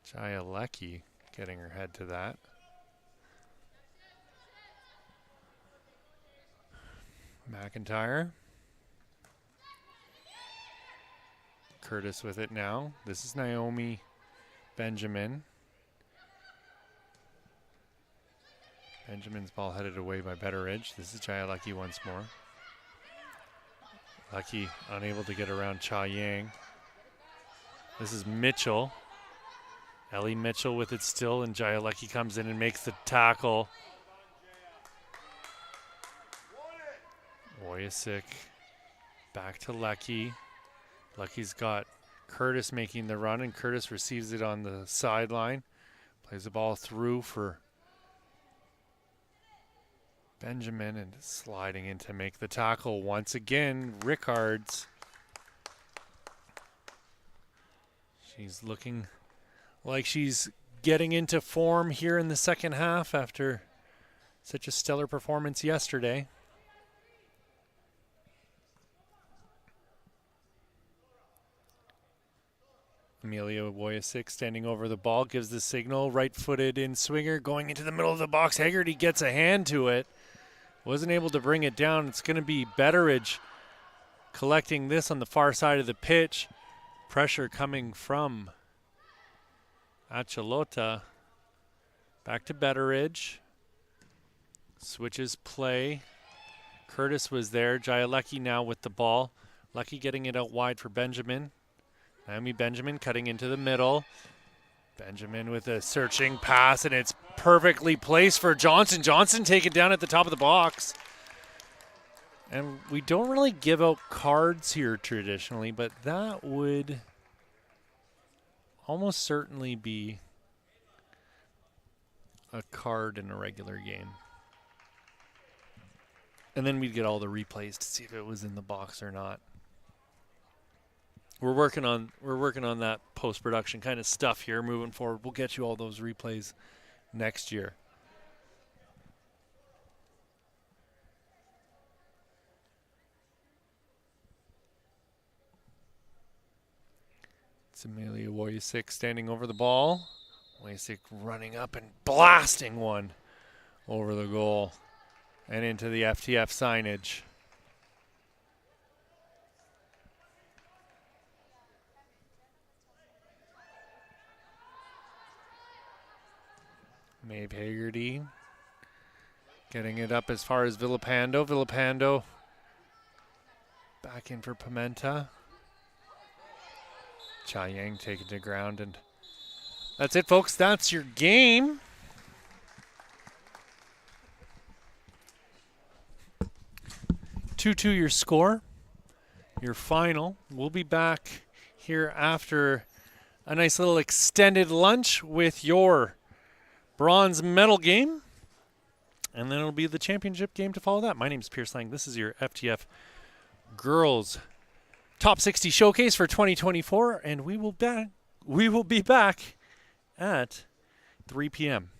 Jayaleki, getting her head to that. McIntyre. Curtis with it now. This is Naomi Benjamin. Benjamin's ball headed away by Betteridge. This is Jayaleki once more. Lucky unable to get around Cha Yang. This is Mitchell. Ellie Mitchell with it still, and Jayaleki comes in and makes the tackle. Wojcik back to Lecky. Lecky's got Curtis making the run, and Curtis receives it on the sideline. Plays the ball through for Benjamin and sliding in to make the tackle once again. Rickards. She's looking like she's getting into form here in the second half after such a stellar performance yesterday. Amelia Wojcik standing over the ball, gives the signal, right-footed in swinger, going into the middle of the box. Haggerty gets a hand to it. Wasn't able to bring it down. It's going to be Betteridge collecting this on the far side of the pitch. Pressure coming from Achalota. Back to Betteridge. Switches play. Curtis was there. Jayaleki now with the ball. Lucky getting it out wide for Benjamin. Naomi Benjamin cutting into the middle. Benjamin with a searching pass, and it's perfectly placed for Johnson. Johnson taken down at the top of the box. And we don't really give out cards here traditionally, but that would almost certainly be a card in a regular game. And then we'd get all the replays to see if it was in the box or not. We're working on that post-production kind of stuff here moving forward. We'll get you all those replays next year. It's Amelia Wojcik standing over the ball. Lasik running up and blasting one over the goal and into the FTF signage. Maeve Haggerty getting it up as far as Villapando. Villapando back in for Pimenta. Cha Yang taking to ground, and that's it, folks. That's your game. Two your score, your final. We'll be back here after a nice little extended lunch with your bronze medal game, and then it'll be the championship game to follow that. My name is Pierce Lang. This is your FTF Girls Top 60 Showcase for 2024, and we will be back at 3 p.m.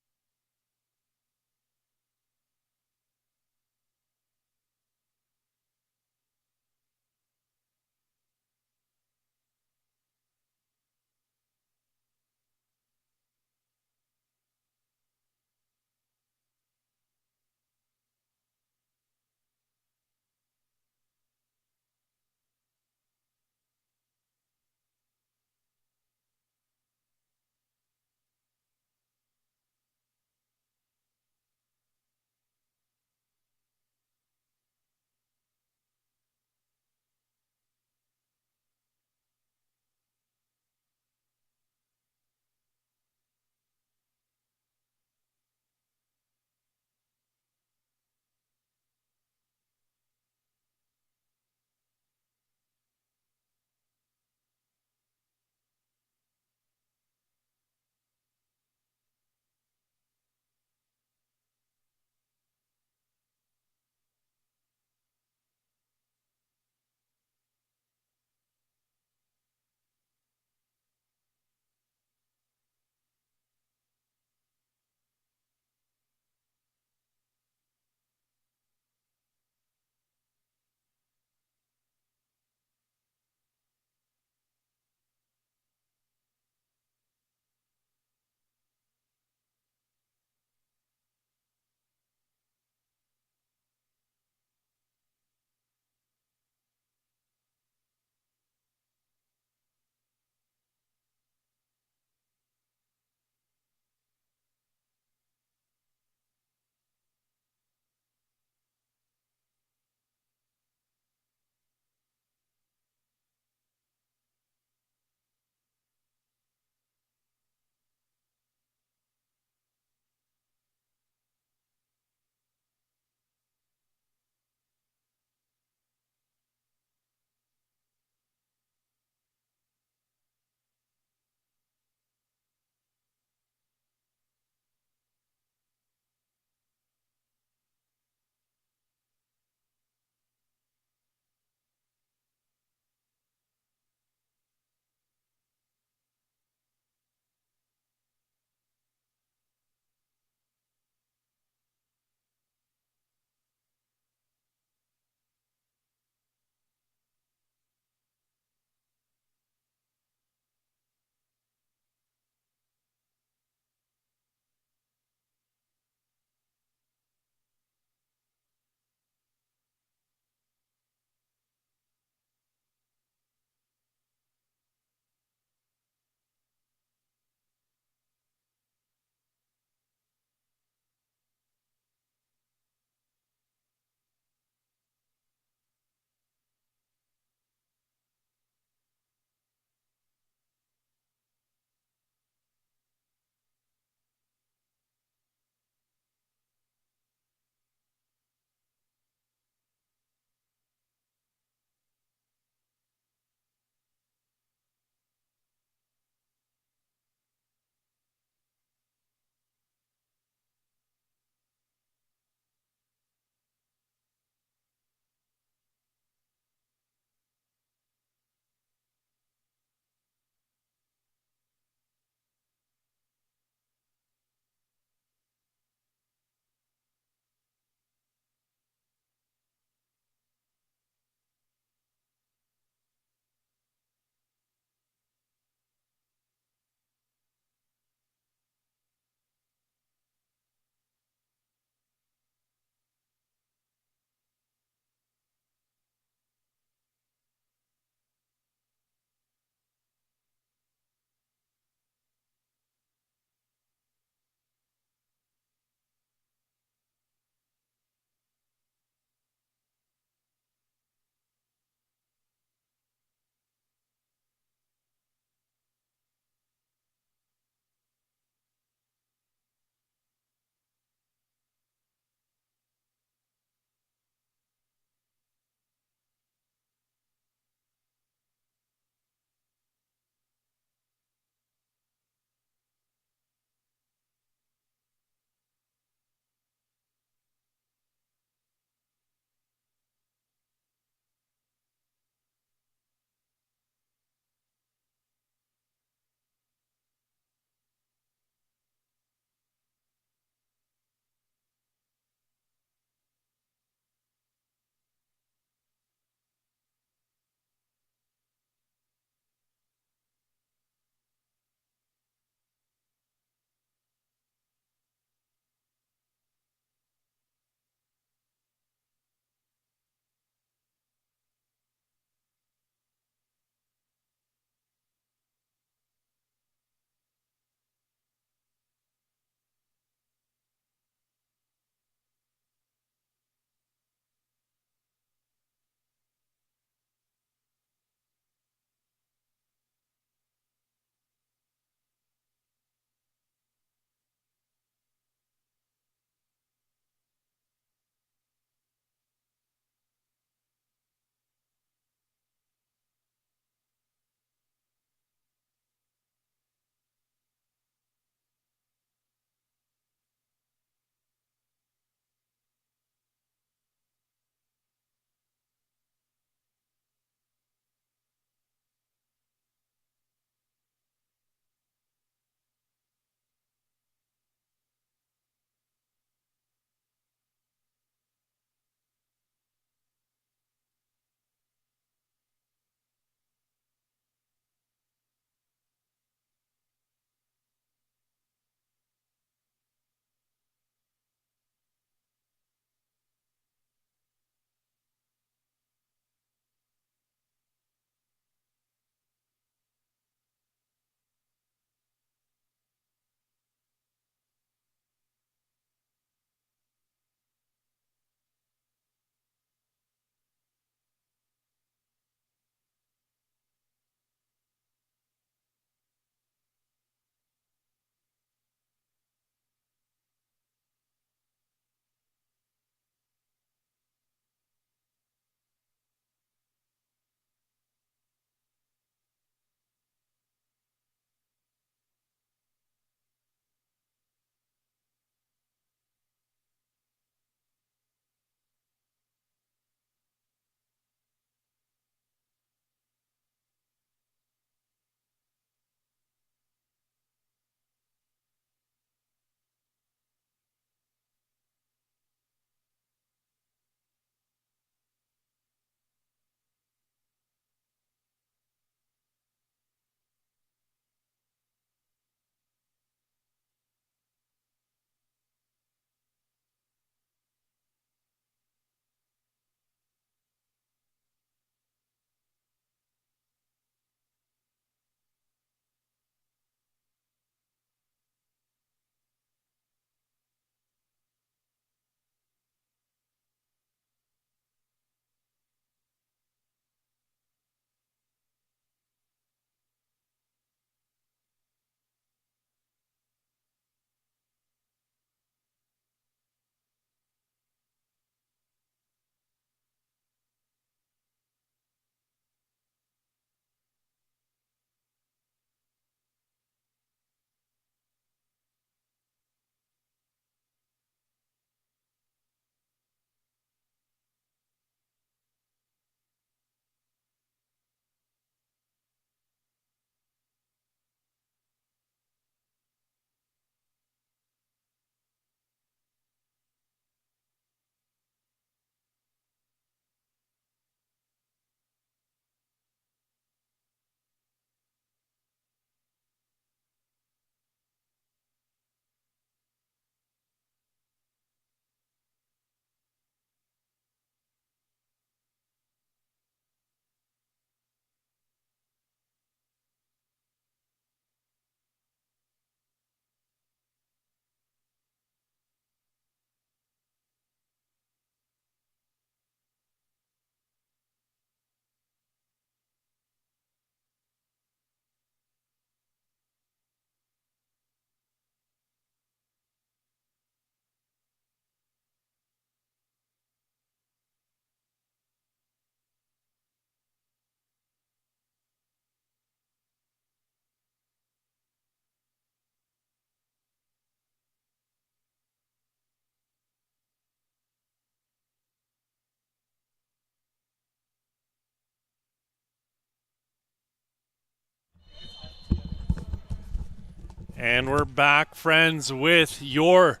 And we're back, friends, with your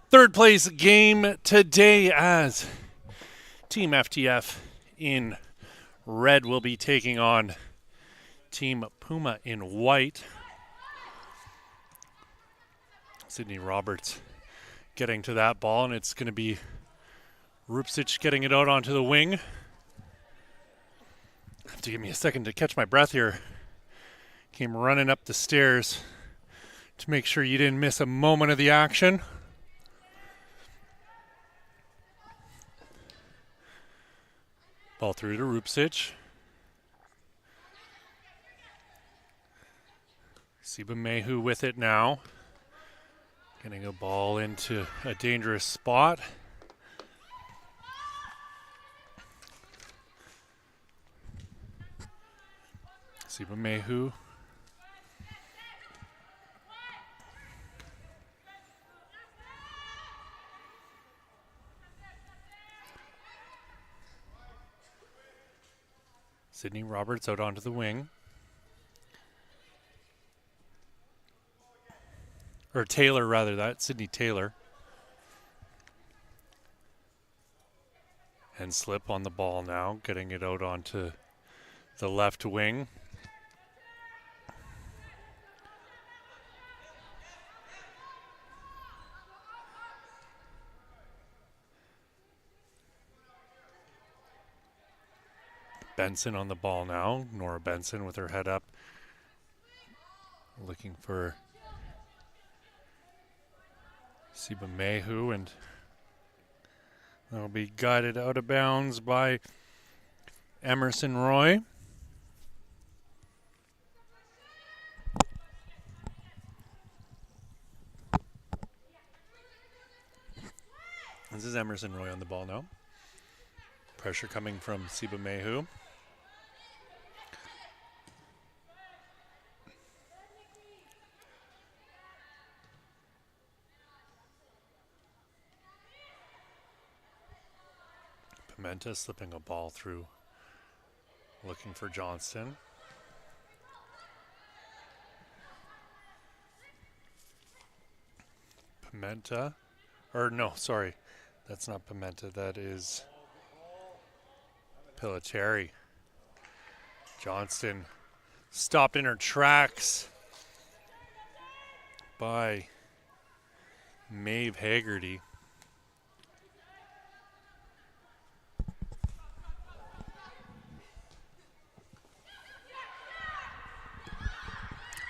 third place game today as Team FTF in red will be taking on Team Puma in white. Sydney Roberts getting to that ball, and it's going to be Rupsic getting it out onto the wing. Have to give me a second to catch my breath here. Came running up the stairs to make sure you didn't miss a moment of the action. Ball through to Rupsic. Siba Mehu with it now. Getting a ball into a dangerous spot. Siba Mehu. Sydney Roberts out onto the wing. Or Taylor, rather, that. Sydney Taylor. And slip on the ball now, getting it out onto the left wing. Benson on the ball now. Nora Benson with her head up. Looking for Siba Mehu, and that'll be guided out of bounds by Emerson Roy. This is Emerson Roy on the ball now. Pressure coming from Siba Mehu. Pimenta slipping a ball through, looking for Johnston. Pimenta, or no, sorry, that's not Pimenta, that is Pelletieri. Johnston stopped in her tracks by Maeve Haggerty.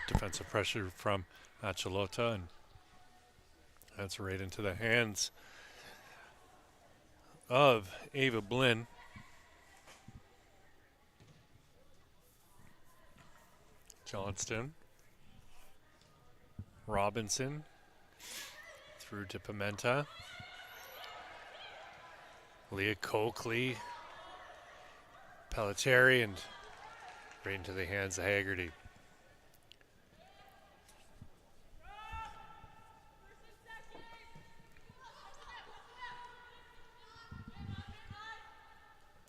Defensive pressure from Achalota, and that's right into the hands of Ava Blinn. Johnston. Robinson. Through to Pimenta. Leah Coakley. Pelletieri, and right into the hands of Haggerty.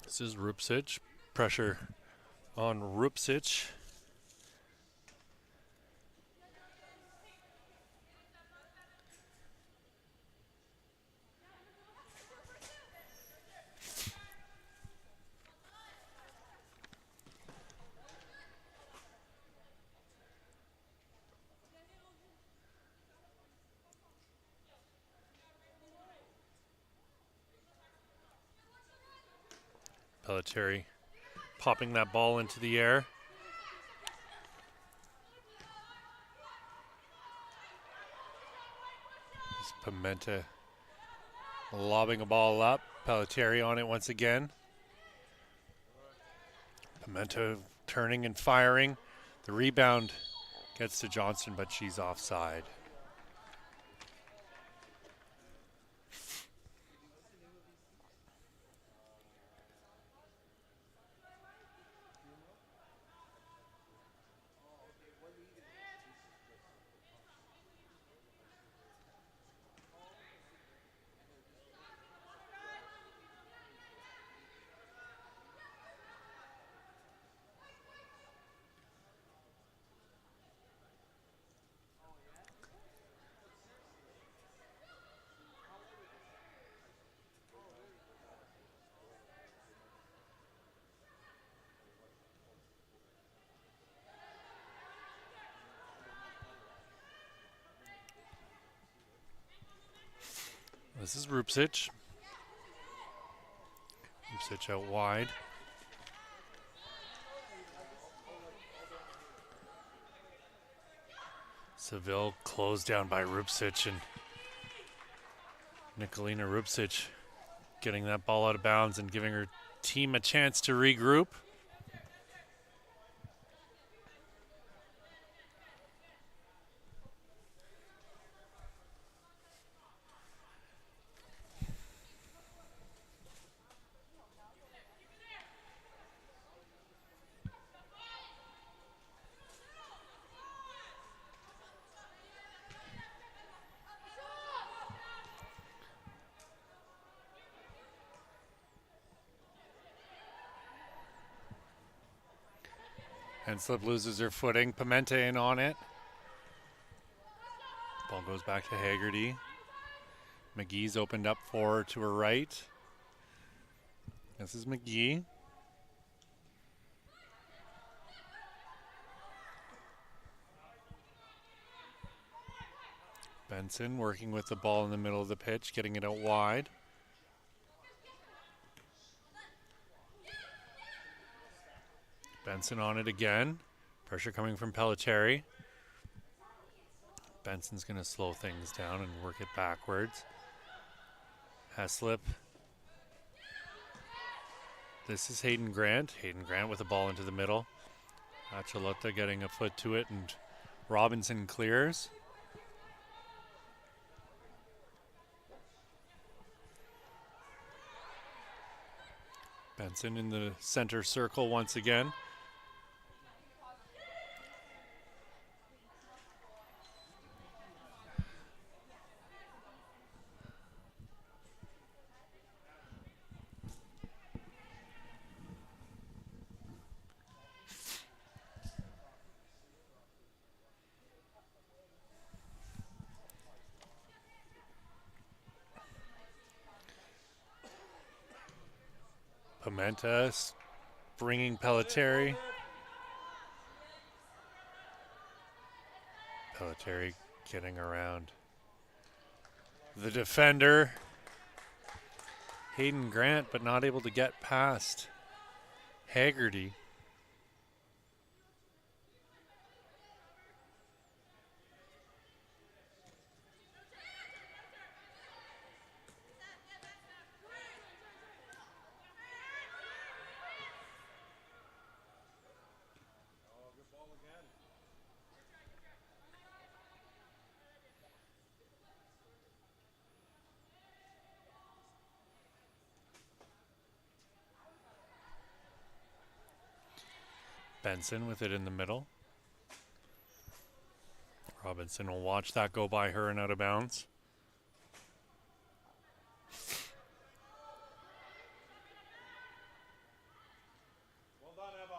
This is Rupsic. Pressure on Rupsic. Pelletieri popping that ball into the air. It's Pimenta lobbing a ball up. Pelletieri on it once again. Pimenta turning and firing. The rebound gets to Johnston, but she's offside. This is Rupsic. Rupsic out wide. Seville closed down by Rupsic, and Nikolina Rupsic getting that ball out of bounds and giving her team a chance to regroup. Henslip loses her footing. Pimenta in on it. Ball goes back to Haggerty. McGee's opened up for her to her right. This is McGee. Benson working with the ball in the middle of the pitch, getting it out wide. Benson on it again. Pressure coming from Pelletieri. Benson's going to slow things down and work it backwards. Heslip. This is Hayden Grant. Hayden Grant with the ball into the middle. Achalota getting a foot to it, and Robinson clears. Benson in the center circle once again. Pimenta bringing Pelletieri. Pelletieri getting around the defender. Hayden Grant, but not able to get past Haggerty. Benson with it in the middle. Robinson will watch that go by her and out of bounds. Well done, Eva.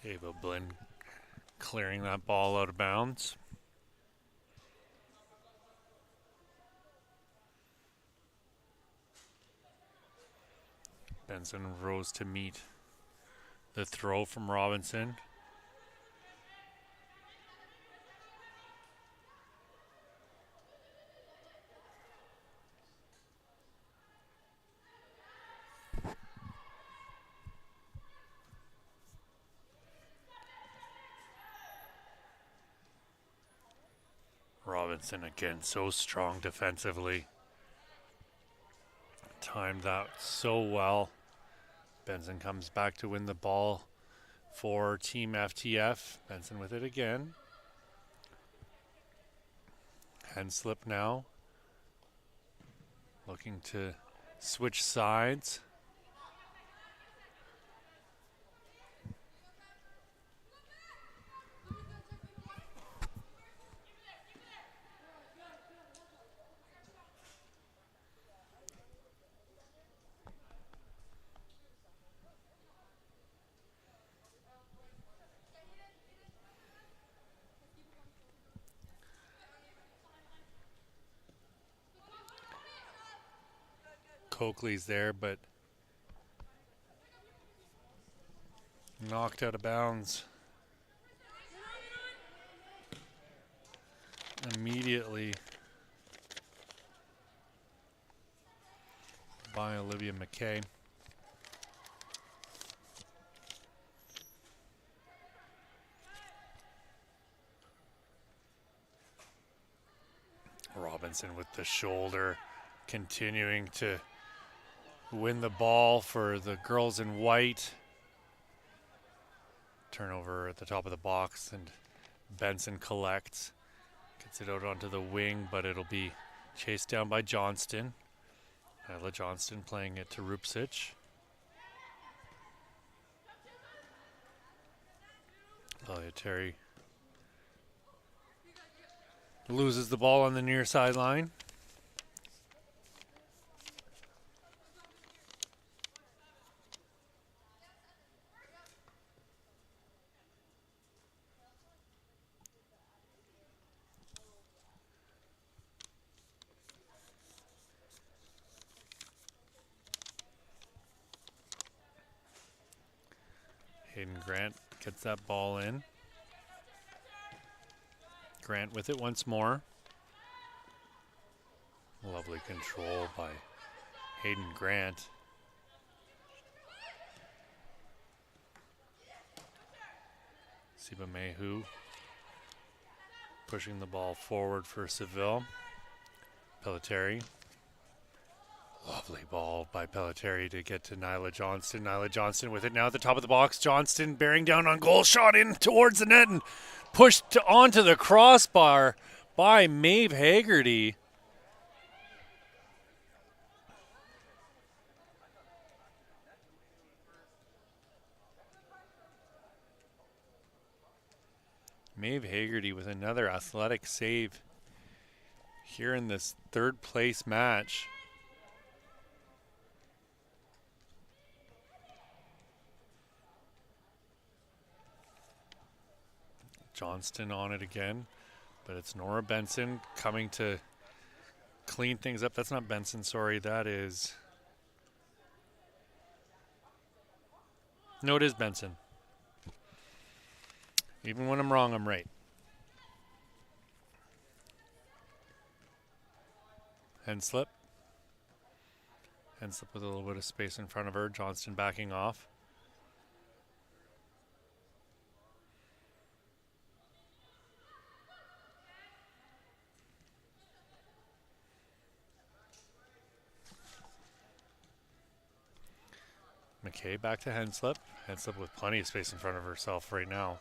Ava Blinn clearing that ball out of bounds. Benson rose to meet the throw from Robinson. Robinson again, so strong defensively. Timed that so well. Benson comes back to win the ball for Team FTF. Benson with it again. Henslip now. Looking to switch sides. Coakley's there, but knocked out of bounds immediately by Olivia McKay. Robinson with the shoulder, continuing to win the ball for the girls in white. Turnover at the top of the box, and Benson collects. Gets it out onto the wing, but it'll be chased down by Johnston. Isla Johnston playing it to Rupsic. Terry loses the ball on the near sideline. Hayden Grant gets that ball in. Grant with it once more. Lovely control by Hayden Grant. Siba Mehu pushing the ball forward for Seville. Pelletieri. Lovely ball by Pelletieri to get to Nyla Johnston. Nyla Johnston with it now at the top of the box. Johnston bearing down on goal. Shot in towards the net and pushed onto the crossbar by Maeve Haggerty. Maeve Haggerty with another athletic save here in this third place match. Johnston on it again, but it's Nora Benson coming to clean things up. That's not Benson, sorry, that is... No, it is Benson. Even when I'm wrong, I'm right. Henslip. Henslip with a little bit of space in front of her. Johnston backing off. McKay back to Henslip. Henslip with plenty of space in front of herself right now.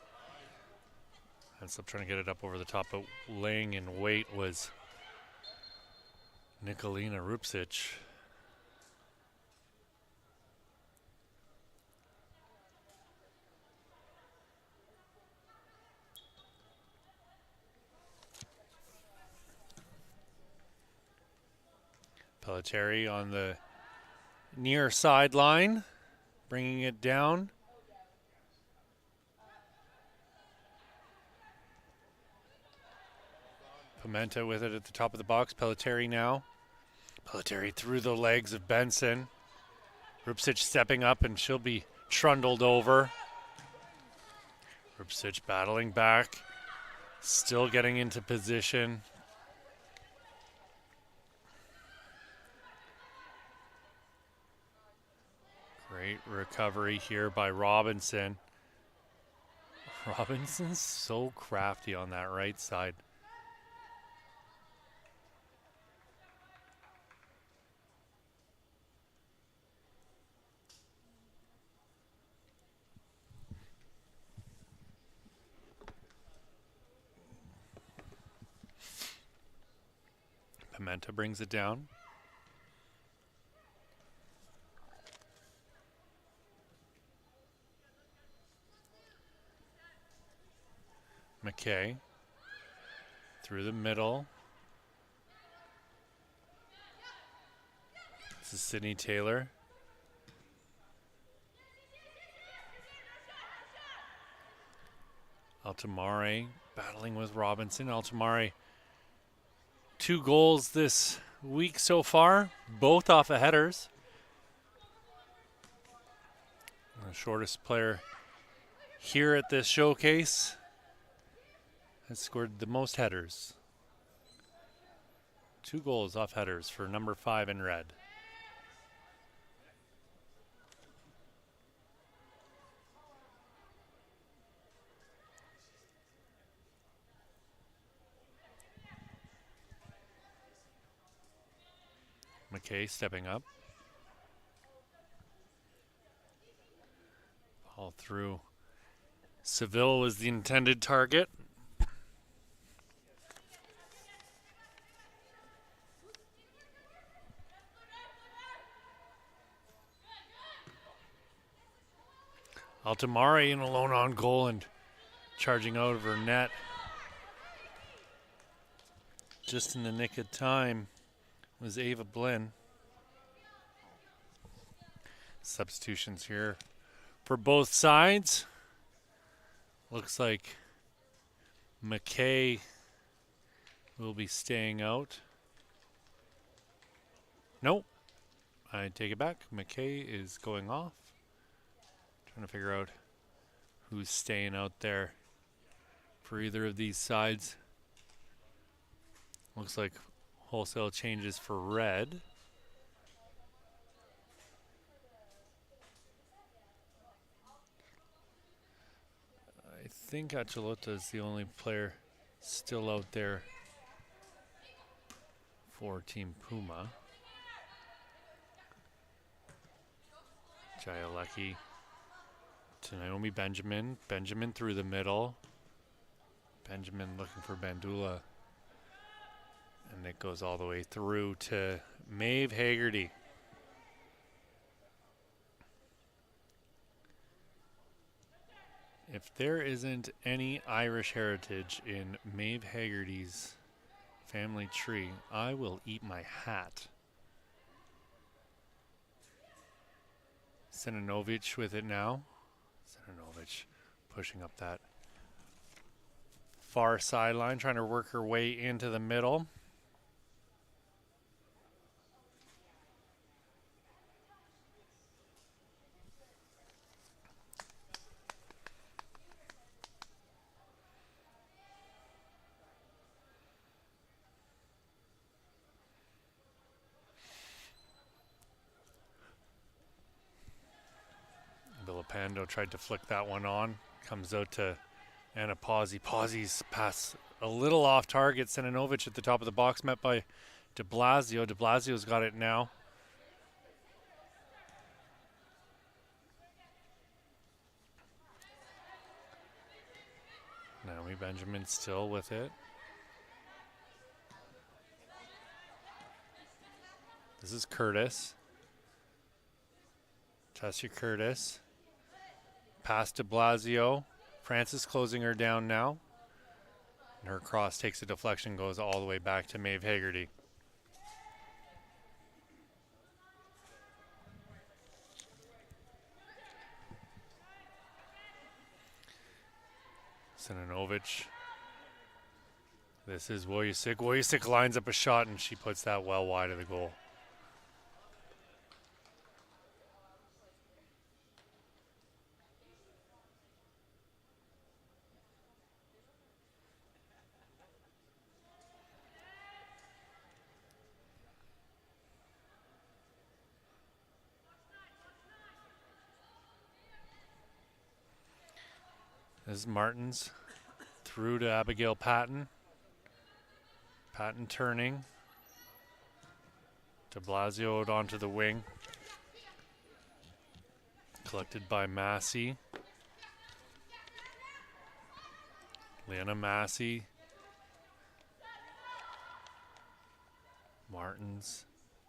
Henslip trying to get it up over the top, but laying in wait was Nikolina Rupsic. Pelletieri on the near sideline, bringing it down. Pimenta with it at the top of the box. Pelletieri now. Pelletieri through the legs of Benson. Rupsic stepping up, and she'll be trundled over. Rupsic battling back. Still getting into position. Great recovery here by Robinson. Robinson's so crafty on that right side. Pimenta brings it down. McKay through the middle. This is Sydney Taylor. Altamare battling with Robinson. Altamare, 2 goals this week so far, both off of headers. The shortest player here at this showcase has scored the most headers. 2 goals off headers for number 5 in red. McKay stepping up. Ball through. Seville was the intended target. Altamare in alone on goal and charging out of her net. Just in the nick of time was Ava Blinn. Substitutions here for both sides. Looks like McKay will be staying out. Nope. I take it back. McKay is going off. Trying to figure out who's staying out there for either of these sides. Looks like wholesale changes for red. I think Achelota is the only player still out there for Team Puma. Jayalecki to Naomi Benjamin. Benjamin through the middle. Benjamin looking for Bandula. And it goes all the way through to Maeve Haggerty. If there isn't any Irish heritage in Maeve Haggerty's family tree, I will eat my hat. Sinanovic with it now. Sinanovic pushing up that far sideline, trying to work her way into the middle. Villapando tried to flick that one on. Comes out to Anna Pazzi. Pazzi's pass a little off target. Sinanovic at the top of the box, met by de Blasio. De Blasio's got it now. Naomi Benjamin still with it. This is Curtis. Tassia Curtis. Pass to Blasio. Francis closing her down now. And her cross takes a deflection, goes all the way back to Maeve Haggerty. Sinanovic. This is Wojcik. Wojcik lines up a shot and she puts that well wide of the goal. This is Martins through to Abigail Patton. Patton turning. De Blasio out onto the wing. Collected by Massey. Leanna Massey. Martins.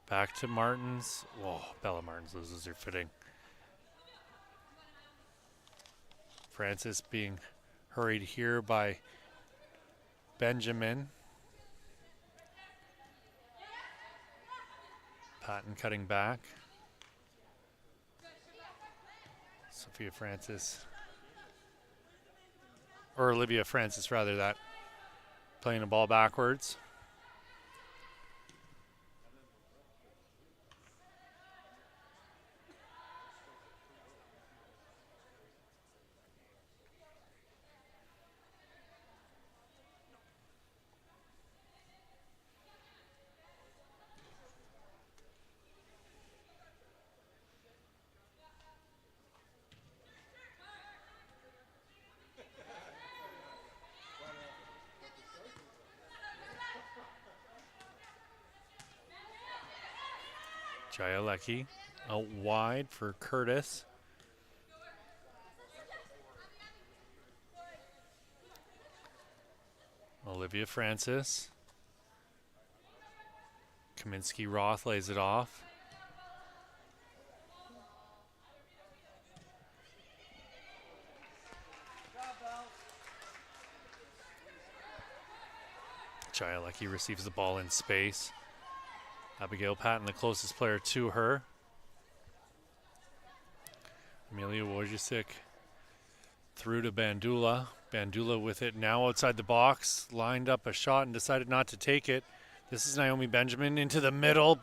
Back to Martins. Whoa, Bella Martins loses her footing. Francis being hurried here by Benjamin. Patton cutting back. Sophia Francis. Or Olivia Francis, rather, that. Playing the ball backwards. Jayalecki out wide for Curtis. Olivia Francis. Kaminsky-Roth lays it off. Jayalecki receives the ball in space. Abigail Patton, the closest player to her. Amelia Wojcik through to Bandula. Bandula with it now outside the box. Lined up a shot and decided not to take it. This is Naomi Benjamin into the middle.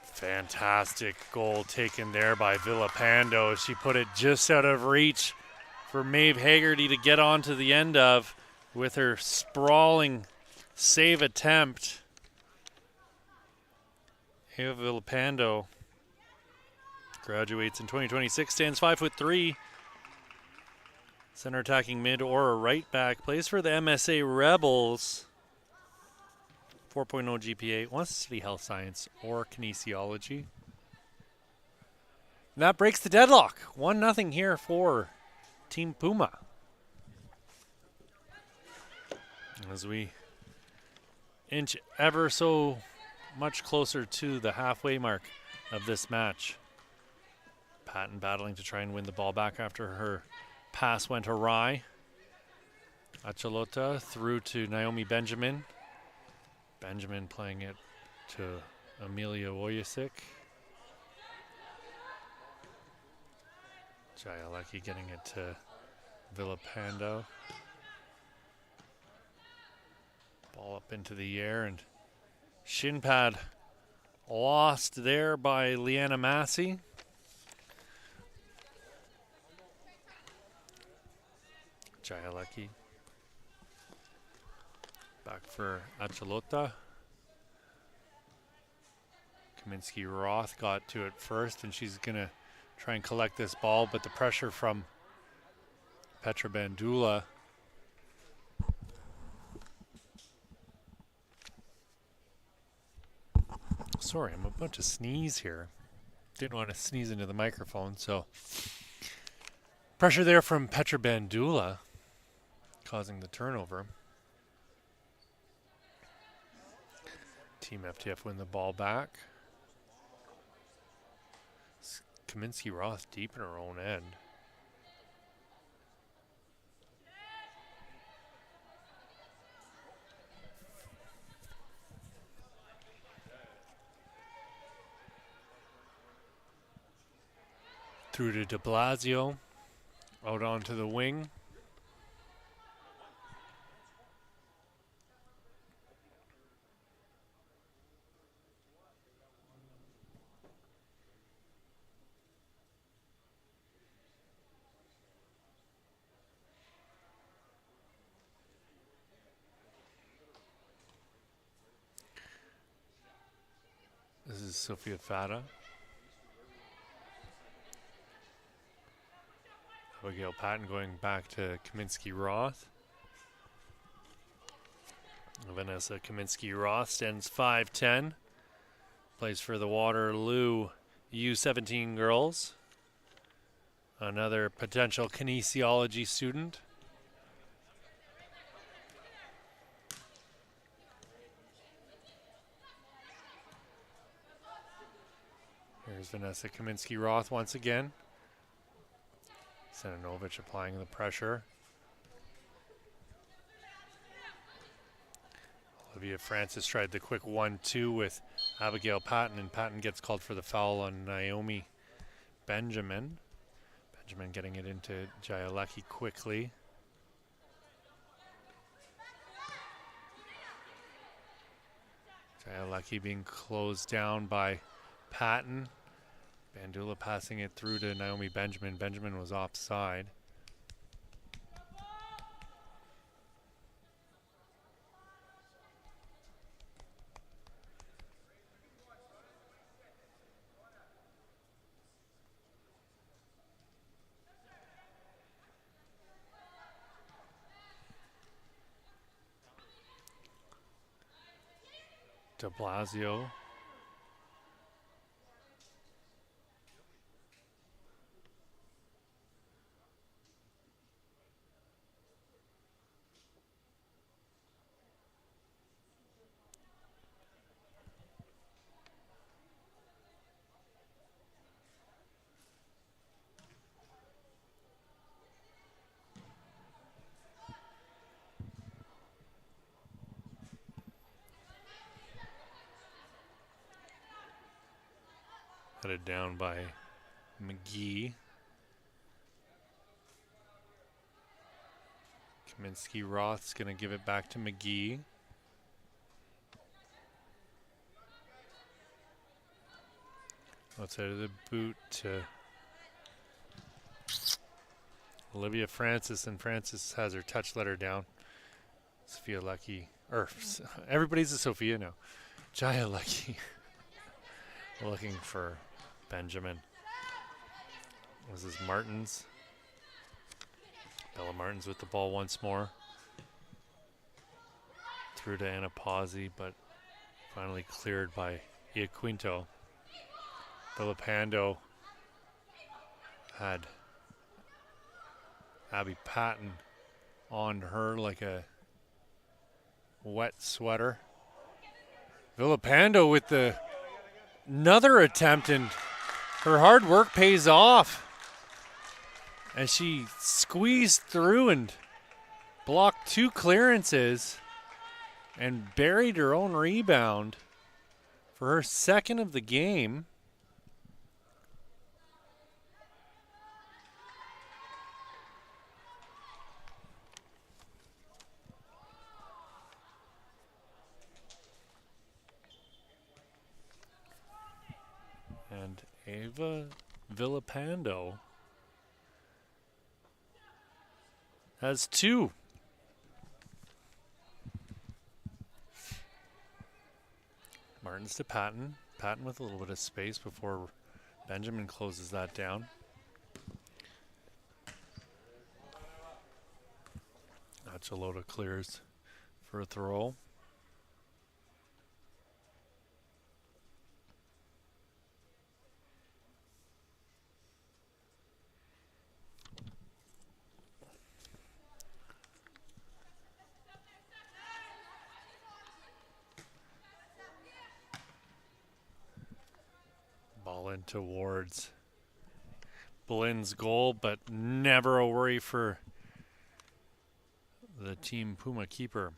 Fantastic goal taken there by Villapando. She put it just out of reach for Maeve Haggerty to get onto the end of with her sprawling save attempt. Eva Villapando graduates in 2026, stands 5'3". Center attacking mid or a right back. Plays for the MSA Rebels. 4.0 GPA. Wants to study health science or kinesiology. And that breaks the deadlock. 1-0 here for Team Puma. As we inch ever so much closer to the halfway mark of this match. Patton battling to try and win the ball back after her pass went awry. Achalota through to Naomi Benjamin. Benjamin playing it to Amelia Wojcik. Jayalecki getting it to Villapando. Ball up into the air and shin pad lost there by Leanna Massey. Jayalecki. Back for Achalota. Kaminsky-Roth got to it first, and she's going to try and collect this ball, but the pressure from Petra Bandula sorry, I'm about to sneeze here. Didn't want to sneeze into the microphone, so pressure there from Petra Bandula causing the turnover. Team FTF win the ball back. Kaminsky-Roth deep in her own end. Through to de Blasio, out onto the wing. This is Sophia Fata. Abigail Patton going back to Kaminsky-Roth. Vanessa Kaminsky-Roth stands 5'10". Plays for the Waterloo U17 girls. Another potential kinesiology student. Here's Vanessa Kaminsky-Roth once again. Sananovich applying the pressure. Olivia Francis tried the quick 1-2 with Abigail Patton, and Patton gets called for the foul on Naomi Benjamin. Benjamin getting it into Jayalecki quickly. Jayalecki being closed down by Patton. Bandula passing it through to Naomi Benjamin. Benjamin was offside. De Blasio Headed down by McGee. Kaminsky Roth's going to give it back to McGee. Outside of the boot to Olivia Francis, and Francis has her touch letter down. Sophia Lucky, or everybody's a Sophia now. Jaya Lucky looking for Benjamin. This is Martins. Bella Martins with the ball once more. Through to Anna Pazzi, but finally cleared by Iaquinto. Villapando had Abby Patton on her like a wet sweater. Villapando with another attempt, and her hard work pays off as she squeezed through and blocked 2 clearances and buried her own rebound for her second of the game. And Ava Villapando has 2. Martins to Patton. Patton with a little bit of space before Benjamin closes that down. Achelota clears for a throw. Ball in towards Blynn's goal, but never a worry for the Team Puma keeper.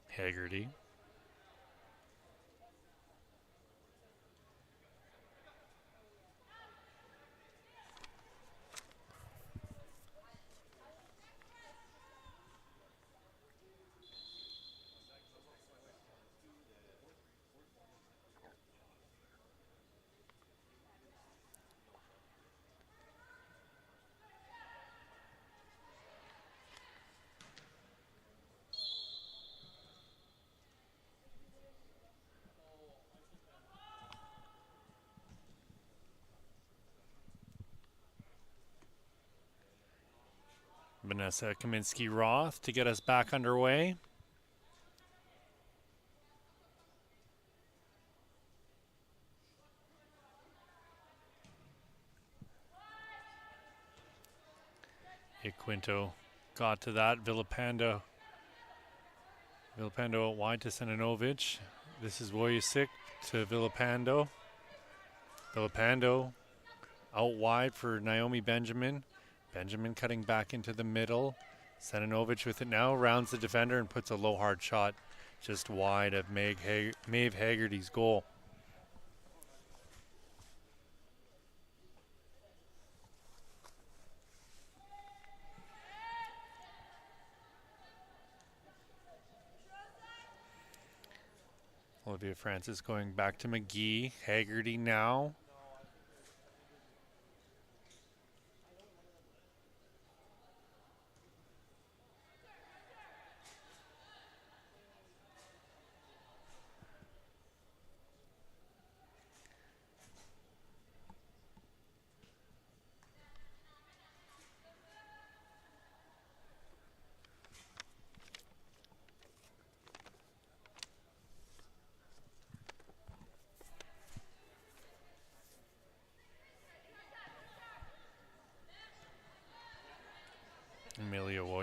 Haggerty. Vanessa Kaminsky-Roth to get us back underway. Iaquinto got to that. Villapando out wide to Seninovic. This is Wojciech to Villapando. Villapando out wide for Naomi Benjamin. Benjamin cutting back into the middle. Seninovic with it now, rounds the defender and puts a low hard shot just wide of Maeve Haggerty's goal. Olivia Francis going back to McGee. Haggerty now.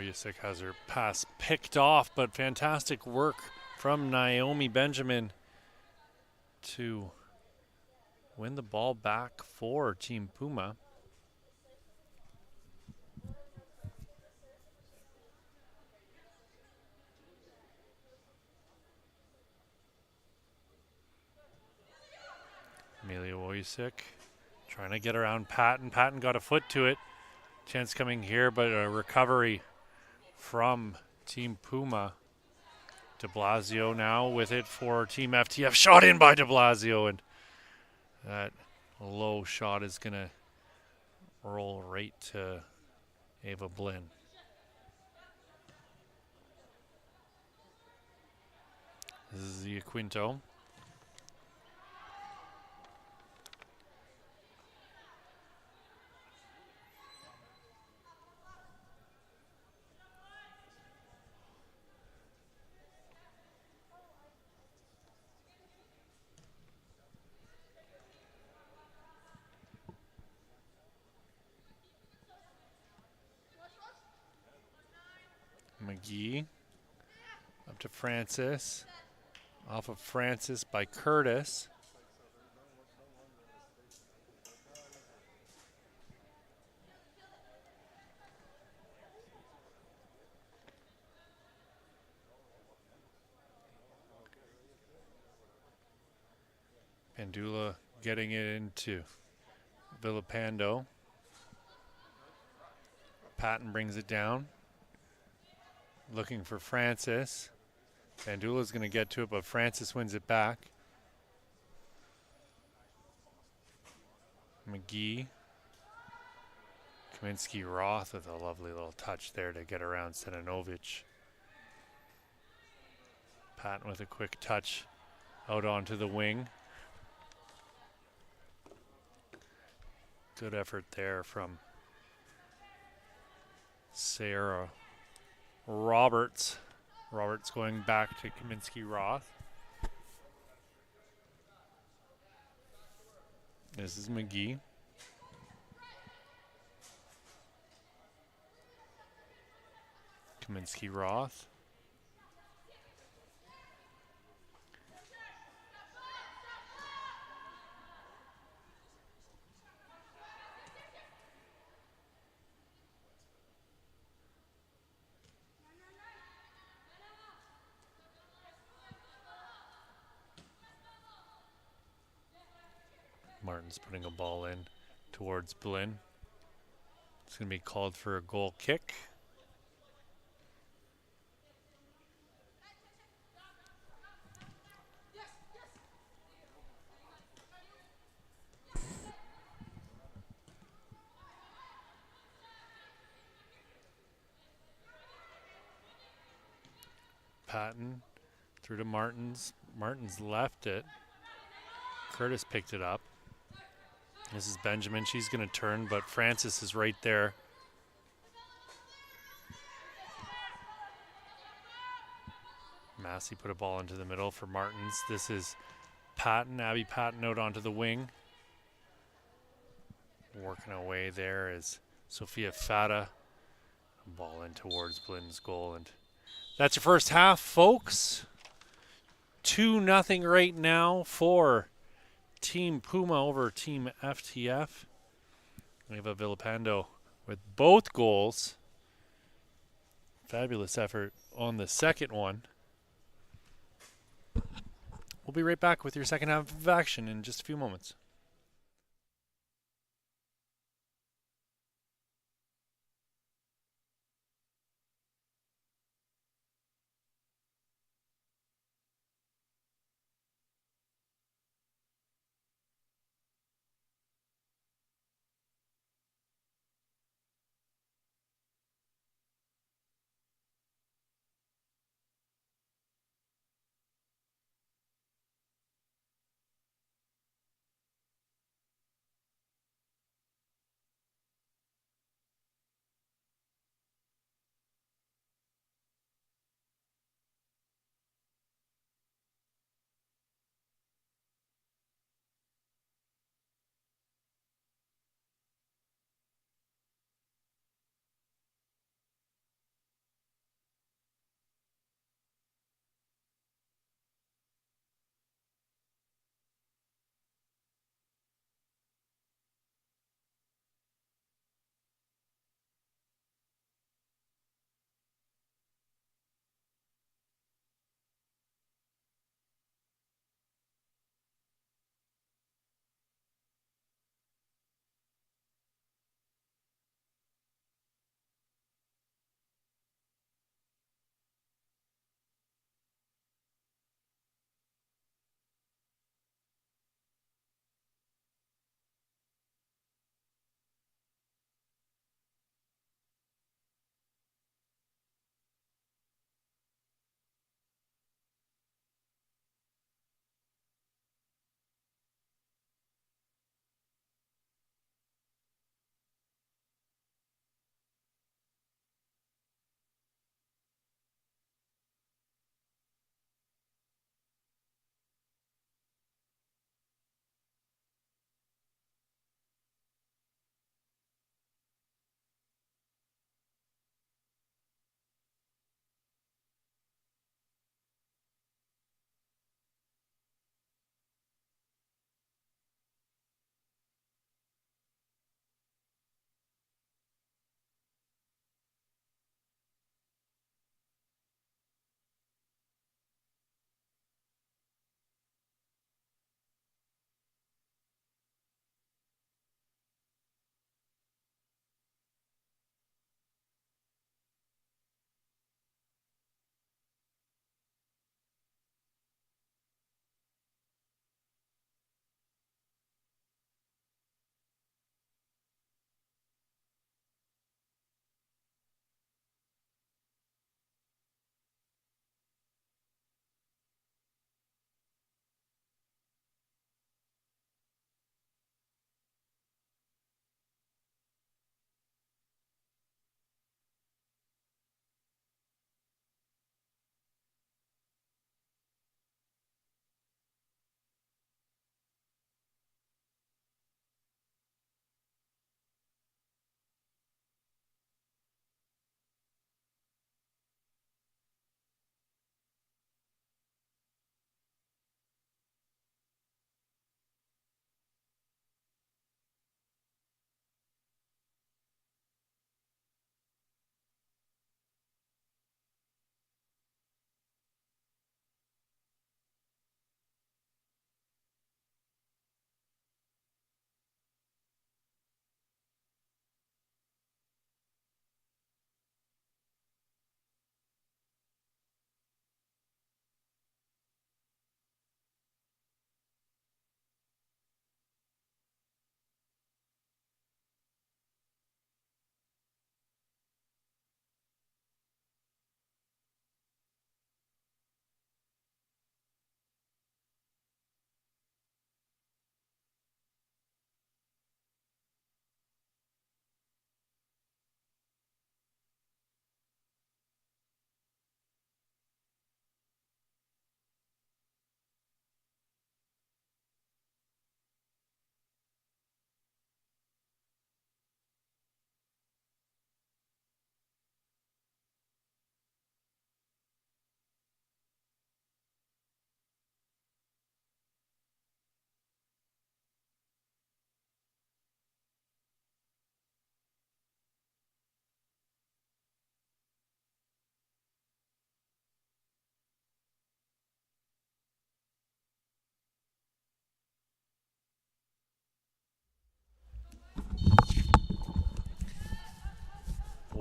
Wojcik has her pass picked off, but fantastic work from Naomi Benjamin to win the ball back for Team Puma. Amelia Wojcik trying to get around Patton. Patton got a foot to it. Chance coming here, but a recovery from Team Puma. De Blasio now with it for Team FTF. Shot in by De Blasio, and that low shot is going to roll right to Ava Blinn. This is the Quinto. McGee up to Francis. Off of Francis by Curtis. Pandula getting it into Villapando. Patton brings it down. Looking for Francis. Pandula's going to get to it, but Francis wins it back. McGee. Kaminsky Roth with a lovely little touch there to get around Senanovic. Patton with a quick touch out onto the wing. Good effort there from Sarah Roberts. Roberts going back to Kaminsky Roth. This is McGee. Kaminsky Roth. Martin's putting a ball in towards Blinn. It's going to be called for a goal kick. Patton through to Martins. Martins left it. Curtis picked it up. This is Benjamin. She's going to turn, but Francis is right there. Massey put a ball into the middle for Martins. This is Patton. Abby Patton out onto the wing. Working away there is Sophia Fata. Ball in towards Blinn's goal. And that's your first half, folks. 2-0 right now for Team Puma over Team FTF. Eva Villapando with both goals. Fabulous effort on the second one. We'll be right back with your second half of action in just a few moments.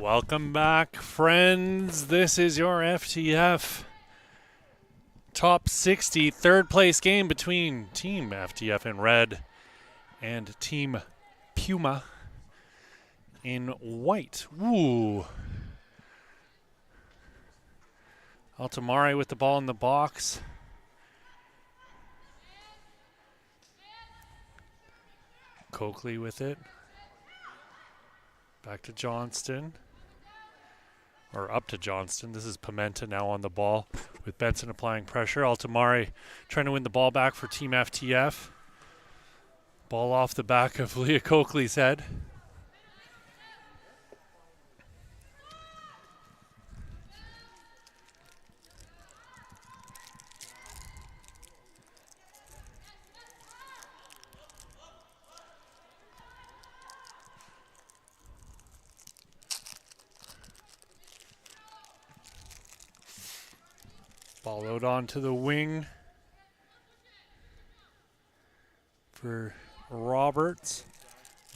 Welcome back, friends. This is your FTF top 60 third place game between Team FTF in red and Team Puma in white. Ooh. Altamare with the ball in the box. Coakley with it. Back to Johnston. Or up to Johnston. This is Pimenta now on the ball with Benson applying pressure. Altamare trying to win the ball back for Team FTF. Ball off the back of Leah Coakley's head. Ball out onto the wing for Roberts.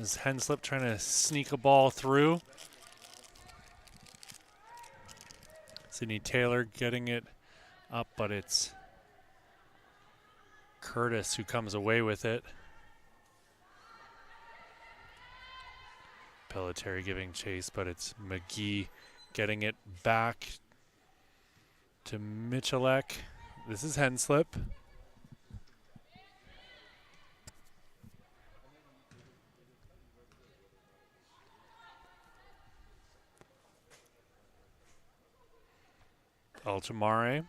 Is Henslip trying to sneak a ball through. Sydney Taylor getting it up, but it's Curtis who comes away with it. Pelletieri giving chase, but it's McGee getting it back to Michalek. This is Henslip. Altamare.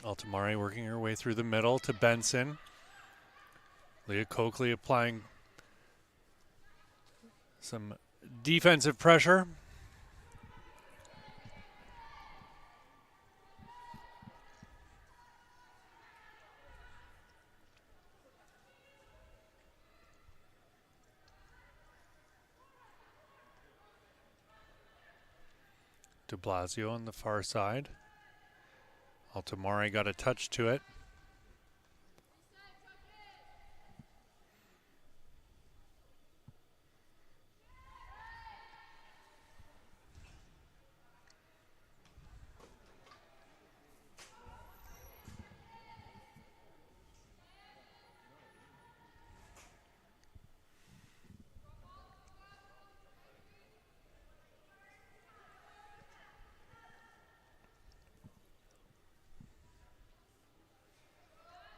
Altamare working her way through the middle to Benson. Leah Coakley applying some defensive pressure. De Blasio on the far side. Altamare got a touch to it.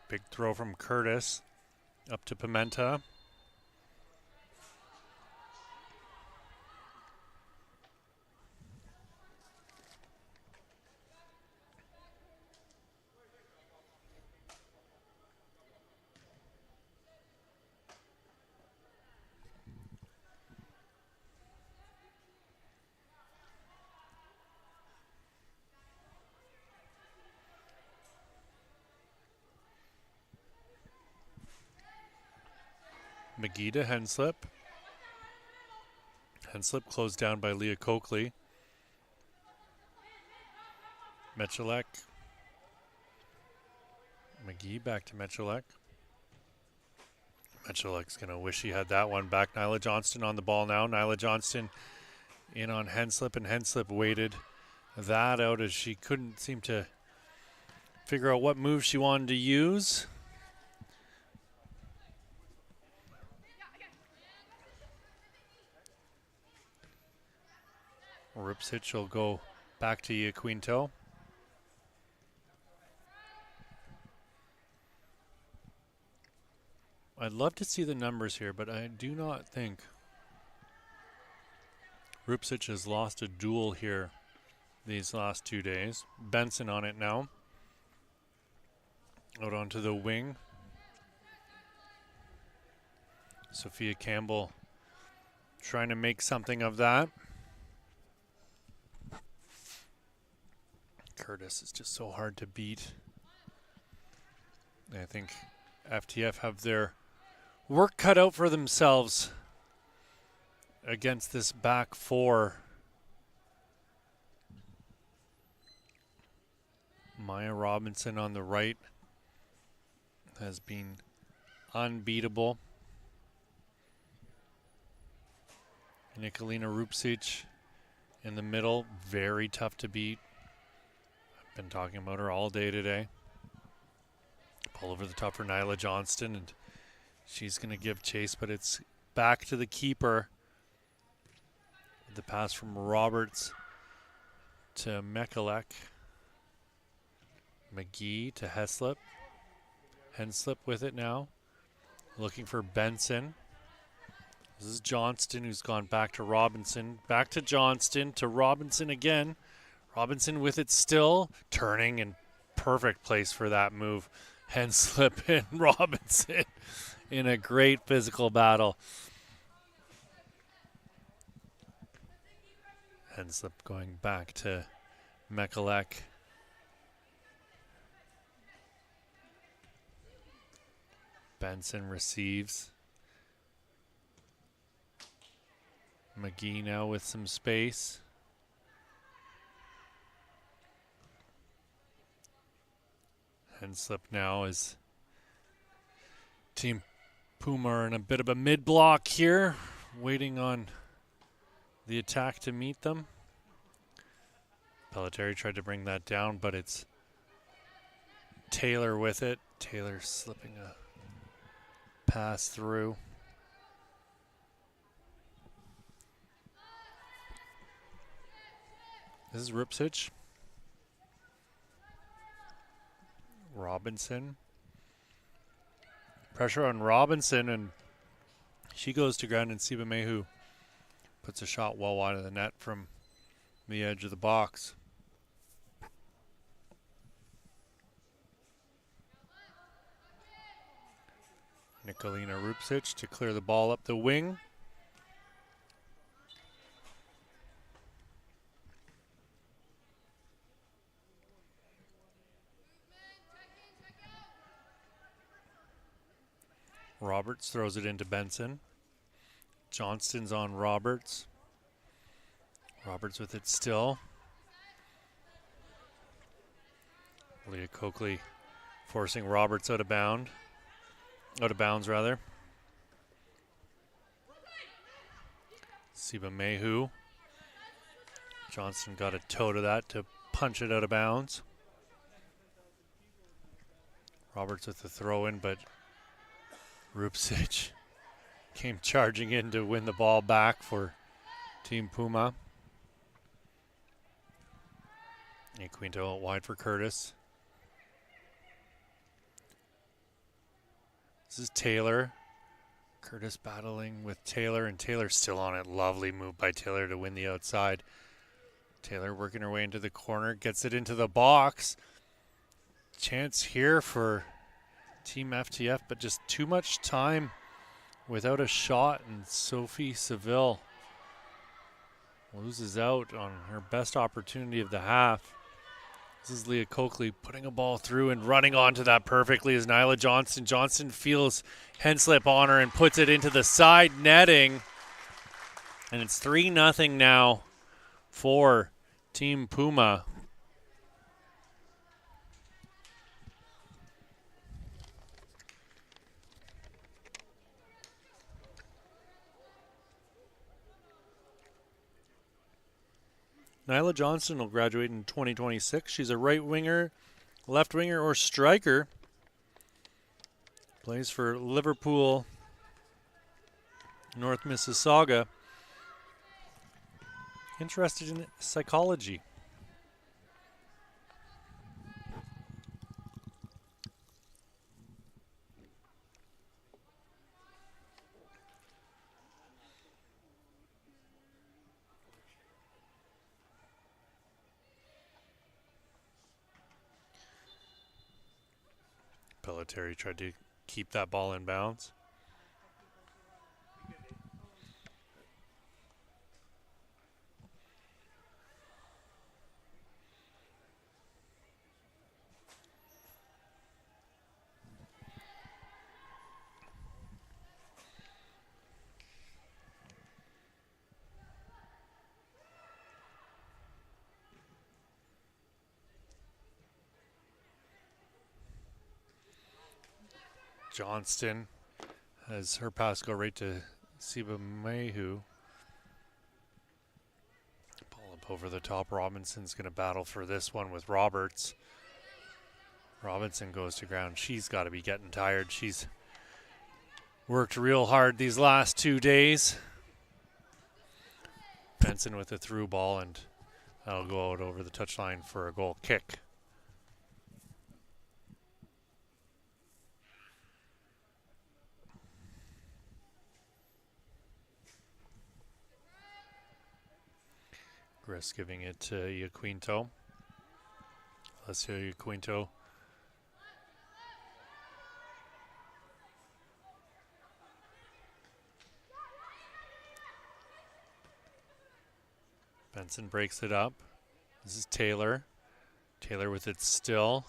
Big throw from Curtis up to Pimenta. McGee to Henslip. Henslip closed down by Leah Coakley. Michalek. McGee back to Michalek. Michalek's going to wish he had that one back. Nyla Johnston on the ball now. Nyla Johnston in on Henslip, and Henslip waited that out as she couldn't seem to figure out what move she wanted to use. Ripsich will go back to Iaquinto. I'd love to see the numbers here, but I do not think Ripsich has lost a duel here these last 2 days. Benson on it now. Out onto the wing. Sophia Campbell trying to make something of that. Curtis is just so hard to beat. I think FTF have their work cut out for themselves against this back four. Maya Robinson on the right has been unbeatable. Nikolina Rupsic in the middle, very tough to beat. I've been talking about her all day today. Pull over the top for Nyla Johnston, and she's going to give chase, but it's back to the keeper. The pass from Roberts to Mekalek. McGee to Heslip. Henslip with it now. Looking for Benson. This is Johnston, who's gone back to Robinson. Back to Johnston, to Robinson again. Robinson with it still. Turning in perfect place for that move. Henslip and Robinson in a great physical battle. Henslip going back to Mekalek. Benson receives. McGee now with some space. Henslip now is Team Puma are in a bit of a mid-block here, waiting on the attack to meet them. Pelletieri tried to bring that down, but it's Taylor with it. Taylor slipping a pass through. This is Rupsic. Robinson. Pressure on Robinson, and she goes to ground, and Siba Mehu puts a shot well wide of the net from the edge of the box. Nikolina Rupsic to clear the ball up the wing. Roberts throws it into Benson. Johnston's on Roberts. Roberts with it still. Leah Coakley forcing Roberts out of bounds. Siba Mehu. Johnston got a toe to that to punch it out of bounds. Roberts with the throw in, but Rupsic came charging in to win the ball back for Team Puma. And Quinto out wide for Curtis. This is Taylor. Curtis battling with Taylor, and Taylor still on it. Lovely move by Taylor to win the outside. Taylor working her way into the corner, gets it into the box. Chance here for Team FTF, but just too much time without a shot, and Sophie Seville loses out on her best opportunity of the half. This is Leah Coakley putting a ball through and running onto that perfectly is Nyla Johnston. Johnston feels Henslip on her and puts it into the side netting. And it's 3-0 now for Team Puma. Nyla Johnston will graduate in 2026. She's a right winger, left winger, or striker. Plays for Liverpool, North Mississauga. Interested in psychology. Pelletieri tried to keep that ball in bounds. Johnston has her pass go right to Siba Mehu. over the top. Robinson's going to battle for this one with Roberts. Robinson goes to ground. She's got to be getting tired. She's worked real hard these last 2 days. Benson with a through ball, and that'll go out over the touchline for a goal kick. Griss giving it to Iaquinto. Alessio Iaquinto. Benson breaks it up. This is Taylor. Taylor with it still.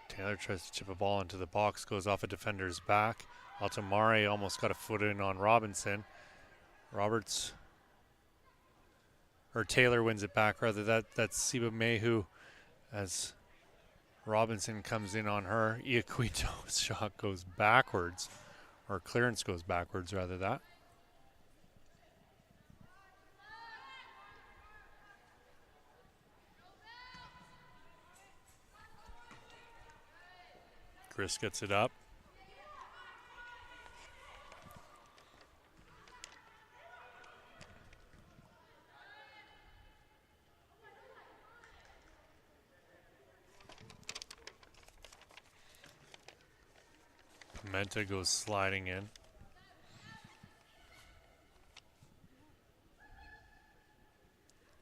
Taylor tries to chip a ball into the box, goes off a defender's back. Altomare almost got a foot in on Robinson. Taylor wins it back, rather. That's Siba Mehu as Robinson comes in on her. Iaquinto's shot goes backwards, or clearance goes backwards, rather that. Chris gets it up. Pimenta goes sliding in.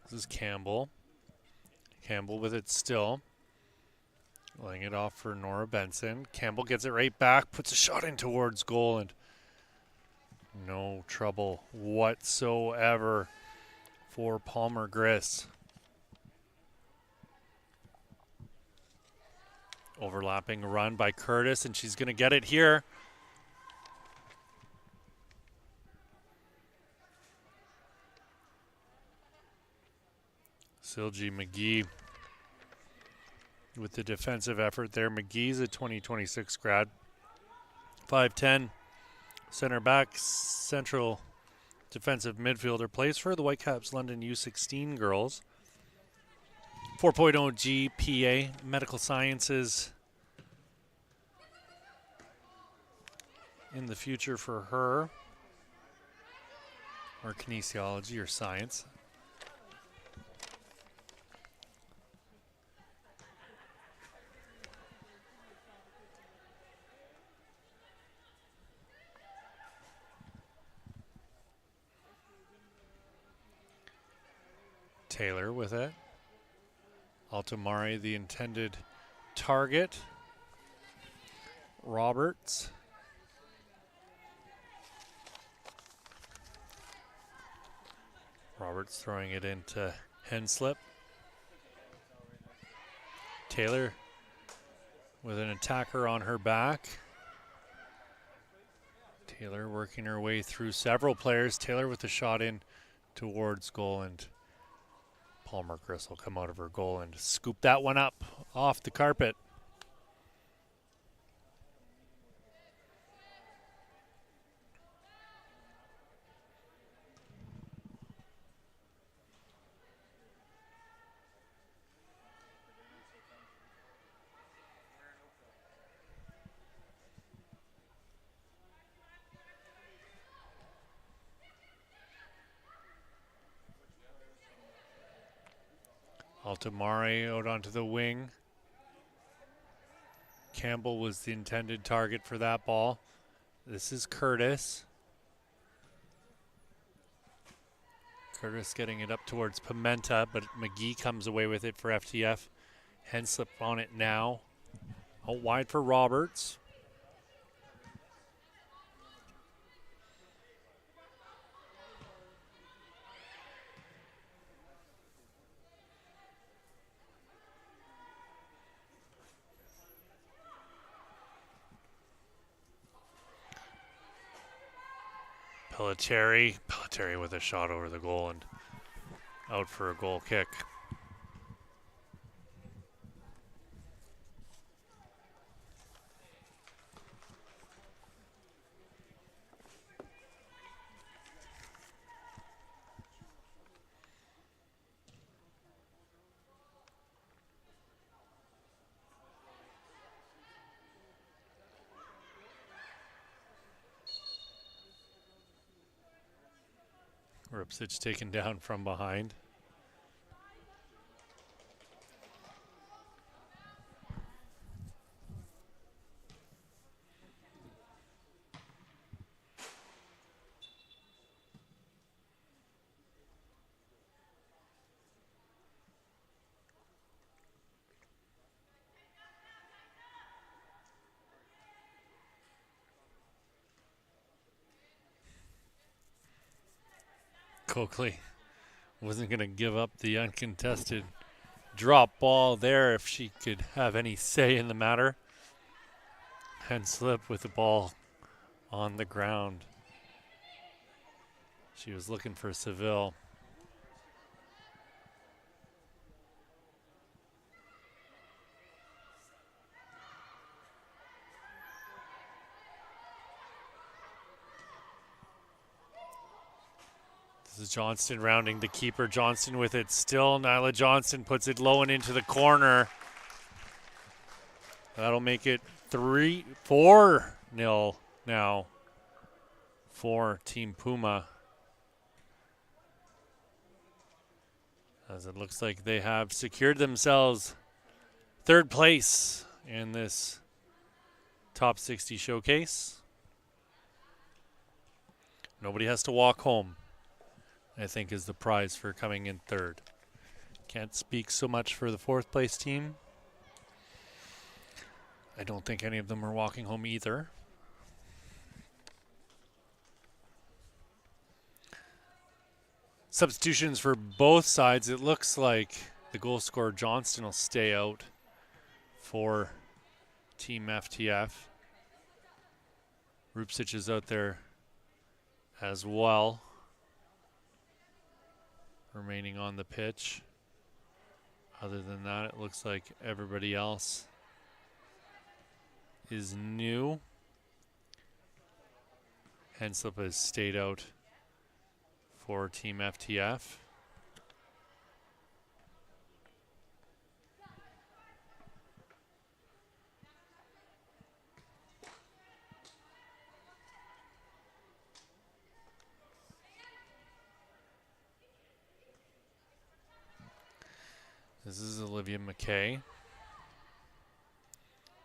This is Campbell. Campbell with it still. Laying it off for Nora Benson. Campbell gets it right back, puts a shot in towards goal, and no trouble whatsoever for Palmer Griss. Overlapping run by Curtis, and she's going to get it here. Silji McGee with the defensive effort there. McGee's a 2026 grad. 5'10", center back, central defensive midfielder. Plays for the Whitecaps London U16 girls. 4.0 GPA, medical sciences in the future for her. Or kinesiology or science. Taylor with it. Altomare, the intended target. Roberts. Roberts throwing it into Henslip. Taylor with an attacker on her back. Taylor working her way through several players. Taylor with the shot in towards goal, and Palmer Griss will come out of her goal and scoop that one up off the carpet. Altomare out onto the wing. Campbell was the intended target for that ball. This is Curtis. Curtis getting it up towards Pimenta, but McGee comes away with it for FTF. Henslip on it now. Out wide for Roberts. Pelletieri with a shot over the goal and out for a goal kick. Rupsic taken down from behind. Coakley wasn't going to give up the uncontested drop ball there if she could have any say in the matter. And slip with the ball on the ground. She was looking for Seville. This is Johnston rounding the keeper. Johnston with it still. Nyla Johnston puts it low and into the corner. That'll make it 4-0 now for Team Puma. As it looks like they have secured themselves third place in this top 60 showcase. Nobody has to walk home, I think, is the prize for coming in third. Can't speak so much for the fourth place team. I don't think any of them are walking home either. Substitutions for both sides. It looks like the goal scorer Johnston will stay out for Team FTF. Rupsic is out there as well, remaining on the pitch. Other than that, it looks like everybody else is new. Henslip has stayed out for Team FTF. This is Olivia McKay.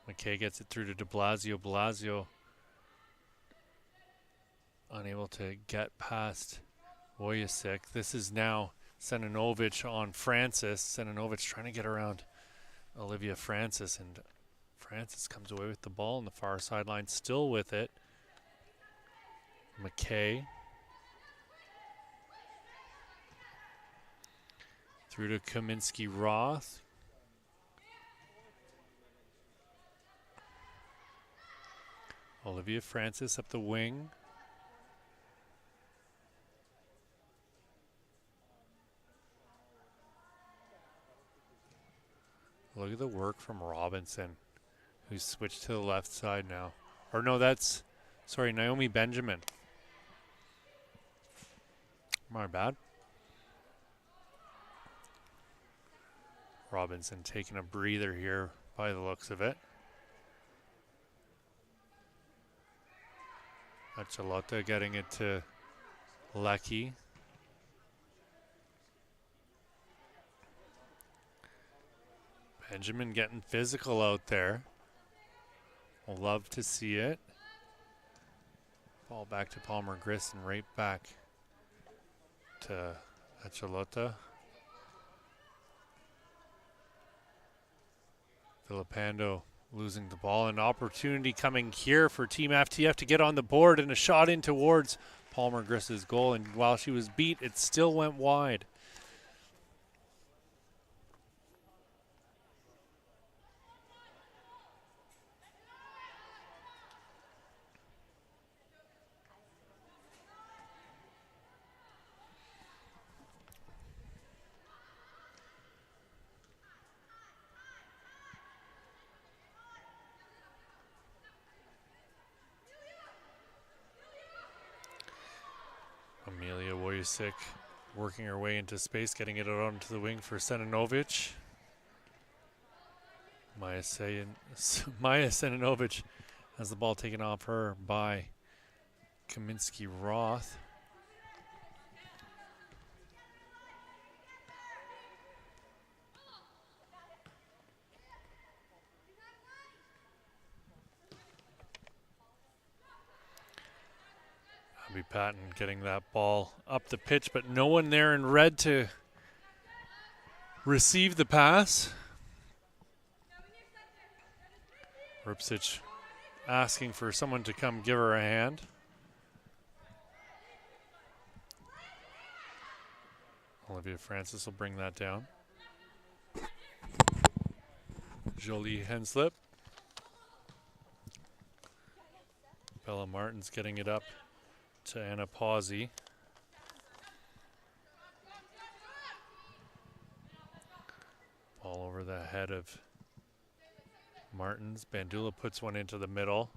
McKay gets it through to de Blasio. Blasio unable to get past Wojciech. This is now Seninovic on Francis. Seninovic trying to get around Olivia Francis, and Francis comes away with the ball on the far sideline, still with it. McKay through to Kaminsky-Roth. Olivia Francis up the wing. Look at the work from Robinson, who's switched to the left side now. Or no, that's, sorry, Naomi Benjamin. My bad. Robinson taking a breather here by the looks of it. Achalota getting it to Lecky. Benjamin getting physical out there. We'll love to see it. Ball back to Palmer Grisson, right back to Achalota. Filipando losing the ball. An opportunity coming here for Team FTF to get on the board, and a shot in towards Palmer Griss's goal. And while she was beat, it still went wide. Amelia Wojciech working her way into space, getting it out onto the wing for Seninovic. Maya Seninovic has the ball taken off her by Kaminsky-Roth. Could be Patton getting that ball up the pitch, but no one there in red to receive the pass. Ripsich asking for someone to come give her a hand. Olivia Francis will bring that down. Jolie Henslip. Bella Martin's getting it up to Anna Pawsey. Ball over the head of Martins. Bandula puts one into the middle.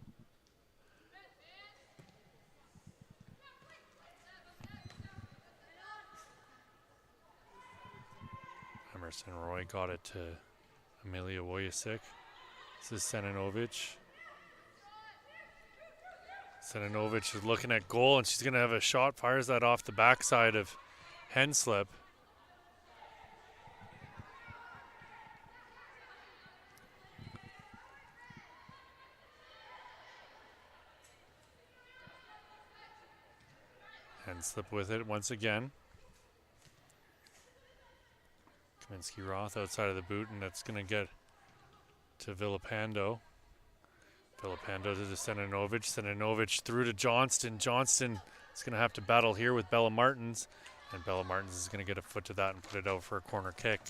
Emerson Roy got it to Amelia Wojcik. This is Seninovic. Seninovic is looking at goal, and she's going to have a shot. Fires that off the backside of Henslip. Henslip with it once again. Kaminsky Roth outside of the boot, and that's going to get to Villapando. Villapando to the Seninovic. Seninovic through to Johnston. Johnston is going to have to battle here with Bella Martins, and Bella Martins is going to get a foot to that and put it out for a corner kick.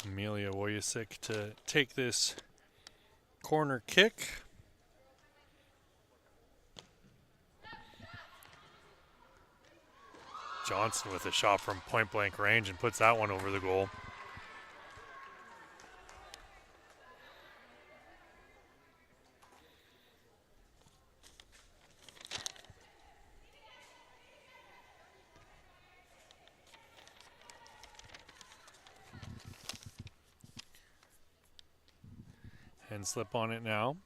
Amelia Wojcik to take this corner kick. Johnson with a shot from point blank range and puts that one over the goal. Henslip on it now.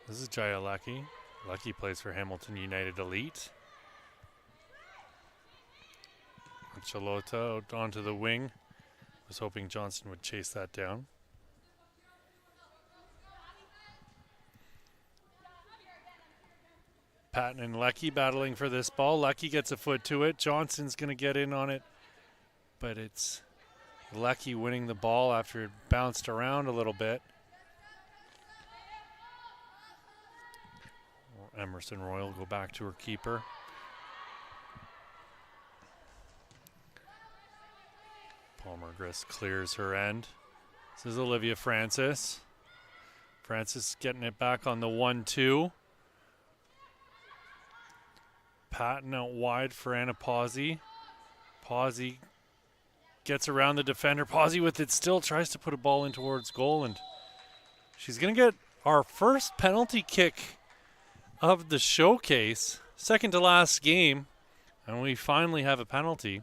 This is Jaya Lucky. Lucky plays for Hamilton United Elite. Chalota out onto the wing. Was hoping Johnston would chase that down. Patton and Lucky battling for this ball. Lucky gets a foot to it. Johnston's going to get in on it, but it's Lucky winning the ball after it bounced around a little bit. Emerson Royal go back to her keeper. Palmer Grist clears her end. This is Olivia Francis. Francis getting it back on the 1-2. Patton out wide for Anna Pawsey. Pawsey gets around the defender. Pawsey with it still tries to put a ball in towards goal, and she's going to get our first penalty kick of the showcase. Second to last game, and we finally have a penalty.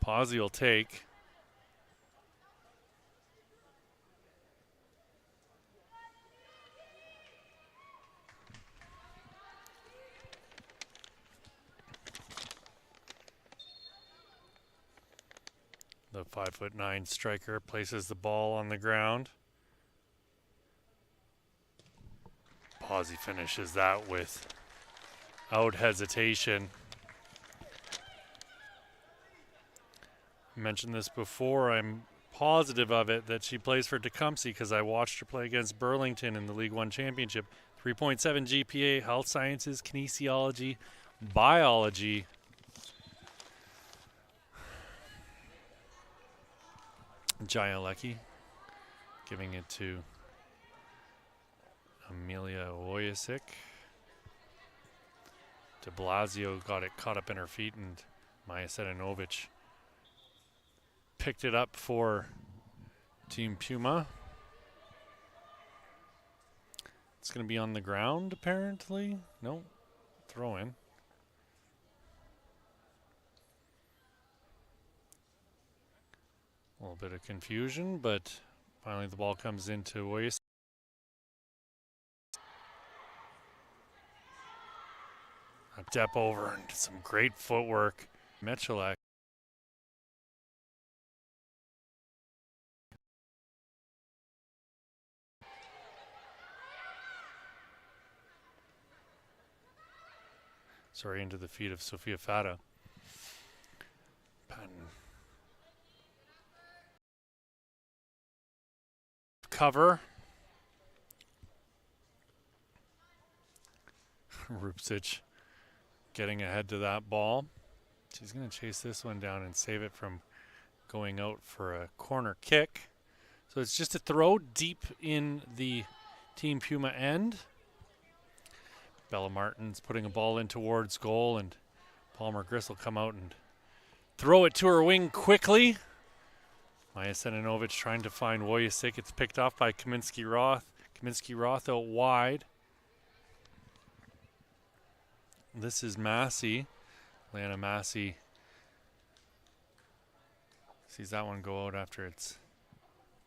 Pawsey will take. The 5'9" striker places the ball on the ground. Pawsey finishes that without hesitation. I mentioned this before. I'm positive of it that she plays for Tecumseh because I watched her play against Burlington in the League One Championship. 3.7 GPA, health sciences, kinesiology, biology. Jaya Lucky giving it to Amelia Wojcik. De Blasio got it caught up in her feet, and Maja Sedinovic picked it up for Team Puma. It's going to be on the ground, apparently. No, throw in. A little bit of confusion, but finally the ball comes into Oyes. A step over and some great footwork. Michalek. Sorry, into the feet of Sofia Fata. Cover. Rupsic getting ahead to that ball. She's going to chase this one down and save it from going out for a corner kick. So it's just a throw deep in the Team Puma end. Bella Martin's putting a ball in towards goal, and Palmer Griss will come out and throw it to her wing quickly. Maya Seninovic trying to find Wojciech. It's picked off by Kaminsky-Roth. Kaminsky-Roth out wide. This is Massey. Lana Massey sees that one go out after it's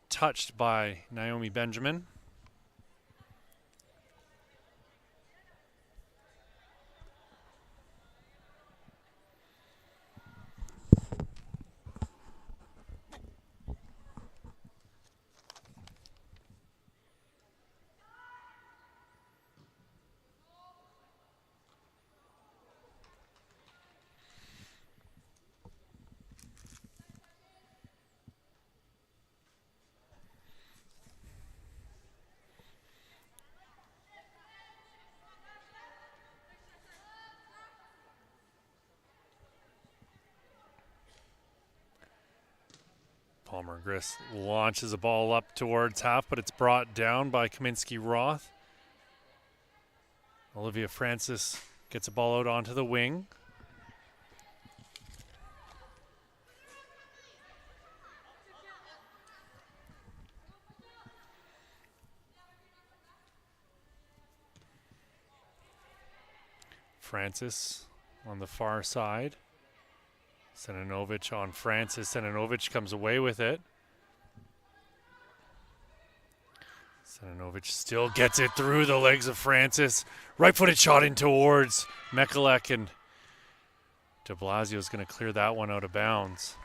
touched by Naomi Benjamin. Palmer Griss launches a ball up towards half, but it's brought down by Kaminsky-Roth. Olivia Francis gets a ball out onto the wing. Francis on the far side. Seninovic on Francis. Seninovic comes away with it. Seninovic still gets it through the legs of Francis. Right-footed shot in towards Michalek, and de Blasio is going to clear that one out of bounds.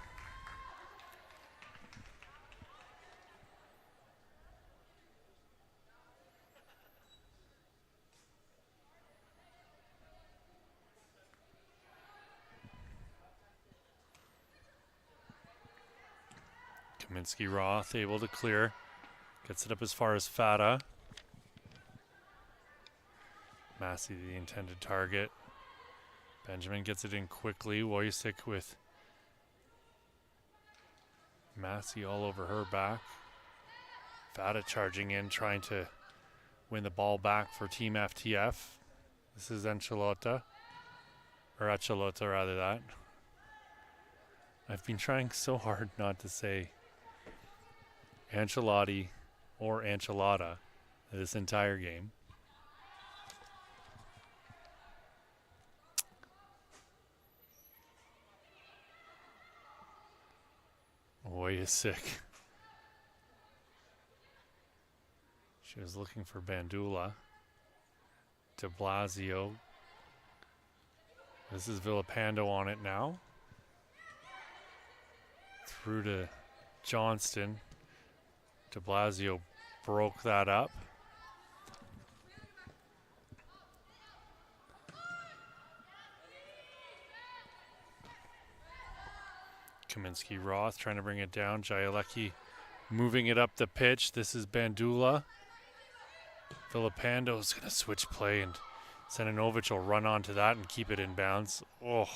Kaminsky-Roth able to clear. Gets it up as far as Fata. Massey the intended target. Benjamin gets it in quickly. Wojciech with Massey all over her back. Fata charging in, trying to win the ball back for Team FTF. This is Enchilota. Or Achelota, rather, that. I've been trying so hard not to say Ancelotti or enchilada this entire game. Wojciech. She was looking for Bandula. De Blasio. This is Villapando on it now. Through to Johnston. De Blasio broke that up. Kaminsky-Roth trying to bring it down. Jayalecki moving it up the pitch. This is Bandula. Villapando is going to switch play, and Seninovic will run onto that and keep it in bounds. Oh,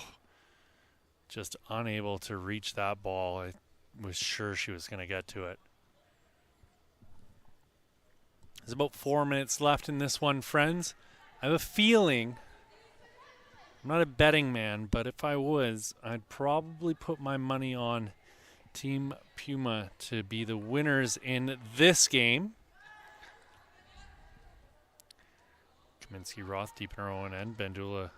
just unable to reach that ball. I was sure she was going to get to it. There's about 4 minutes left in this one, friends. I have a feeling, I'm not a betting man, but if I was, I'd probably put my money on Team Puma to be the winners in this game. Kaminsky Roth deep in her own end. Bandula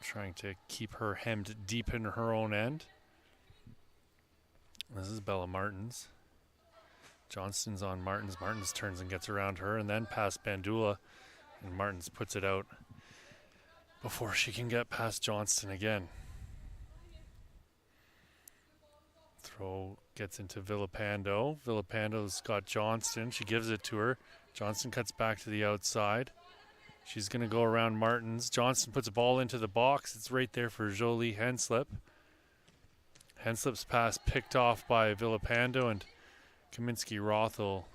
trying to keep her hemmed deep in her own end. This is Bella Martins. Johnston's on Martins. Martins turns and gets around her and then past Bandula. And Martins puts it out before she can get past Johnston again. Throw gets into Villapando. Villapando's got Johnston. She gives it to her. Johnston cuts back to the outside. She's going to go around Martins. Johnston puts a ball into the box. It's right there for Jolie Henslip. Henslip's pass picked off by Villapando, and Kaminsky Roth will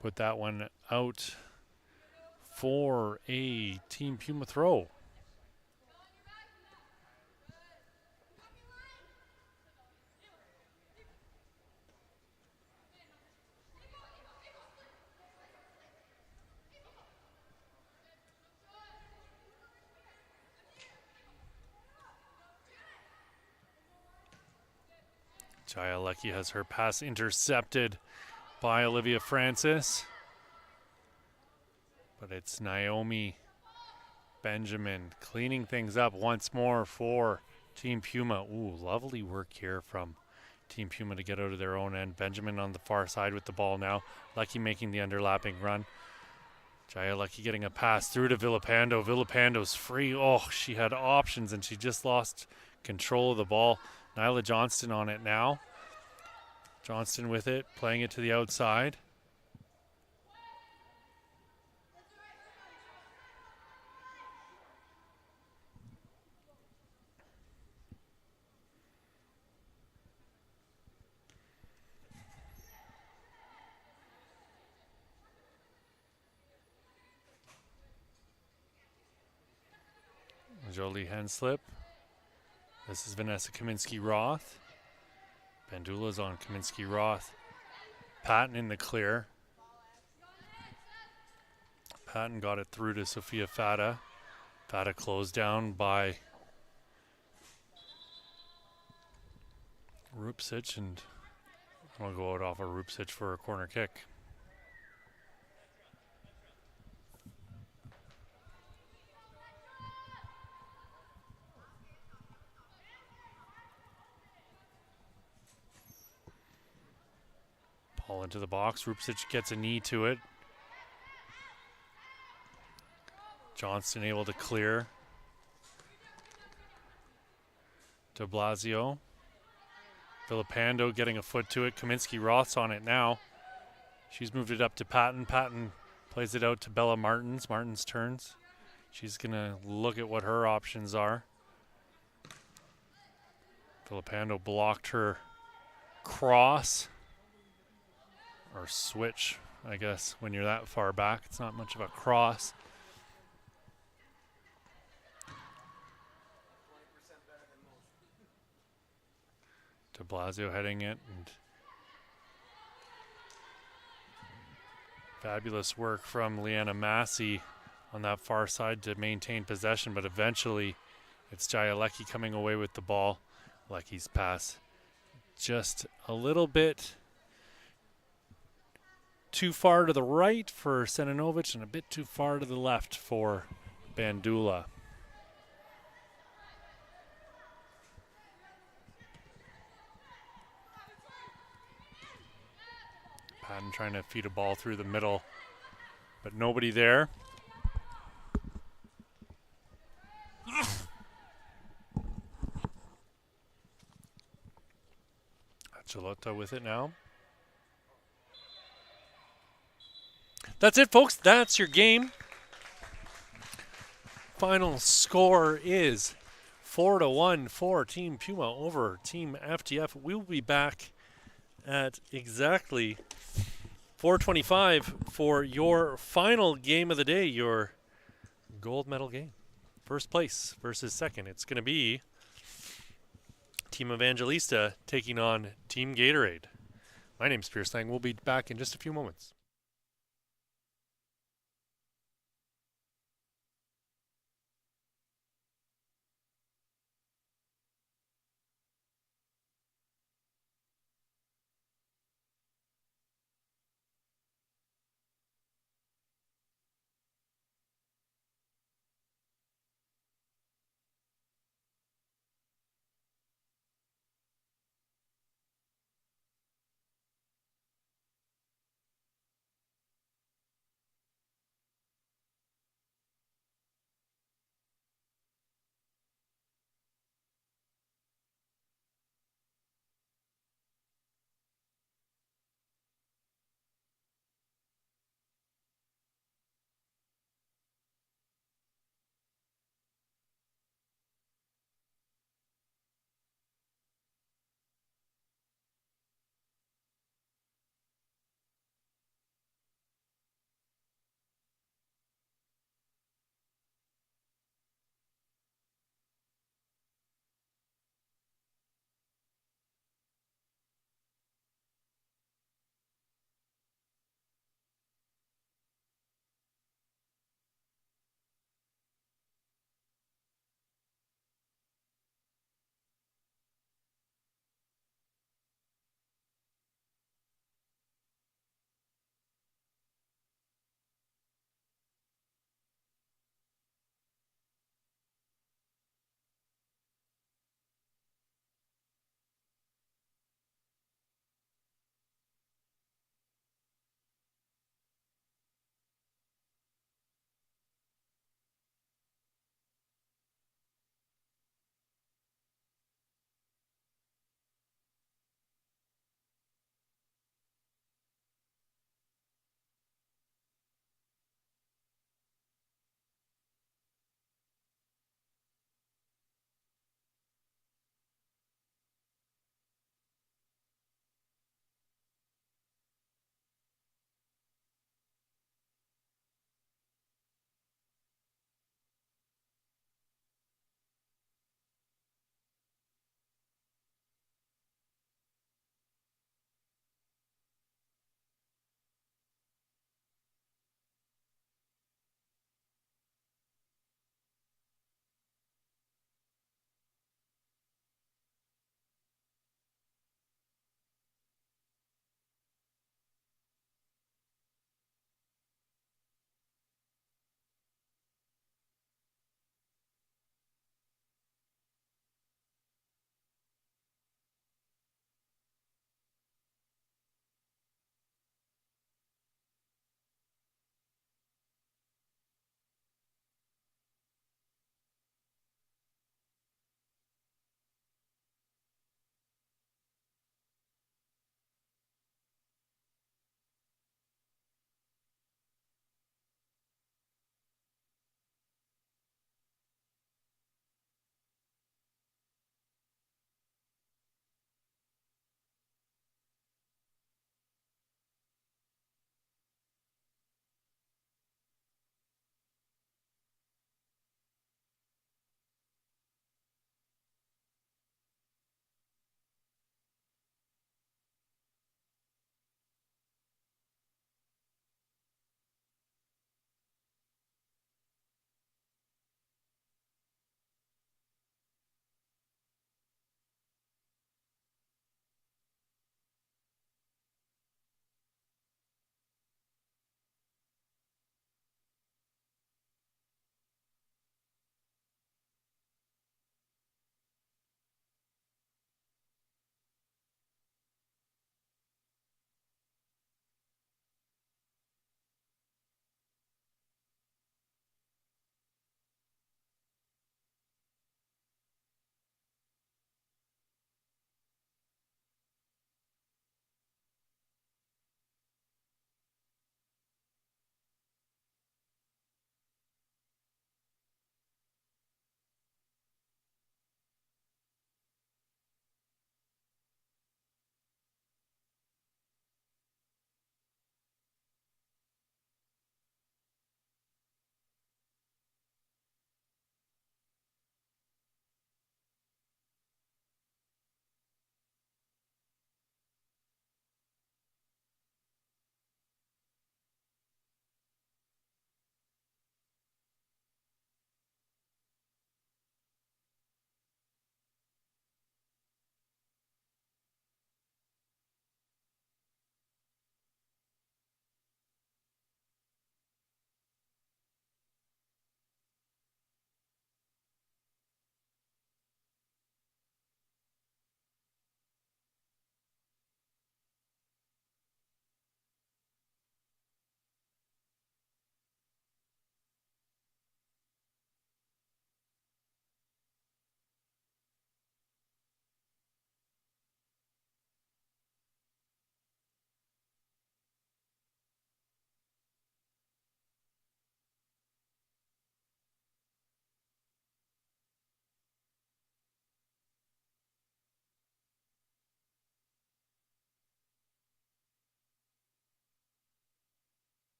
put that one out for a Team Puma throw. Jaya Lecky has her pass intercepted by Olivia Francis. But it's Naomi Benjamin cleaning things up once more for Team Puma. Ooh, lovely work here from Team Puma to get out of their own end. Benjamin on the far side with the ball now. Lecky making the underlapping run. Jaya Lecky getting a pass through to Villapando. Villapando's free. Oh, she had options and she just lost control of the ball. Nyla Johnston on it now. Johnston with it, playing it to the outside. Jolie Henslip. This is Vanessa Kaminsky-Roth. Bandula's on Kaminsky-Roth. Patton in the clear. Patton got it through to Sophia Fata. Fata closed down by Rupsic, and I'll go out off of Rupsic for a corner kick. Ball into the box. Rupsic gets a knee to it. Johnston able to clear. De Blasio. Villapando getting a foot to it. Kaminsky-Roth's on it now. She's moved it up to Patton. Patton plays it out to Bella Martins. Martins turns. She's going to look at what her options are. Villapando blocked her cross. Or switch, I guess, when you're that far back. It's not much of a cross. De Blasio heading it, and fabulous work from Leanna Massey on that far side to maintain possession, but eventually it's Jaya Lecky coming away with the ball. Lecky's pass just a little bit too far to the right for Seninovic and a bit too far to the left for Bandula. Patton trying to feed a ball through the middle, but nobody there. Achilota with it now. That's it, folks. That's your game. Final score is 4-1 for Team Puma over Team FTF. We will be back at exactly 4:25 for your final game of the day, your gold medal game. First place versus second. It's going to be Team Evangelista taking on Team Gatorade. My name's Pierce Lang. We'll be back in just a few moments.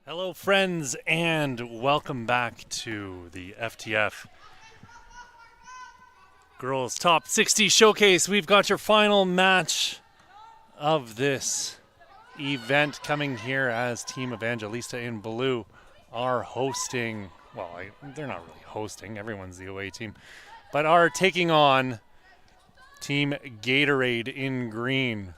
Hello, friends, and welcome back to the FTF Girls Top 60 Showcase. We've got your final match of this event coming here as Team Evangelista in blue are hosting. Well, they're not really hosting. Everyone's the away team, but are taking on Team Gatorade in green.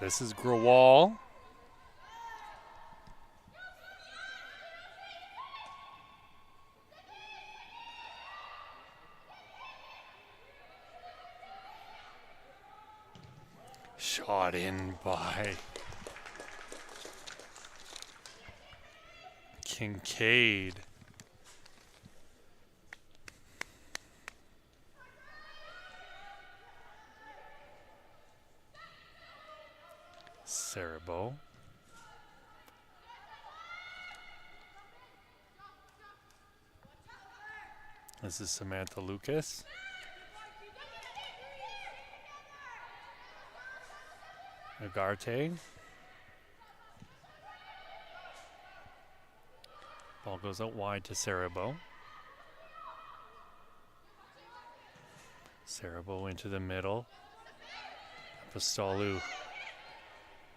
This is Grawal. Shot in by Kincaid. Cerebo. This is Samantha Lucas. Agarte. Ball goes out wide to Cerebo. Cerebo into the middle. Apostolou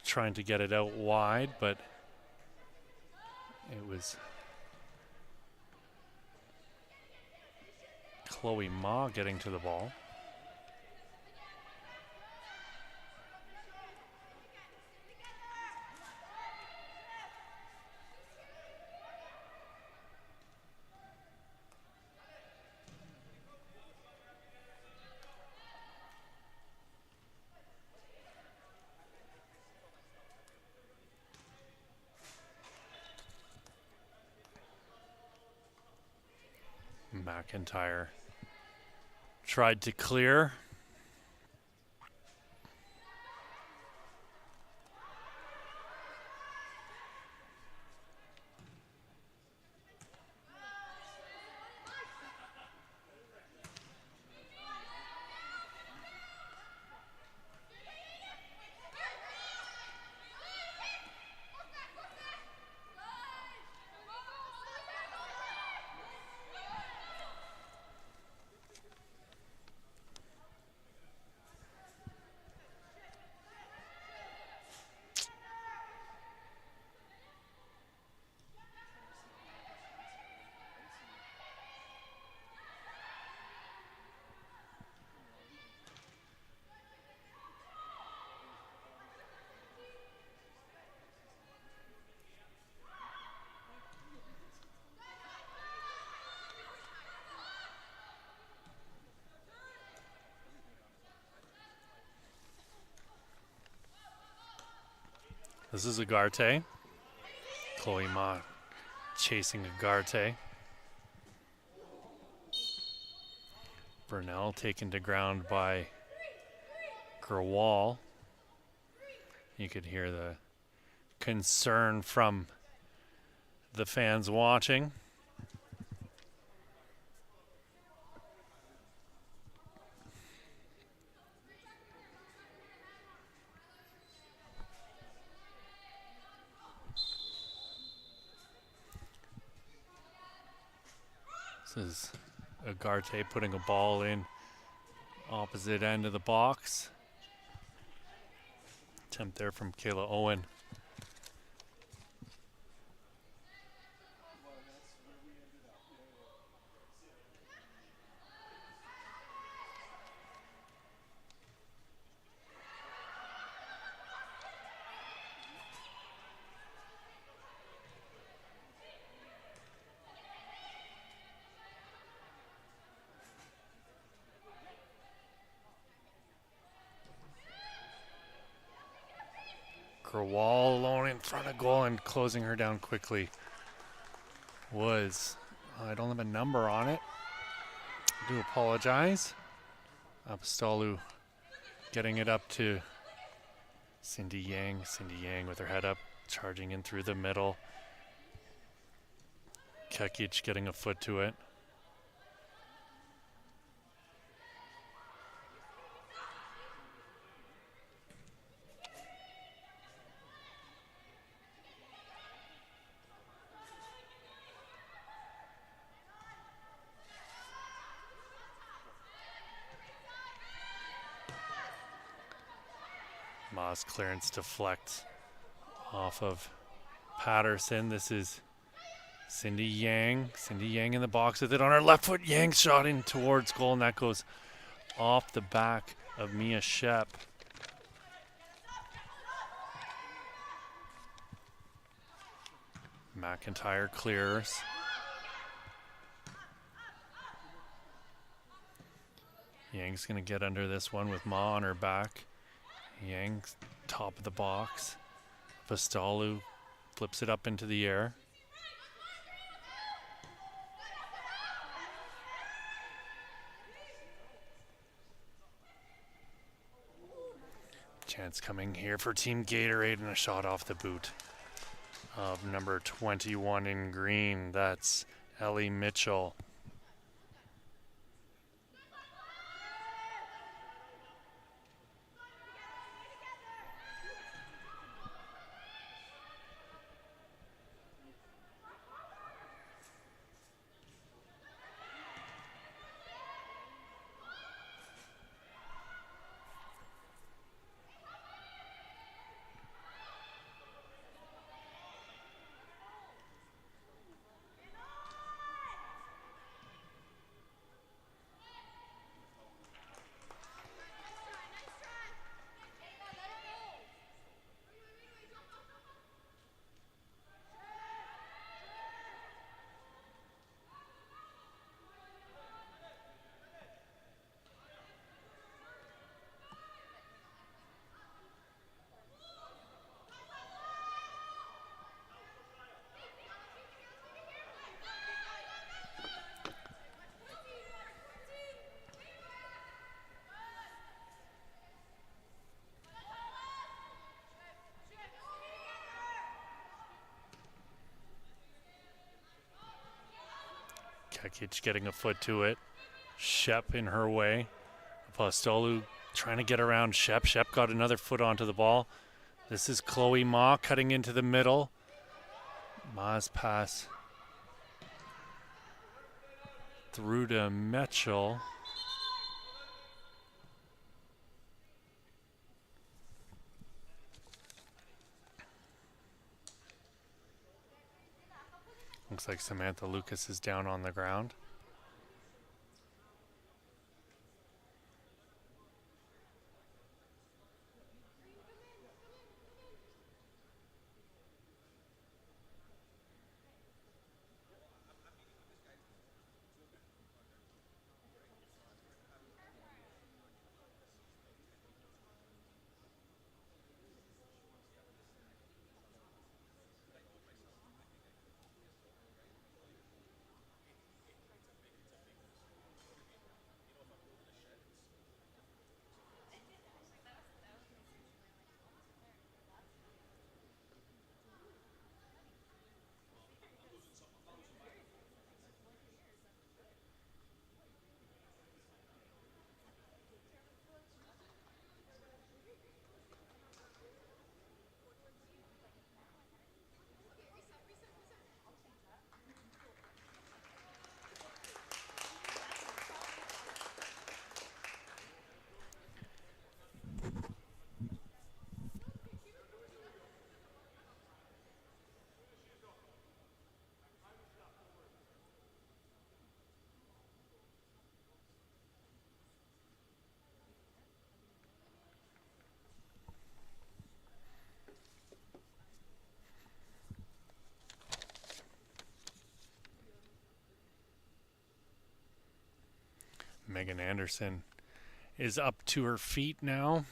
trying to get it out wide, but it was Chloe Ma getting to the ball. McIntyre tried to clear. This is Agarte. Chloe Ma chasing Agarte. Burnell taken to ground by Grawal. You could hear the concern from the fans watching. This is Agarte putting a ball in opposite end of the box. Attempt there from Kayla Owen. Krawall alone in front of goal and closing her down quickly was, I don't have a number on it. I do apologize. Apostolou getting it up to Cindy Yang. Cindy Yang with her head up, charging in through the middle. Kekic getting a foot to it. Ma's clearance deflect off of Patterson. This is Cindy Yang. Cindy Yang in the box with it on her left foot. Yang shot in towards goal, and that goes off the back of Mia Shep. McIntyre clears. Yang's going to get under this one with Ma on her back. Yang, top of the box. Apostolou flips it up into the air. Chance coming here for Team Gatorade, and a shot off the boot of number 21 in green. That's Ellie Mitchell. Kekic getting a foot to it. Shep in her way. Apostolou trying to get around Shep. Shep got another foot onto the ball. This is Chloe Ma cutting into the middle. Ma's pass through to Mitchell. Looks like Samantha Lucas is down on the ground. Megan Anderson is up to her feet now.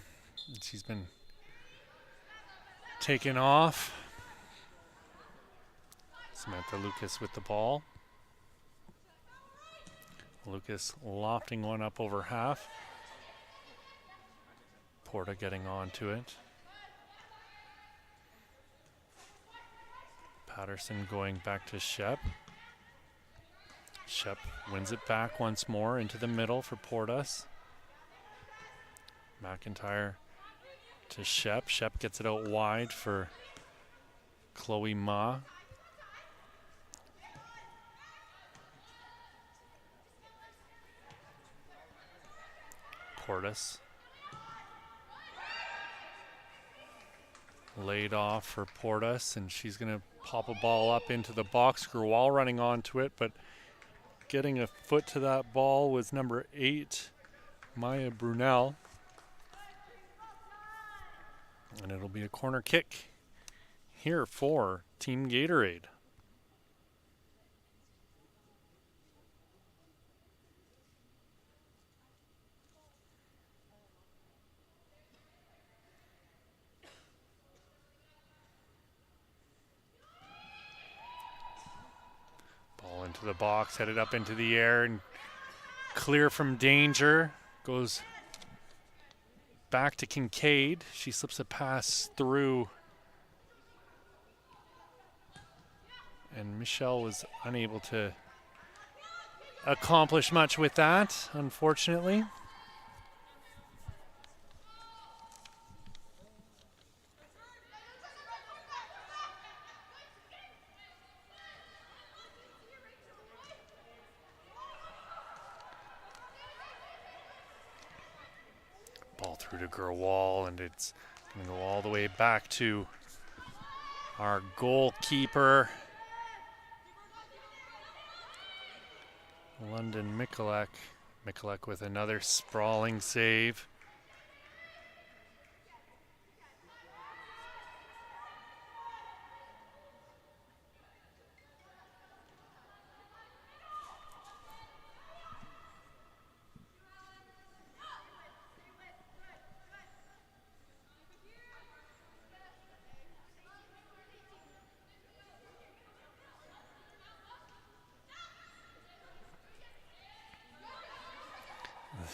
She's been taken off. Samantha Lucas with the ball. Lucas lofting one up over half. Porta getting onto it. Patterson going back to Shep. Shep wins it back once more into the middle for Portas. McIntyre to Shep. Shep gets it out wide for Chloe Ma. Portas. Laid off for Portas, and she's going to pop a ball up into the box. Grewal running onto it, but getting a foot to that ball was number 8, Maya Brunel. And it'll be a corner kick here for Team Gatorade. Ball into the box, headed up into the air and clear from danger. Goes back to Kincaid. She slips a pass through. And Michelle was unable to accomplish much with that, unfortunately. Ball through to Gerwall, and it's going to go all the way back to our goalkeeper, London Mikulek. Mikulek with another sprawling save.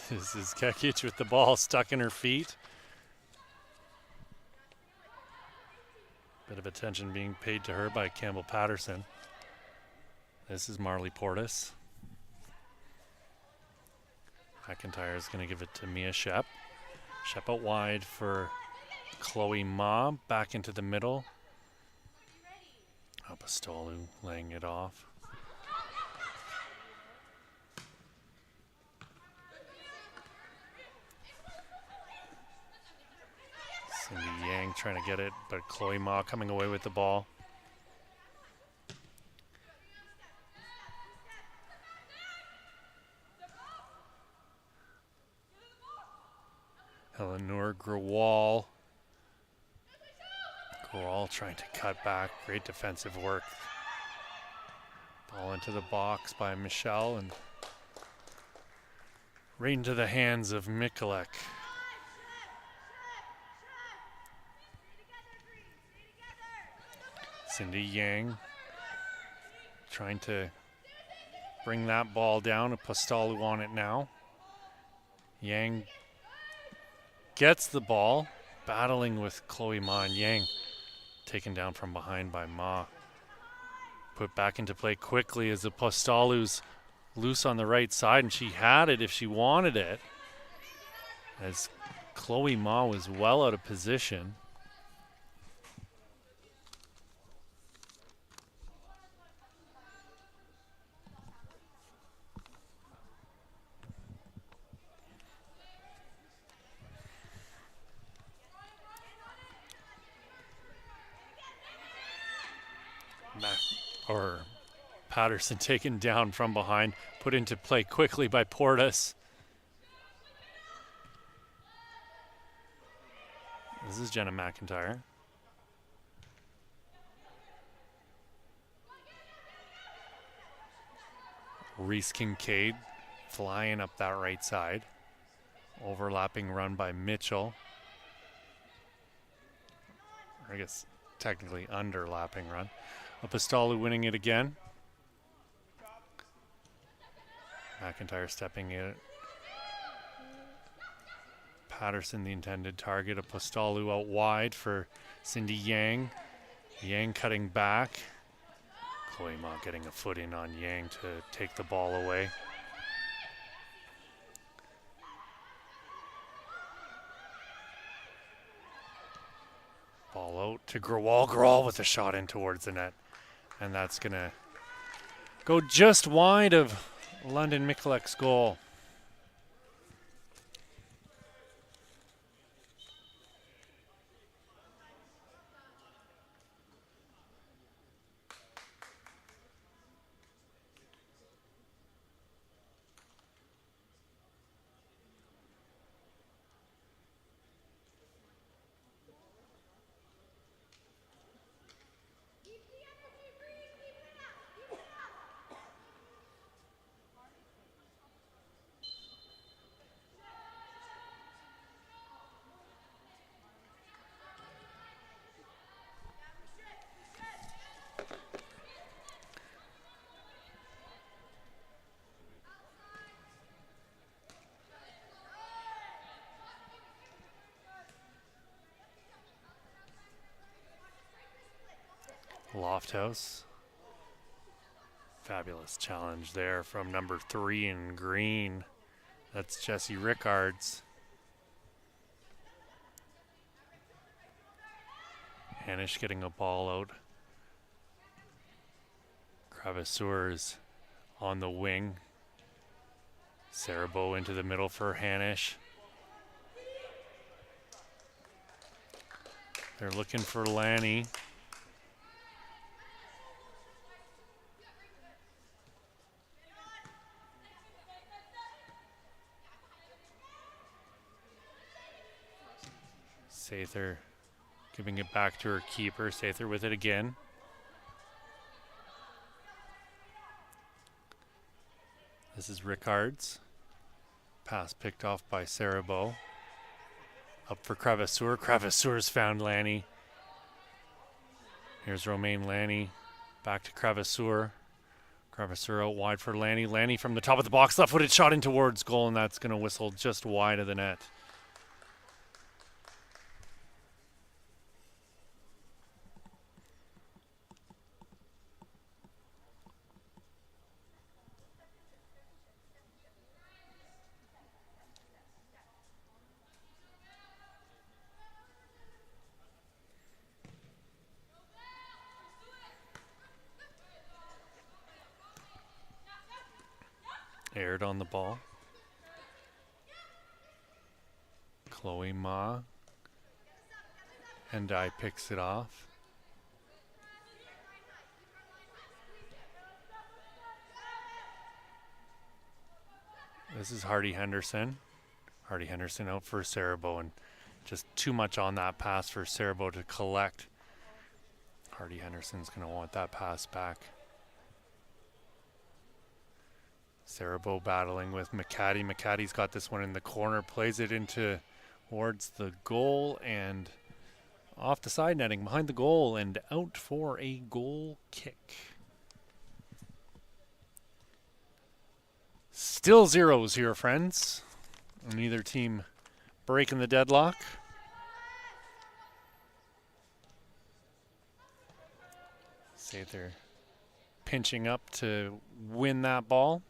This is Kekic with the ball stuck in her feet. Bit of attention being paid to her by Campbell Patterson. This is Marley Portas. McIntyre is going to give it to Mia Shep. Shep out wide for Chloe Ma. Back into the middle. Apostolou laying it off. Cindy Yang trying to get it, but Chloe Ma coming away with the ball. Eleanor Grewal. Grewal trying to cut back. Great defensive work. Ball into the box by Michelle and right into the hands of Mikulek. Cindy Yang trying to bring that ball down. Apostolou on it now. Yang gets the ball, battling with Chloe Ma, and Yang taken down from behind by Ma. Put back into play quickly as Apostolou's loose on the right side, and she had it if she wanted it, as Chloe Ma was well out of position. Patterson taken down from behind, put into play quickly by Portas. This is Jenna McIntyre. Reese Kincaid flying up that right side. Overlapping run by Mitchell. I guess technically underlapping run. Apostolu winning it again. McIntyre stepping in. Patterson the intended target. Apostolu out wide for Cindy Yang. Yang cutting back. Chloe Ma getting a foot in on Yang to take the ball away. Ball out to Grawal. Grawal with a shot in towards the net. And that's going to go just wide of London Mikulek's goal. Lofthouse. Fabulous challenge there from number 3 in green. That's Jesse Rickards. Hanish getting a ball out. Cravesseurs on the wing. Sarabo into the middle for Hanish. They're looking for Lanny. Sather giving it back to her keeper. Sather with it again. This is Rickards. Pass picked off by Sarabo. Up for Cravesseur. Cravesseur's found Lanny. Here's Romaine Lanny. Back to Cravesseur. Cravesseur out wide for Lanny. Lanny from the top of the box. Left-footed shot in towards goal, and that's going to whistle just wide of the net. Aired on the ball. Chloe Ma. Hendai picks it off. This is Hardy Henderson. Hardy Henderson out for Sarabo, and just too much on that pass for Sarabo to collect. Hardy Henderson's going to want that pass back. Sarabo battling with McCaddy. McCaddy's got this one in the corner, plays it into towards the goal and off the side netting behind the goal and out for a goal kick. Still zeros here, friends. Neither team breaking the deadlock. See they're pinching up to win that ball.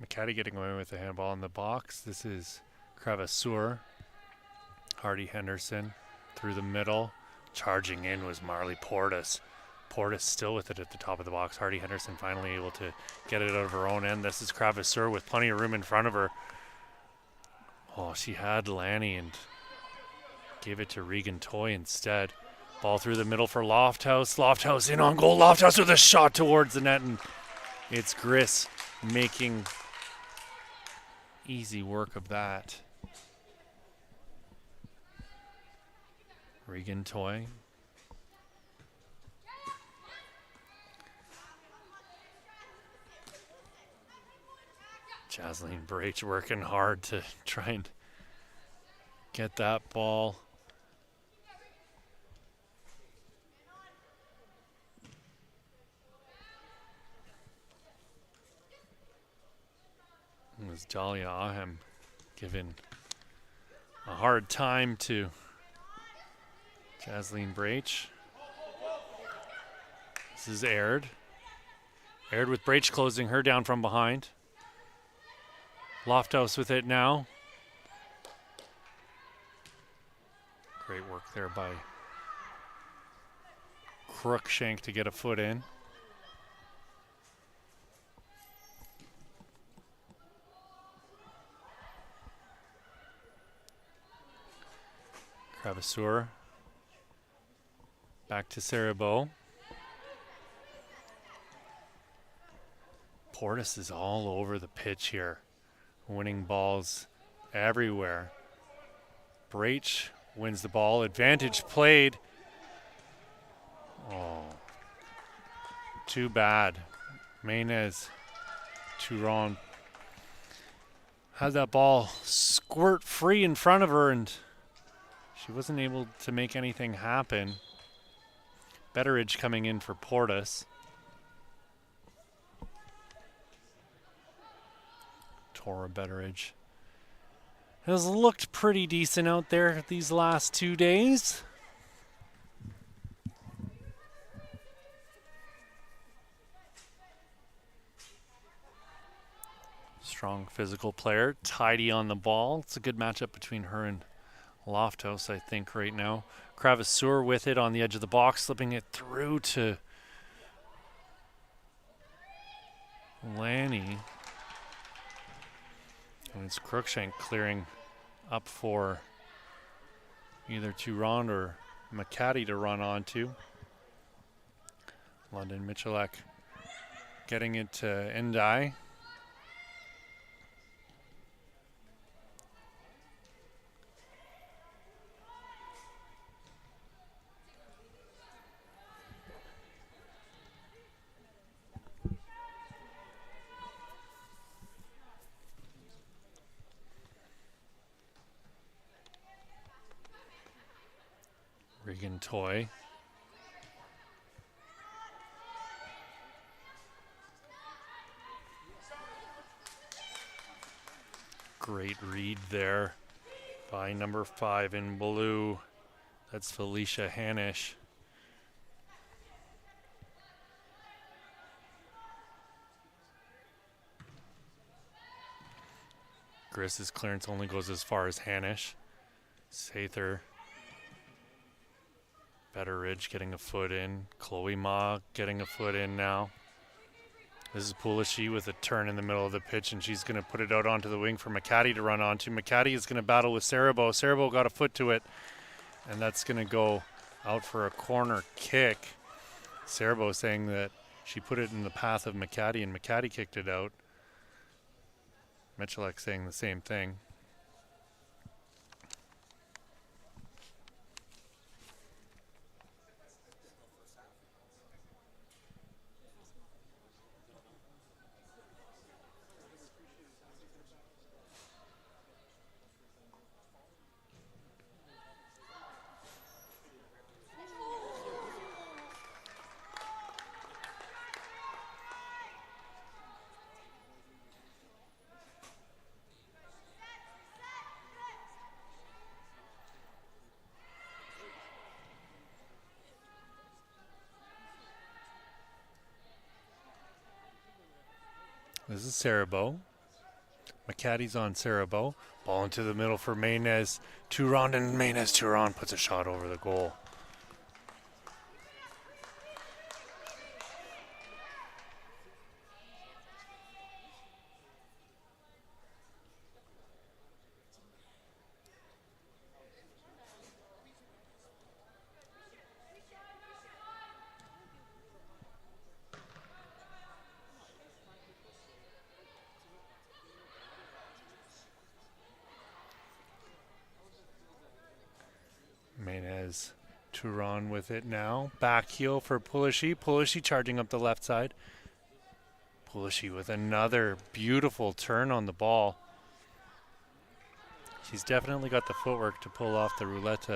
McCaddy getting away with the handball in the box. This is Cravasseur. Hardy Henderson through the middle. Charging in was Marley Portis. Portis still with it at the top of the box. Hardy Henderson finally able to get it out of her own end. This is Cravasseur with plenty of room in front of her. Oh, she had Lanny and gave it to Regan Toy instead. Ball through the middle for Lofthouse. Lofthouse in on goal. Lofthouse with a shot towards the net, and it's Gris making easy work of that. Regan Toy. Jasleen Brach working hard to try and get that ball. It was Dahlia Ahem giving a hard time to Jasleen Brach. This is Aird. Aird with Brach closing her down from behind. Lofthouse with it now. Great work there by Crookshank to get a foot in. Cravasseur. Back to Cerebeau. Portis is all over the pitch here. Winning balls everywhere. Brach wins the ball. Advantage played. Oh. Too bad. Maynes Touron had that ball squirt free in front of her and she wasn't able to make anything happen. Betteridge coming in for Portis. Tora Betteridge has looked pretty decent out there these last 2 days. Strong physical player, tidy on the ball. It's a good matchup between her and Lofthouse, I think, right now. Cravasseur with it on the edge of the box, slipping it through to Lanny. And it's Crookshank clearing up for either Touron or McCaddy to run onto. London Michalek getting it to Endai. Regan Toy. Great read there by number 5 in blue. That's Felicia Hanish. Gris's clearance only goes as far as Hanish. Sather. Betteridge getting a foot in. Chloe Ma getting a foot in now. This is Pulishi with a turn in the middle of the pitch, and she's going to put it out onto the wing for McCaddy to run onto. McCaddy is going to battle with Cerebeau. Cerebeau got a foot to it, and that's going to go out for a corner kick. Cerebeau saying that she put it in the path of McCaddy, and McCaddy kicked it out. Michalek saying the same thing. This is Cerebeau. McCaddy's on Cerebot. Ball into the middle for Maynes. Turon, and Maynes Turon puts a shot over the goal. Maynes Turon with it now. Back heel for Pulishi. Pulishi charging up the left side. Pulishi with another beautiful turn on the ball. She's definitely got the footwork to pull off the roulette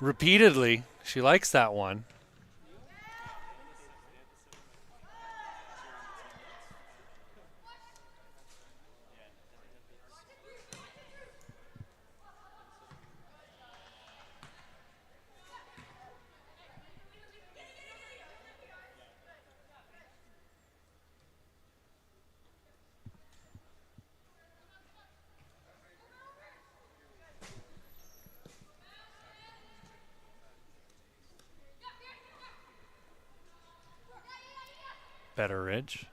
repeatedly. She likes that one. Betteridge.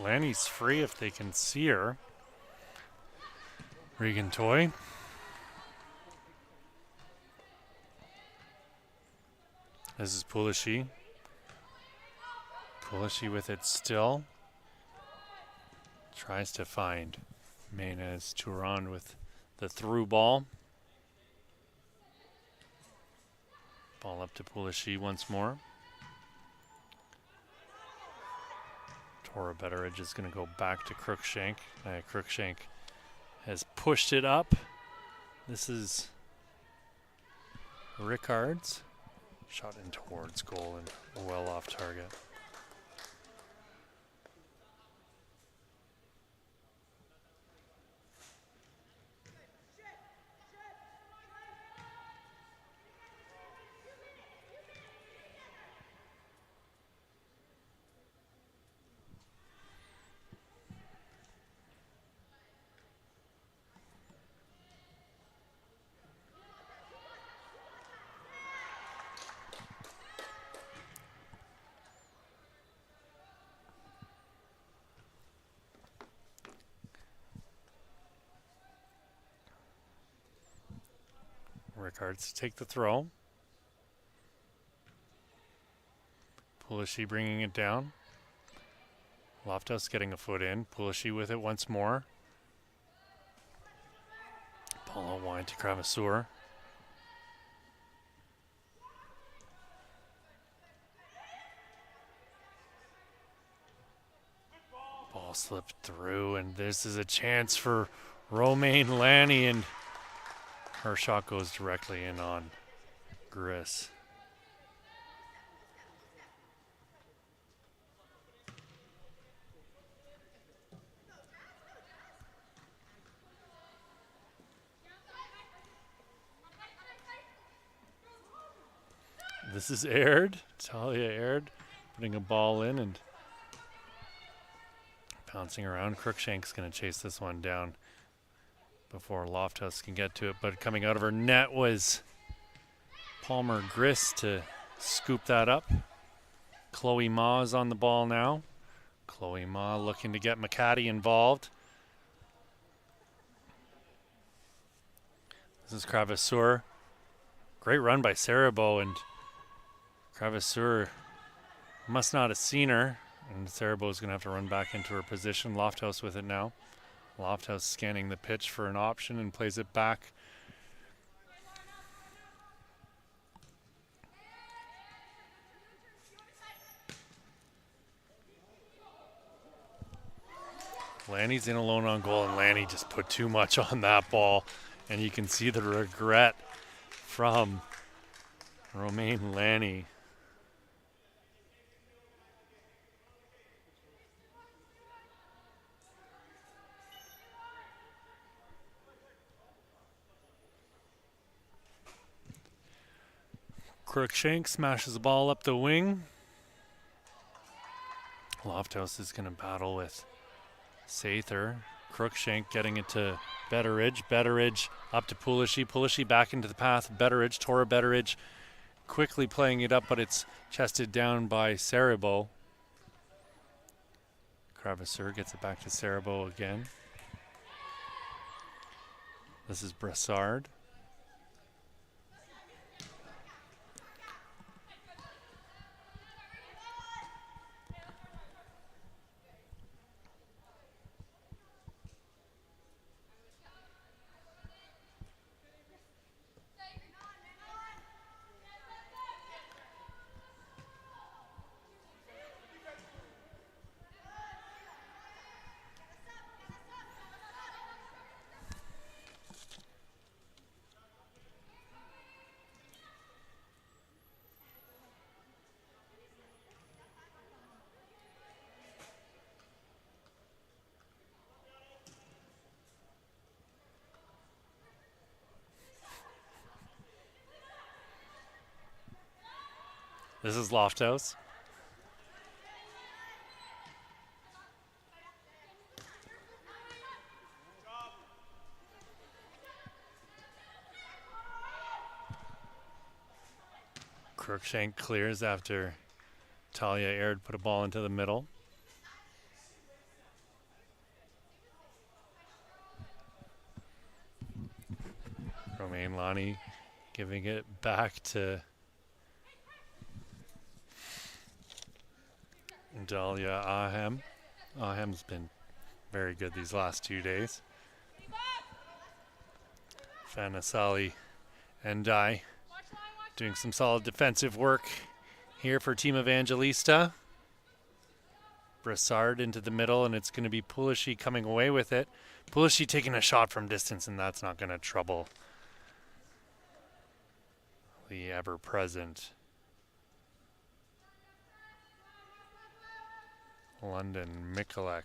Lanny's free if they can see her. Regan Toy. This is Pulishi. Pulishi with it still. Tries to find Maynes Turon with the through ball. Ball up to Pulishi once more. Tora Betteridge is going to go back to Crookshank. Crookshank has pushed it up. This is Rickards. Shot in towards goal and well off target. Rickards to take the throw. Pulishi bringing it down. Loftus getting a foot in. Pulishi with it once more. Ball out wide to Kravasur. slipped through, and this is a chance for Romaine Lanny, and her shot goes directly in on Gris. This is aired. Talia aired, putting a ball in and bouncing around. Crookshank's going to chase this one down before Lofthouse can get to it, but coming out of her net was Palmer Gris to scoop that up. Chloe Ma is on the ball now. Chloe Ma looking to get McCaddy involved. This is Cravesseur. Great run by Cerebeau, and Cravesseur must not have seen her, and Cerebeau is going to have to run back into her position. Lofthouse with it now. Lofthouse scanning the pitch for an option and plays it back. Lanny's in alone on goal, and Lanny just put too much on that ball, and you can see the regret from Romaine Lanny. Crookshank smashes the ball up the wing. Lofthouse is going to battle with Sather. Crookshank getting it to Betteridge. Betteridge up to Pulishi. Pulishi back into the path of Betteridge. Tora Betteridge quickly playing it up, but it's chested down by Cerebeau. Cravesseur gets it back to Cerebeau again. This is Brassard. This is Lofthouse. Crookshank clears after Talia Aird put a ball into the middle. Romaine Lanny giving it back to Dahlia Ahem. Ahem's been very good these last 2 days. Fanasali and I doing some solid defensive work here for Team Evangelista. Brassard into the middle, and it's going to be Pulishi coming away with it. Pulishi taking a shot from distance, and that's not going to trouble the ever-present London Mikulek.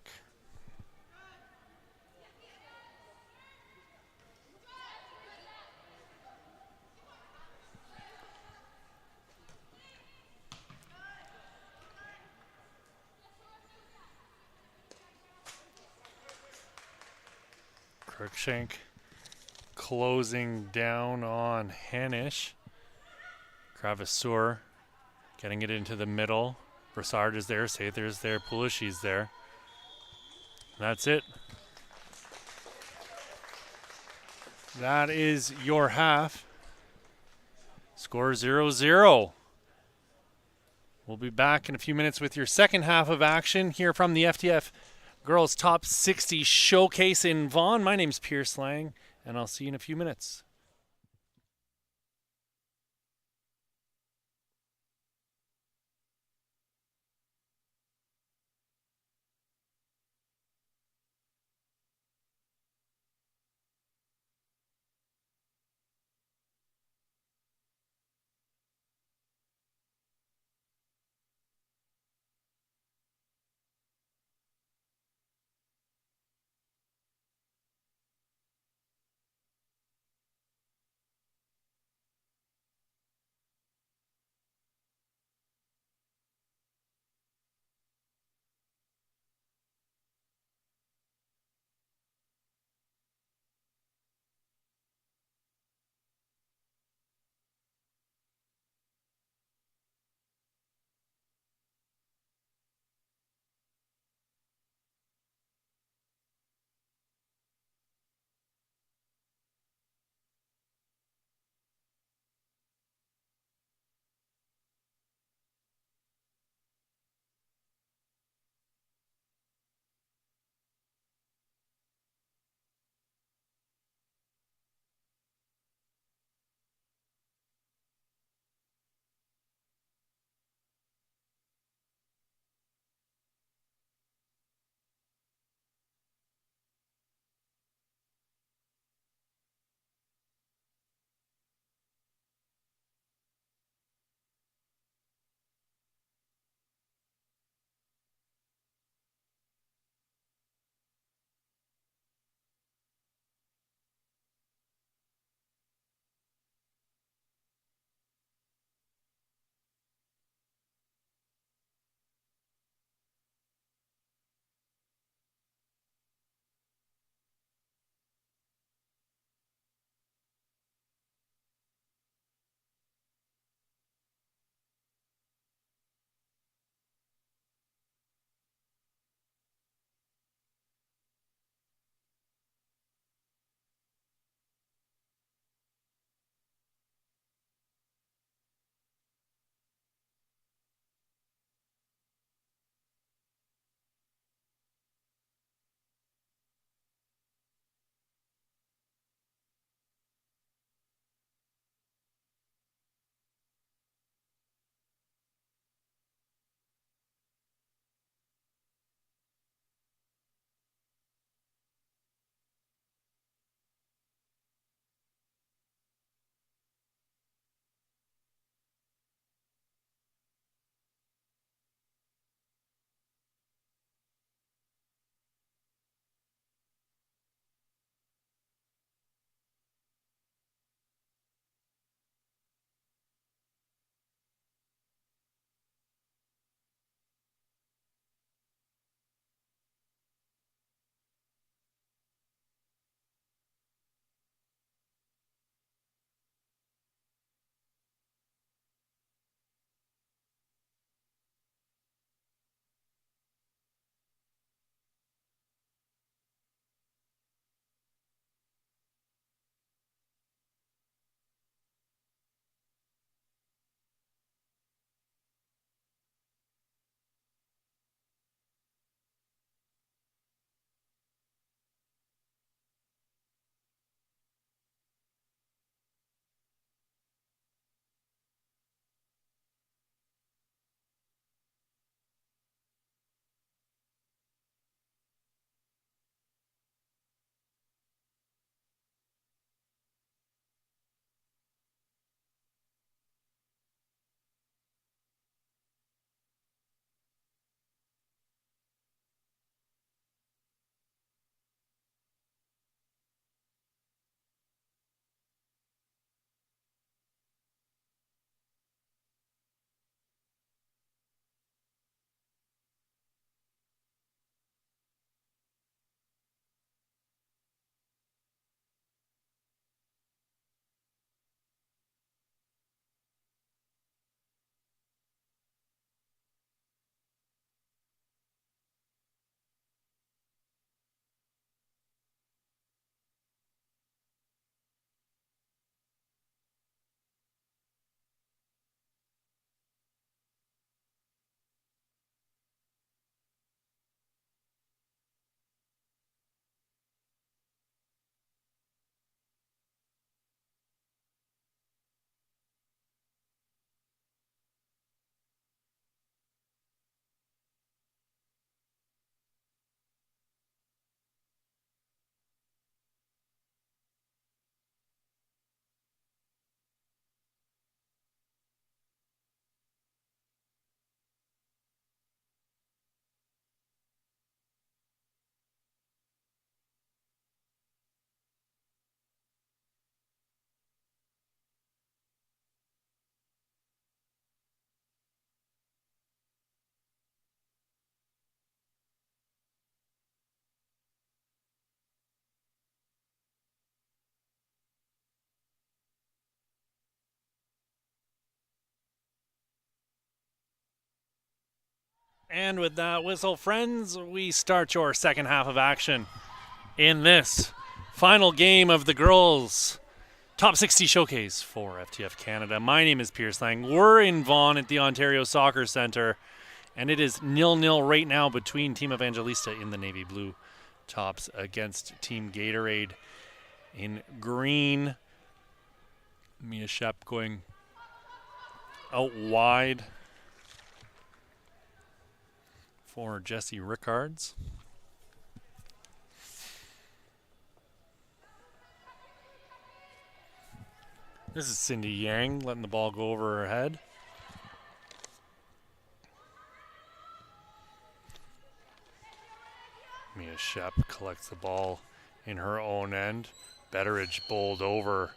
Crookshank closing down on Hanish. Cravesseur getting it into the middle. Brassard is there, Sather is there, Pulishi's there. That's it. That is your half. Score 0-0. We'll be back in a few minutes with your second half of action here from the FTF Girls Top 60 Showcase in Vaughan. My name's Pierce Lang, and I'll see you in a few minutes. And with that whistle, friends, we start your second half of action in this final game of the girls' Top 60 Showcase for FTF Canada. My name is Pierce Lang. We're in Vaughan at the Ontario Soccer Centre, and it is 0-0 right now between Team Evangelista in the navy blue tops against Team Gatorade in green. Mia Shep going out wide for Jesse Rickards. This is Cindy Yang letting the ball go over her head. Mia Shep collects the ball in her own end. Betteridge bowled over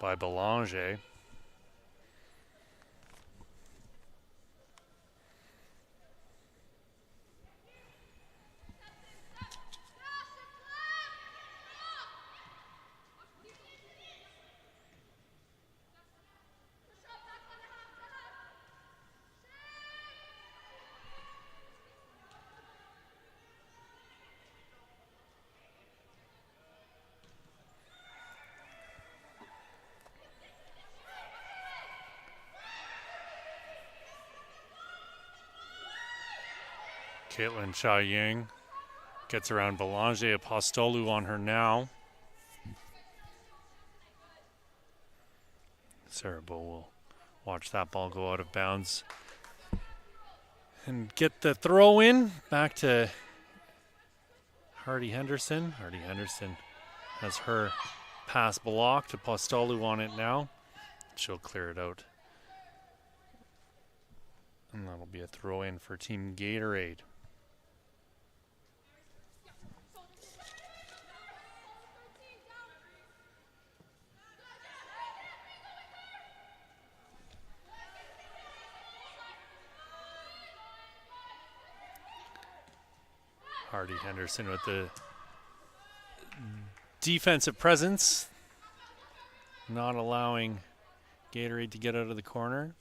by Belanger. Caitlin Chia-Ying gets around Belanger. Apostolou on her now. Sarah Bow will watch that ball go out of bounds and get the throw in back to Hardy Henderson. Hardy Henderson has her pass blocked. Apostolou on it now. She'll clear it out. And that'll be a throw in for Team Gatorade. Hardy Henderson with the defensive presence, not allowing Gatorade to get out of the corner.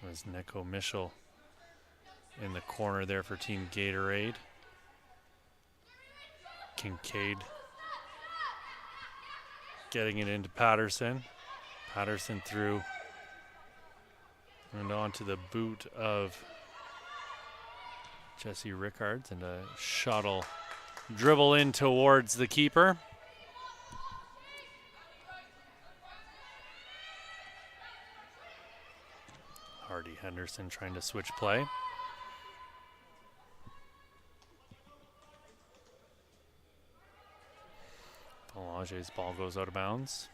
It was Neko Mischel in the corner there for Team Gatorade. Kincaid getting it into Patterson. Patterson through and onto the boot of Jesse Rickards, and a shuttle dribble in towards the keeper. Hardy Henderson trying to switch play. Belanger's ball goes out of bounds.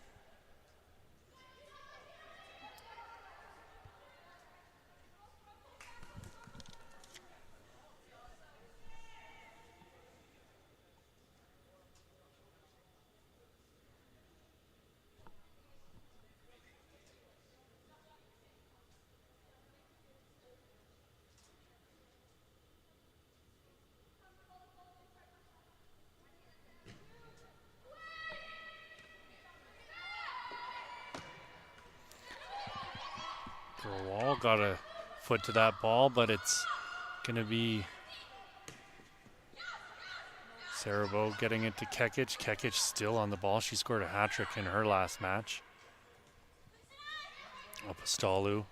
Wall got a foot to that ball, but it's going to be Sarabo getting it to Kekic. Kekic still on the ball. She scored a hat trick in her last match. Apostolou.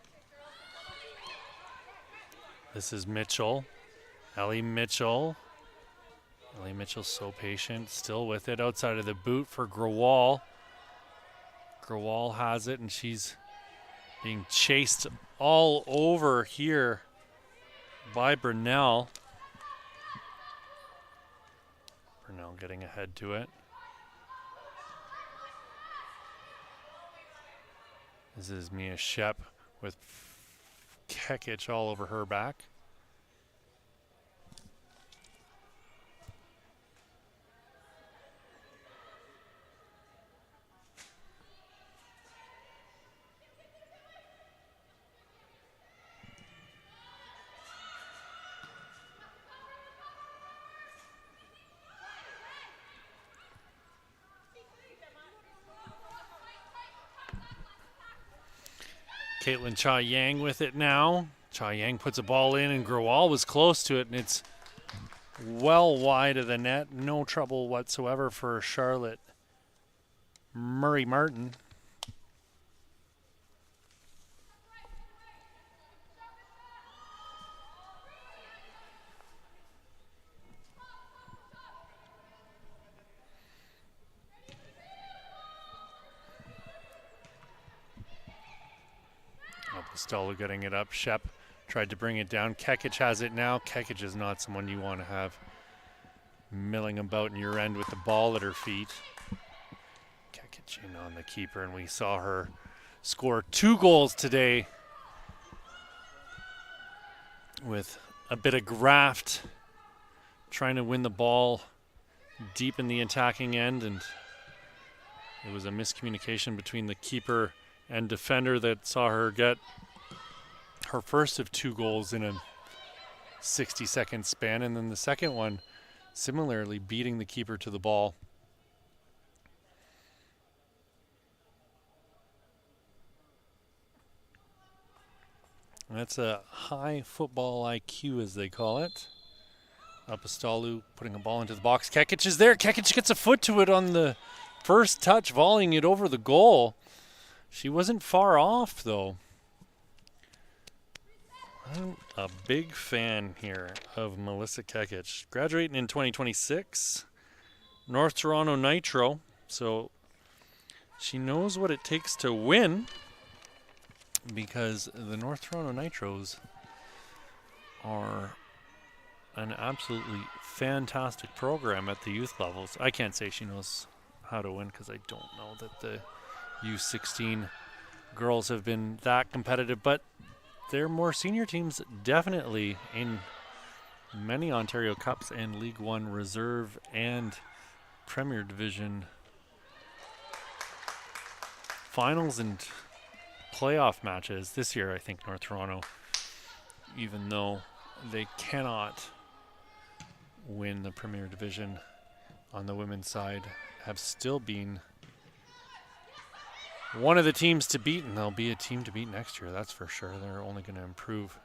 This is Mitchell. Ellie Mitchell. Ellie Mitchell's so patient, still with it outside of the boot for Grawal. Grawal has it, and she's being chased all over here by Brunel. Brunel getting ahead to it. This is Mia Shep with Kekic all over her back. Caitlin Cha Yang with it now. Cha Yang puts a ball in, and Grewal was close to it, and it's well wide of the net. No trouble whatsoever for Charlotte Murray Martin. Costello getting it up. Shep tried to bring it down. Kekic has it now. Kekic is not someone you want to have milling about in your end with the ball at her feet. Kekic in on the keeper, and we saw her score 2 goals today with a bit of graft, trying to win the ball deep in the attacking end, and it was a miscommunication between the keeper and defender that saw her get her first of 2 goals in a 60-second span, and then the second one similarly beating the keeper to the ball. That's a high football IQ, as they call it. Apostolou putting a ball into the box. Kekic is there. Kekic gets a foot to it on the first touch, volleying it over the goal. She wasn't far off, though. I'm a big fan here of Melissa Kekic. Graduating in 2026, North Toronto Nitro. So she knows what it takes to win, because the North Toronto Nitros are an absolutely fantastic program at the youth levels. I can't say she knows how to win, because I don't know that the U16 girls have been that competitive, but their more senior teams definitely in many Ontario Cups and League One Reserve and Premier Division finals and playoff matches this year. I think North Toronto, even though they cannot win the Premier Division on the women's side, have still been one of the teams to beat, and they'll be a team to beat next year, that's for sure. They're only going to improve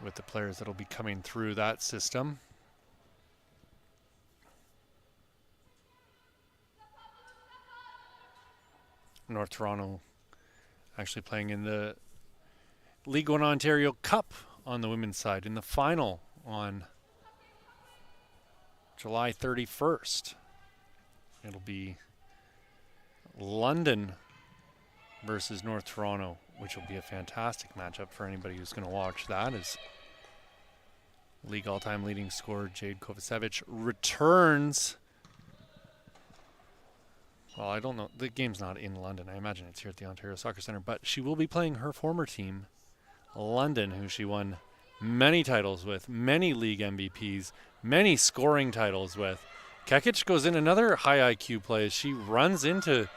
with the players that'll be coming through that system. North Toronto actually playing in the League One Ontario Cup on the women's side in the final on July 31st. It'll be London versus North Toronto, which will be a fantastic matchup for anybody who's going to watch that, as league all-time leading scorer Jade Kovacevic returns. Well, I don't know. The game's not in London. I imagine it's here at the Ontario Soccer Centre, but she will be playing her former team, London, who she won many titles with, many league MVPs, many scoring titles with. Kekic goes in another high IQ play as she runs in to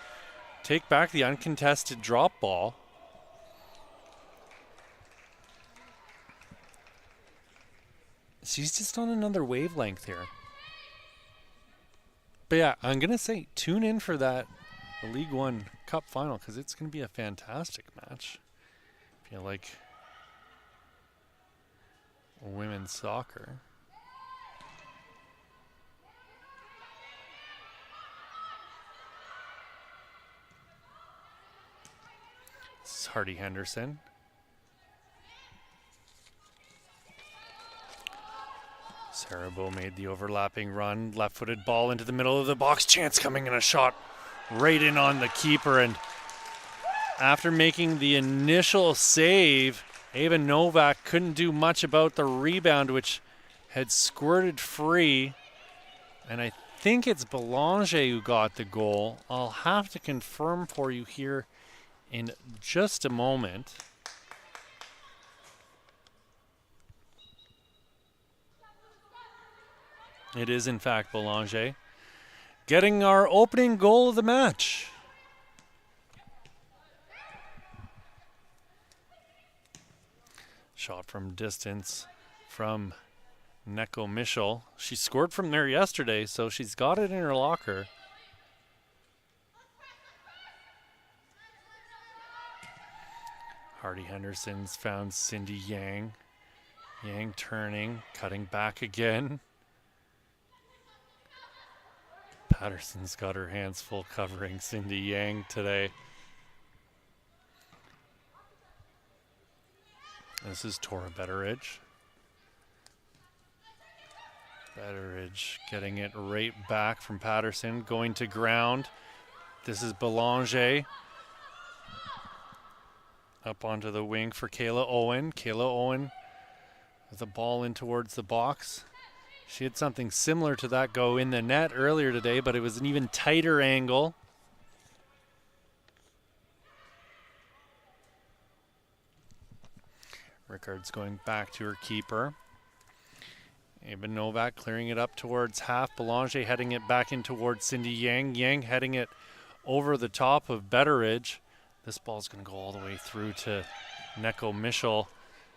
take back the uncontested drop ball. She's just on another wavelength here. But yeah, I'm going to say tune in for that League One Cup final, because it's going to be a fantastic match. If you like women's soccer. This is Hardy Henderson. Sarabo made the overlapping run, left-footed ball into the middle of the box. Chance coming in, a shot right in on the keeper. And after making the initial save, Ava Novak couldn't do much about the rebound, which had squirted free. And I think it's Belanger who got the goal. I'll have to confirm for you here in just a moment. It is, in fact, Belanger getting our opening goal of the match. Shot from distance from Neko Michel. She scored from there yesterday, so she's got it in her locker. Hardy Henderson's found Cindy Yang. Yang turning, cutting back again. Patterson's got her hands full covering Cindy Yang today. This is Tora Betteridge. Betteridge getting it right back from Patterson, going to ground. This is Belanger. Up onto the wing for Kayla Owen. Kayla Owen with the ball in towards the box. She had something similar to that go in the net earlier today, but it was an even tighter angle. Rickard's going back to her keeper. Ava Novak clearing it up towards half. Belanger heading it back in towards Cindy Yang. Yang heading it over the top of Betteridge. This ball's going to go all the way through to Neko Michel,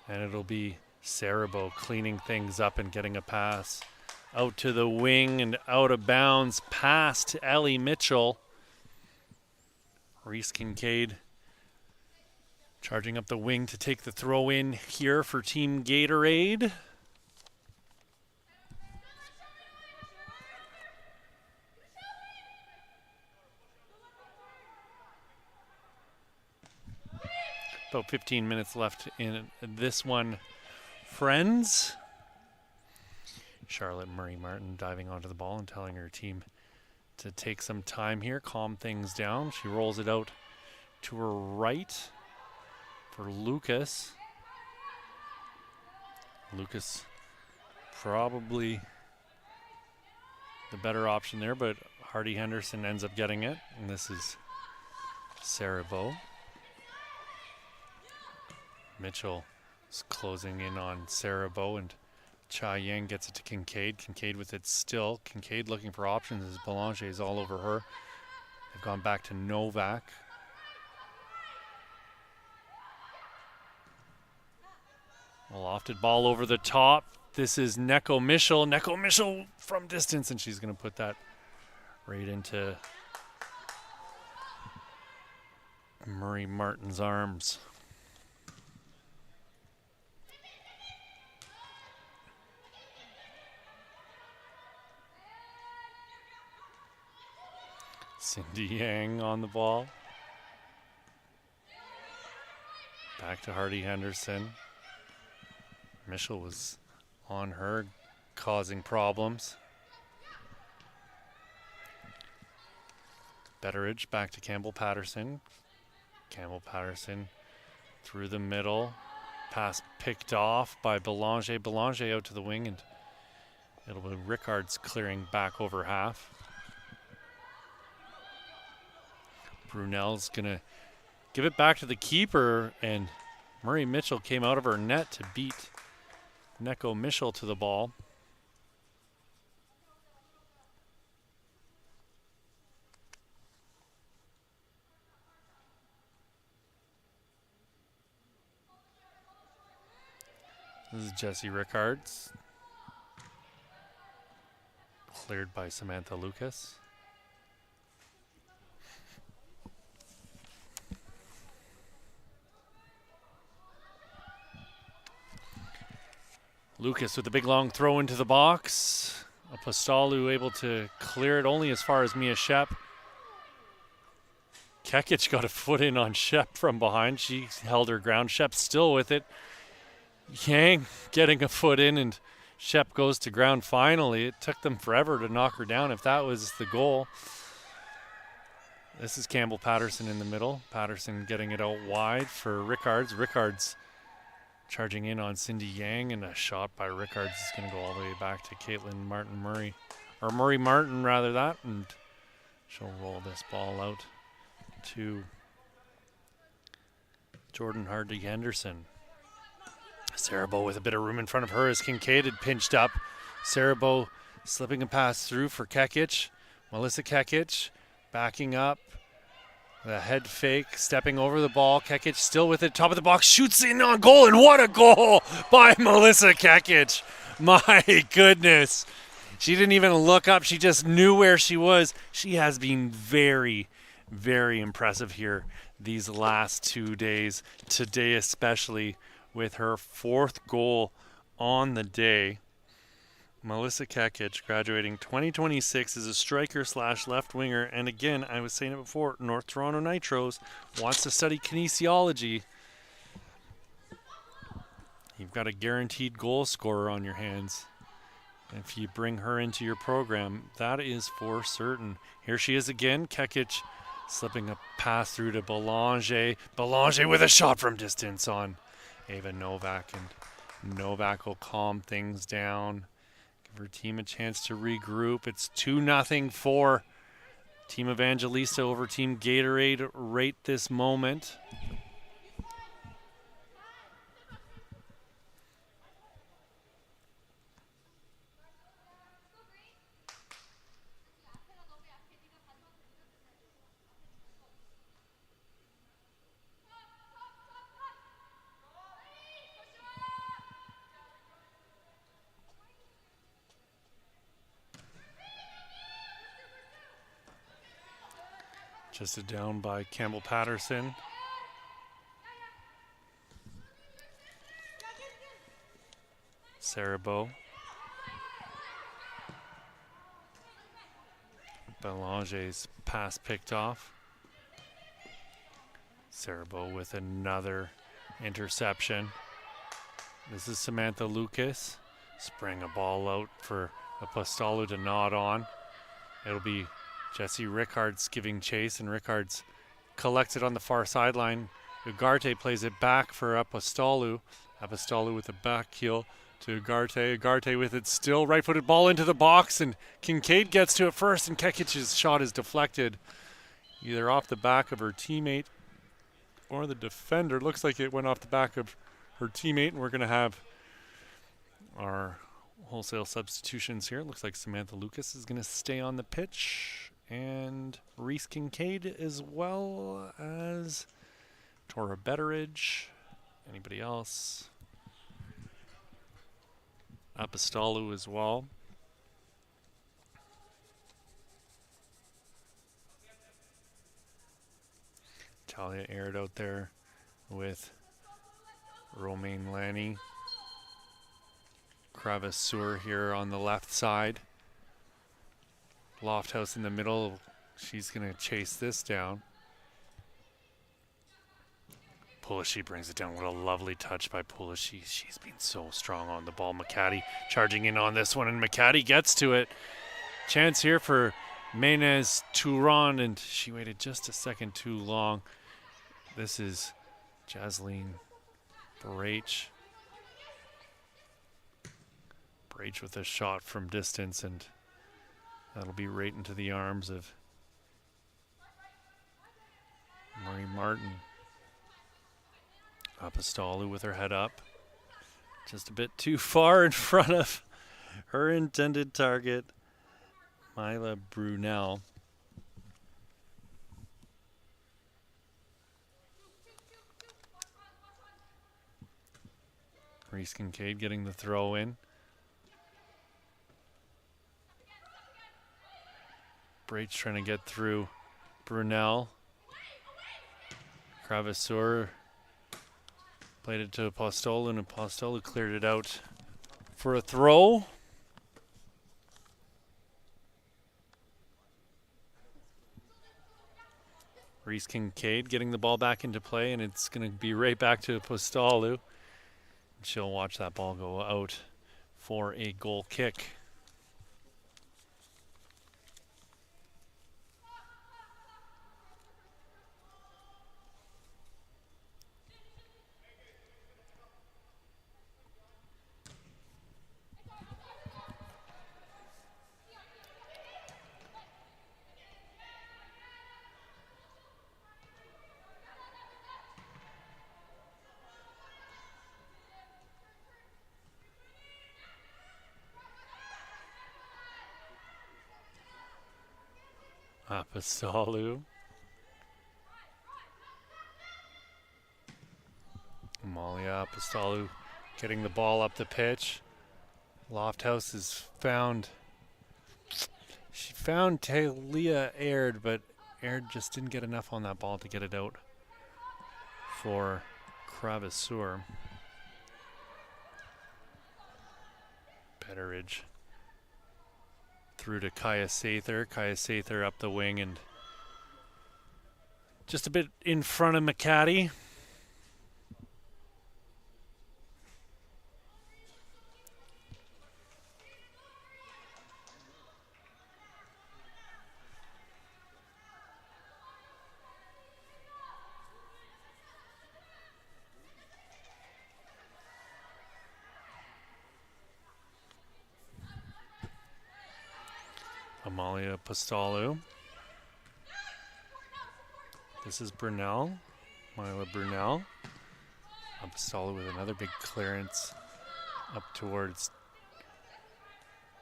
and it'll be Sarabo cleaning things up and getting a pass. Out to the wing and out of bounds. Pass to Ellie Mitchell. Reese Kincaid charging up the wing to take the throw in here for Team Gatorade. About 15 minutes left in this one, friends. Charlotte Murray Martin diving onto the ball and telling her team to take some time here, calm things down. She rolls it out to her right for Lucas. Lucas probably the better option there, but Hardy Henderson ends up getting it, and this is Sarabo. Mitchell is closing in on Sarabo, and Cha Yang gets it to Kincaid. Kincaid with it still. Kincaid looking for options as Belanger is all over her. They've gone back to Novak. A lofted ball over the top. This is Neko Michel. Neko Michel from distance, and she's going to put that right into Murray Martin's arms. Cindy Yang on the ball. Back to Hardy Henderson. Michel was on her, causing problems. Betteridge back to Campbell Patterson. Campbell Patterson through the middle. Pass picked off by Belanger. Belanger out to the wing, and it'll be Rickard's clearing back over half. Brunel's going to give it back to the keeper, and Murray Mitchell came out of her net to beat Neko Michel to the ball. This is Jessie Rickards. Cleared by Samantha Lucas. Lucas with a big long throw into the box. Apostolou able to clear it only as far as Mia Shep. Kekic got a foot in on Shep from behind. She held her ground. Shep still with it. Yang getting a foot in, and Shep goes to ground finally. It took them forever to knock her down if that was the goal. This is Campbell Patterson in the middle. Patterson getting it out wide for Rickards. Rickards charging in on Cindy Yang, and a shot by Rickards is going to go all the way back to Caitlin Martin-Murray. Or Murray Martin, rather, that. And she'll roll this ball out to Jordan Hardy Henderson. Sarabo with a bit of room in front of her as Kincaid had pinched up. Sarabo slipping a pass through for Kekic. Melissa Kekic backing up. The head fake, stepping over the ball. Kekic still with it, top of the box, shoots in on goal, and what a goal by Melissa Kekic. My goodness. She didn't even look up. She just knew where she was. She has been very, very impressive here these last 2 days, today especially, with her 4th goal on the day. Melissa Kekic, graduating 2026, is a striker / left winger. And again, I was saying it before, North Toronto Nitros wants to study kinesiology. You've got a guaranteed goal scorer on your hands. If you bring her into your program, that is for certain. Here she is again. Kekic slipping a pass through to Belanger. Belanger with a shot from distance on Ava Novak. And Novak will calm things down. Give her team a chance to regroup. It's 2-0 for Team Evangelista over Team Gatorade right this moment. Just down by Campbell Patterson. Sarabo. Belanger's pass picked off. Sarabo with another interception. This is Samantha Lucas. Sprang a ball out for Apostolou to nod on. It'll be Jesse Rickards giving chase, and Rickards collects it on the far sideline. Ugarte plays it back for Apostolou. Apostolou with a back heel to Ugarte. Ugarte with it still. Right-footed ball into the box, and Kincaid gets to it first, and Kekic's shot is deflected either off the back of her teammate or the defender. Looks like it went off the back of her teammate, and we're going to have our wholesale substitutions here. It looks like Samantha Lucas is going to stay on the pitch, and Reese Kincaid, as well as Tora Betteridge. Anybody else? Apostolou as well. Talia aired out there with Romaine Lanny. Cravasseur here on the left side. Lofthouse in the middle. She's going to chase this down. Pulishi brings it down. What a lovely touch by Pulishi. She's been so strong on the ball. McCaddy charging in on this one, and McCaddy gets to it. Chance here for Menez Touron, and she waited just a second too long. This is Jasleen Brach. Brach with a shot from distance, and that'll be right into the arms of Marie Martin. Apostolou with her head up. Just a bit too far in front of her intended target, Mila Brunel. Reese Kincaid getting the throw in. Brach trying to get through Brunel. Cravasseur played it to Apostolou, and Apostolou cleared it out for a throw. Reese Kincaid getting the ball back into play, and it's going to be right back to Apostolou. She'll watch that ball go out for a goal kick. Apostolou. Amalia Apostolou getting the ball up the pitch. Lofthouse is found. She found Talia Aird, but Aird just didn't get enough on that ball to get it out for Cravasur. Betteridge through to Kaya Sather. Kaya Sather up the wing and just a bit in front of McCaddy. Amalia Apostolou. This is Brunel. Mila Brunel. Apostolou with another big clearance up towards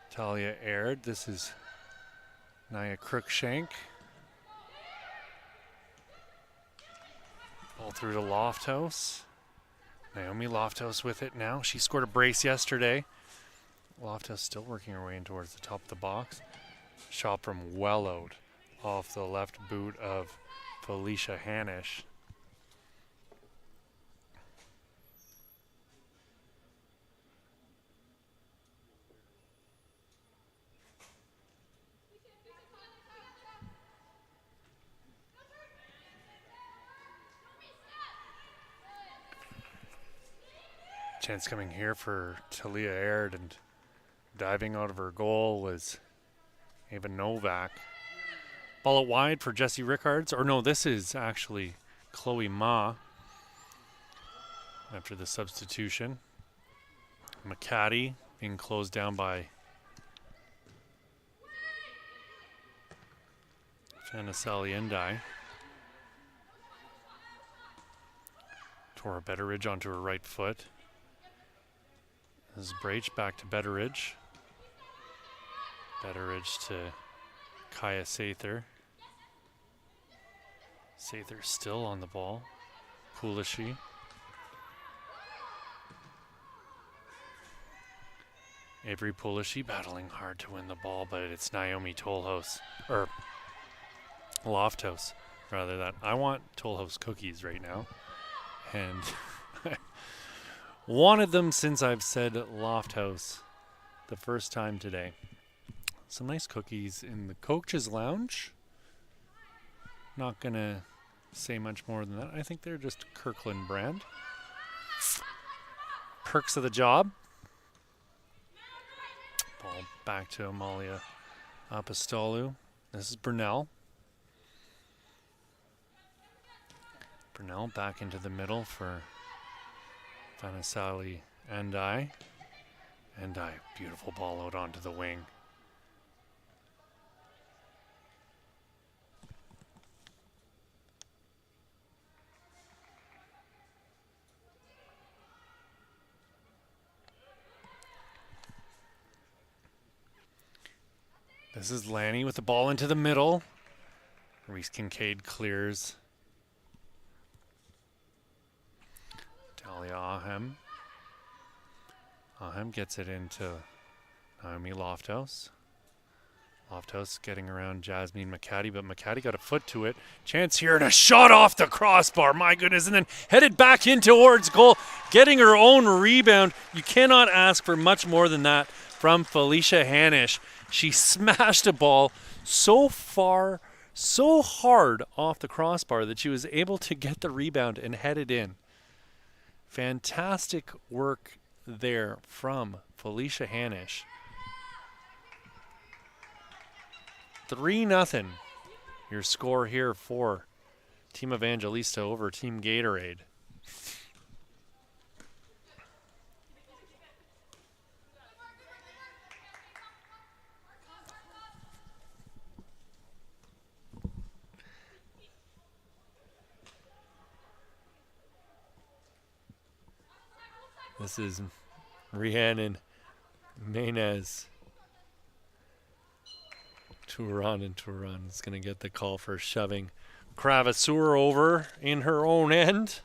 Talia Aird. This is Naya Crookshank. Ball through to Lofthouse. Naomi Lofthouse with it now. She scored a brace yesterday. Lofthouse still working her way in towards the top of the box. Shot from well out off the left boot of Felicia Hanisch. Chance coming here for Talia Aird, and diving out of her goal was Ava Novak. Ball out wide for Jessie Rickards. Or no, this is actually Chloe Ma after the substitution. McCaddy being closed down by Fanasali Endai. Tora Betteridge onto her right foot. This is Brach back to Betteridge. Betteridge to Kaya Sather. Sather still on the ball. Pulishi. Avery Pulishi battling hard to win the ball, but it's Naomi Tollhouse, or Lofthouse, rather. That I want Tollhouse cookies right now, and wanted them since I've said Lofthouse the first time today. Some nice cookies in the coach's lounge. Not gonna say much more than that. I think they're just Kirkland brand. Perks of the job. Ball back to Amalia Apostolou. This is Brunel. Brunel back into the middle for Fanasali Endai. Endai, beautiful ball out onto the wing. This is Lanny with the ball into the middle. Reese Kincaid clears. Talia Ahem. Ahem gets it into Naomi Lofthouse. Lofthouse getting around Jasmine McCaddy, but McCaddy got a foot to it. Chance here and a shot off the crossbar. My goodness. And then headed back in towards goal, getting her own rebound. You cannot ask for much more than that from Felicia Hanisch. She smashed a ball so far, so hard off the crossbar that she was able to get the rebound and head it in. Fantastic work there from Felicia Hanisch. 3-0 your score here for Team Evangelista over Team Gatorade. This is Rhiannon Maynes. Turan is going to get the call for shoving Cravasur over in her own end.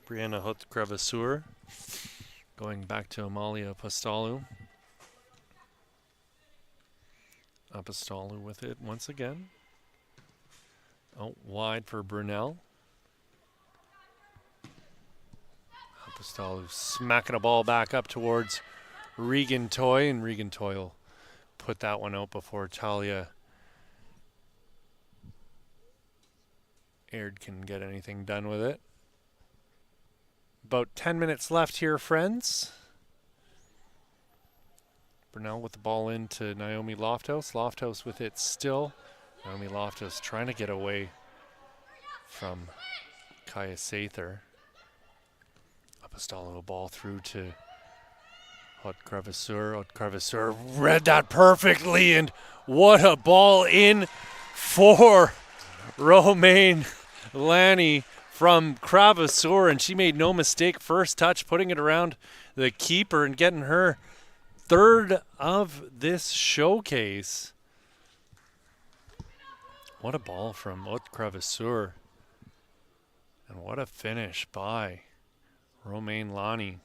Brianna Hut Cravasur going back to Amalia Apostolou. Apostolou with it once again. Oh, wide for Brunel. Apostolou smacking a ball back up towards Regan Toy, and Regan Toy will put that one out before Talia Aird can get anything done with it. About 10 minutes left here, friends. Brunel with the ball into Naomi Lofthouse. Lofthouse with it still. Naomi Lofthouse trying to get away from Kaya Sather. Apostolou ball through to Haute Cravasseur. Haute Cravasseur read that perfectly, and what a ball in for Romaine Lanny from Cravasseur, and she made no mistake. First touch, putting it around the keeper and getting her third of this showcase. What a ball from Haute Cravasseur. And what a finish by Romaine Lanny.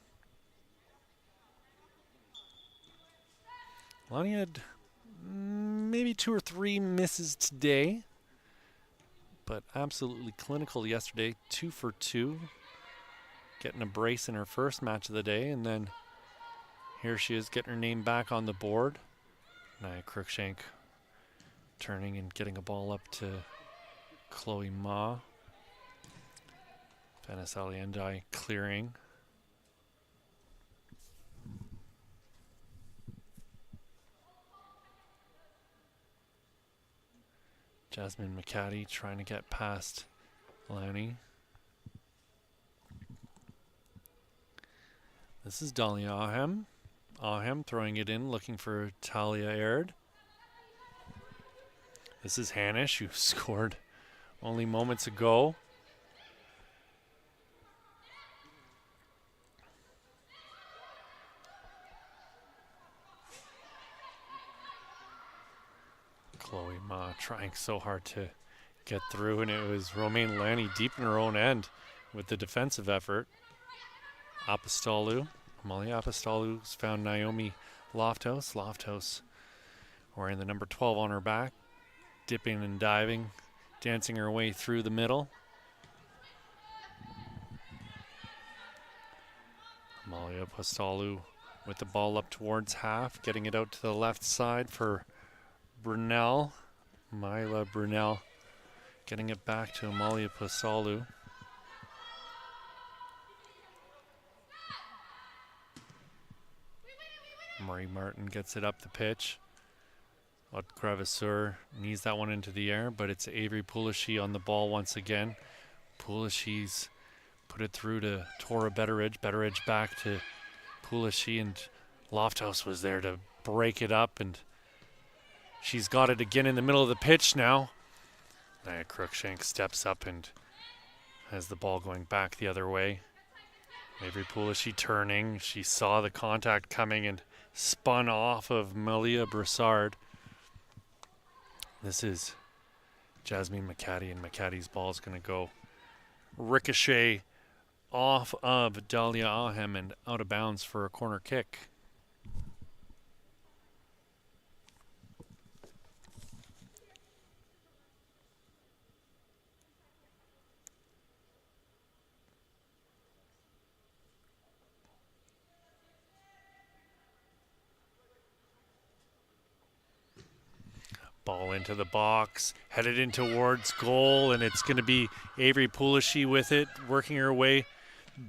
Lanny had maybe 2 or 3 misses today, but absolutely clinical yesterday. 2 for 2. Getting a brace in her first match of the day, and then here she is getting her name back on the board. Nia Cruikshank turning and getting a ball up to Chloe Ma. Venice Aliendai clearing. Jasmine McCaddy trying to get past Lanny. This is Dahlia Ahem. Ahem throwing it in, looking for Talia Aird. This is Hanish, who scored only moments ago. Chloe Ma trying so hard to get through, and it was Romaine Lanny deep in her own end with the defensive effort. Apostolou, Amalia Apostolou's found Naomi Lofthouse. Lofthouse wearing the number 12 on her back, dipping and diving, dancing her way through the middle. Amalia Apostolou with the ball up towards half, getting it out to the left side for Brunel. Mila Brunel getting it back to Amalia Apostolou. Marie Martin gets it up the pitch. Haute Cravasseur knees that one into the air, but it's Avery Poulichy on the ball once again. Poulichy's put it through to Tora Betteridge. Betteridge back to Poulichy, and Lofthouse was there to break it up, and she's got it again in the middle of the pitch now. Nia Cruikshank steps up and has the ball going back the other way. Avery Poulichy turning. She saw the contact coming and spun off of Malia Broussard. This is Jasmine McCaddy, and McCaddy's ball is going to go ricochet off of Dahlia Ahem and out of bounds for a corner kick. Ball into the box, headed in towards goal, and it's going to be Avery Poulichy with it, working her way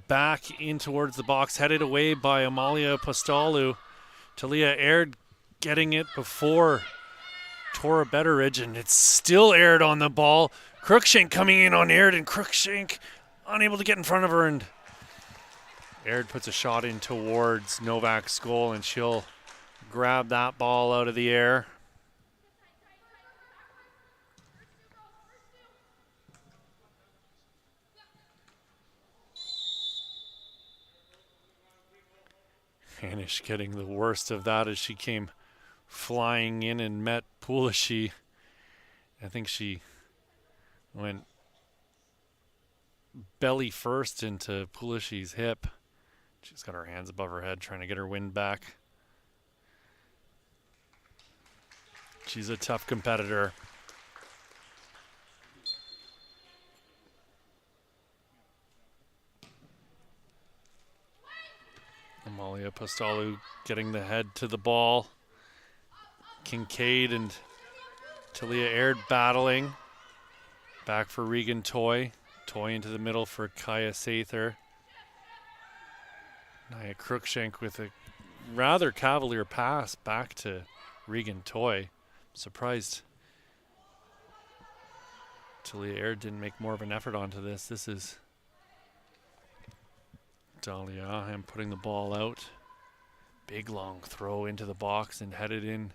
back in towards the box, headed away by Amalia Apostolou. Talia Aird getting it before Tora Betteridge, and it's still Aird on the ball. Cruikshank coming in on Aird, and Cruikshank unable to get in front of her, and Aird puts a shot in towards Novak's goal, and she'll grab that ball out of the air. Hanish getting the worst of that as she came flying in and met Poulichy. I think she went belly first into Poulichy's hip. She's got her hands above her head trying to get her wind back. She's a tough competitor. Amalia Postolu getting the head to the ball. Kincaid and Talia Aird battling. Back for Regan Toy. Toy into the middle for Kaya Sather. Nia Cruikshank with a rather cavalier pass back to Regan Toy. Surprised Talia Aird didn't make more of an effort onto this. This is Dahlia Aham putting the ball out. Big long throw into the box and headed in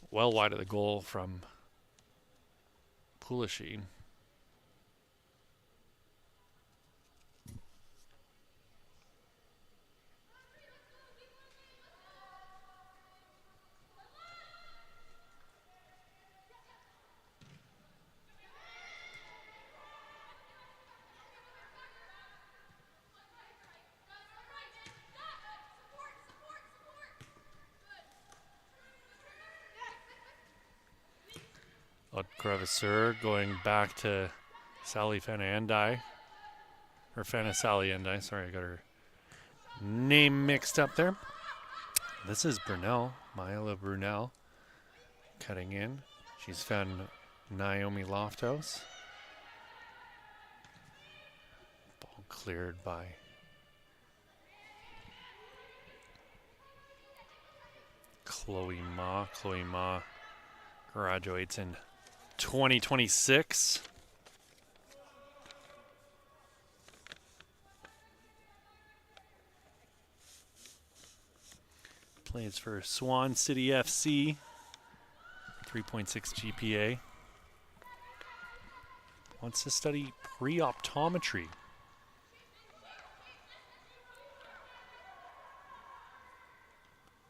well wide of the goal from Pulasheen. Crevasseur going back to Sally Fana-Endai. Or Fana-Sally-Endai. Sorry, I got her name mixed up there. This is Brunel, Maela Brunel, cutting in. She's found Naomi Lofthouse. Ball cleared by Chloe Ma. Chloe Ma graduates in 2026. Plays for Swan City FC. 3.6 GPA. Wants to study pre-optometry.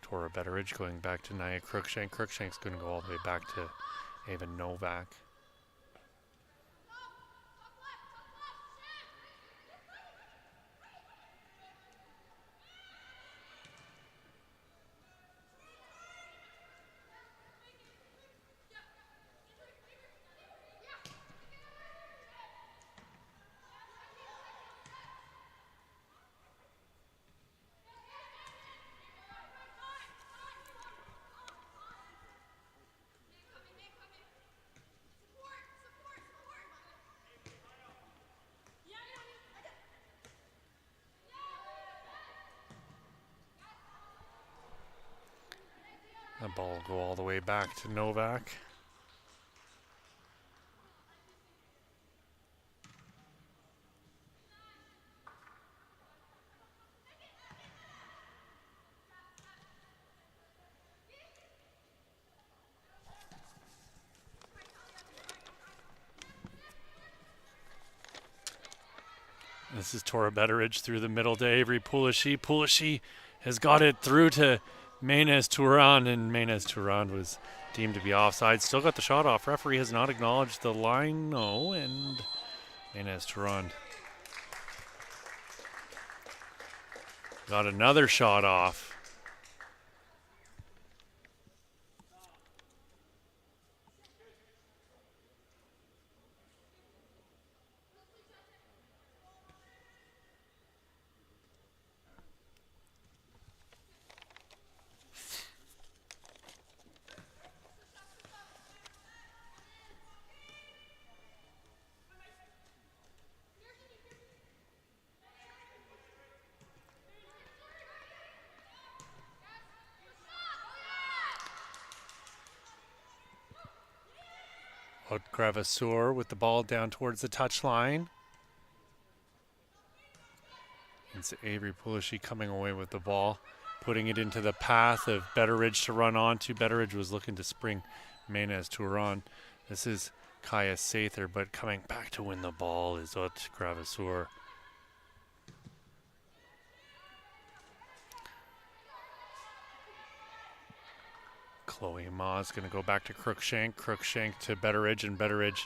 Tora Betteridge going back to Nia Cruikshank. Cruikshank's going to go all the way back to Ava Novak. That ball will go all the way back to Novak. This is Tora Betteridge through the middle to Avery Pulashi. Pulashi has got it through to Maynes Touran, and Maynes Touran was deemed to be offside. Still got the shot off. Referee has not acknowledged the line. No, and Maynes Touran got another shot off. Crevasseur with the ball down towards the touchline. It's Avery Pulashi coming away with the ball, putting it into the path of Betteridge to run onto. Betteridge was looking to spring Maynes Touran. This is Kaya Sather, but coming back to win the ball is Crevasseur. Chloe Ma is going to go back to Cruikshank. Cruikshank to Betteridge, and Betteridge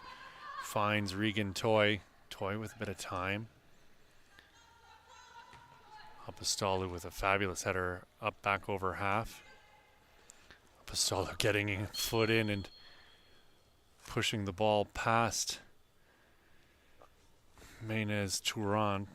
finds Regan Toy. Toy with a bit of time. Apostolu with a fabulous header up back over half. Apostolu getting a foot in and pushing the ball past Maynes Touran.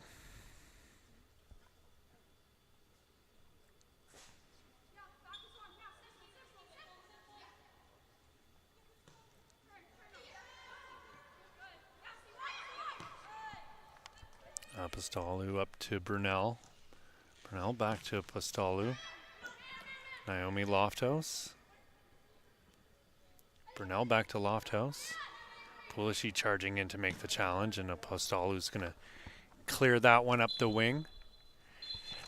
Apostolou up to Brunel. Brunel back to Apostolou. Naomi Lofthouse. Brunel back to Lofthouse. Pulishi charging in to make the challenge, and Apostolou's going to clear that one up the wing.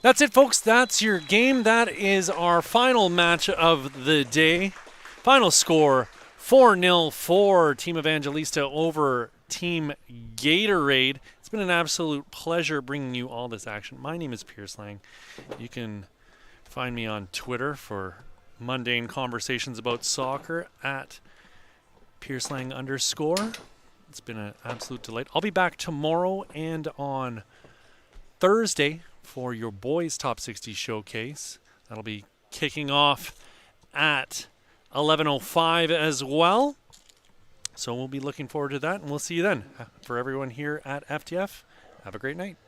That's it, folks. That's your game. That is our final match of the day. Final score, 4-0 for Team Evangelista over Team Gatorade. It's been an absolute pleasure bringing you all this action. My name is Pierce Lang. You can find me on Twitter for mundane conversations about soccer at PierceLang_. It's been an absolute delight. I'll be back tomorrow and on Thursday for your boys Top 60 showcase. That'll be kicking off at 11:05 as well. So we'll be looking forward to that, and we'll see you then. For everyone here at FTF, have a great night.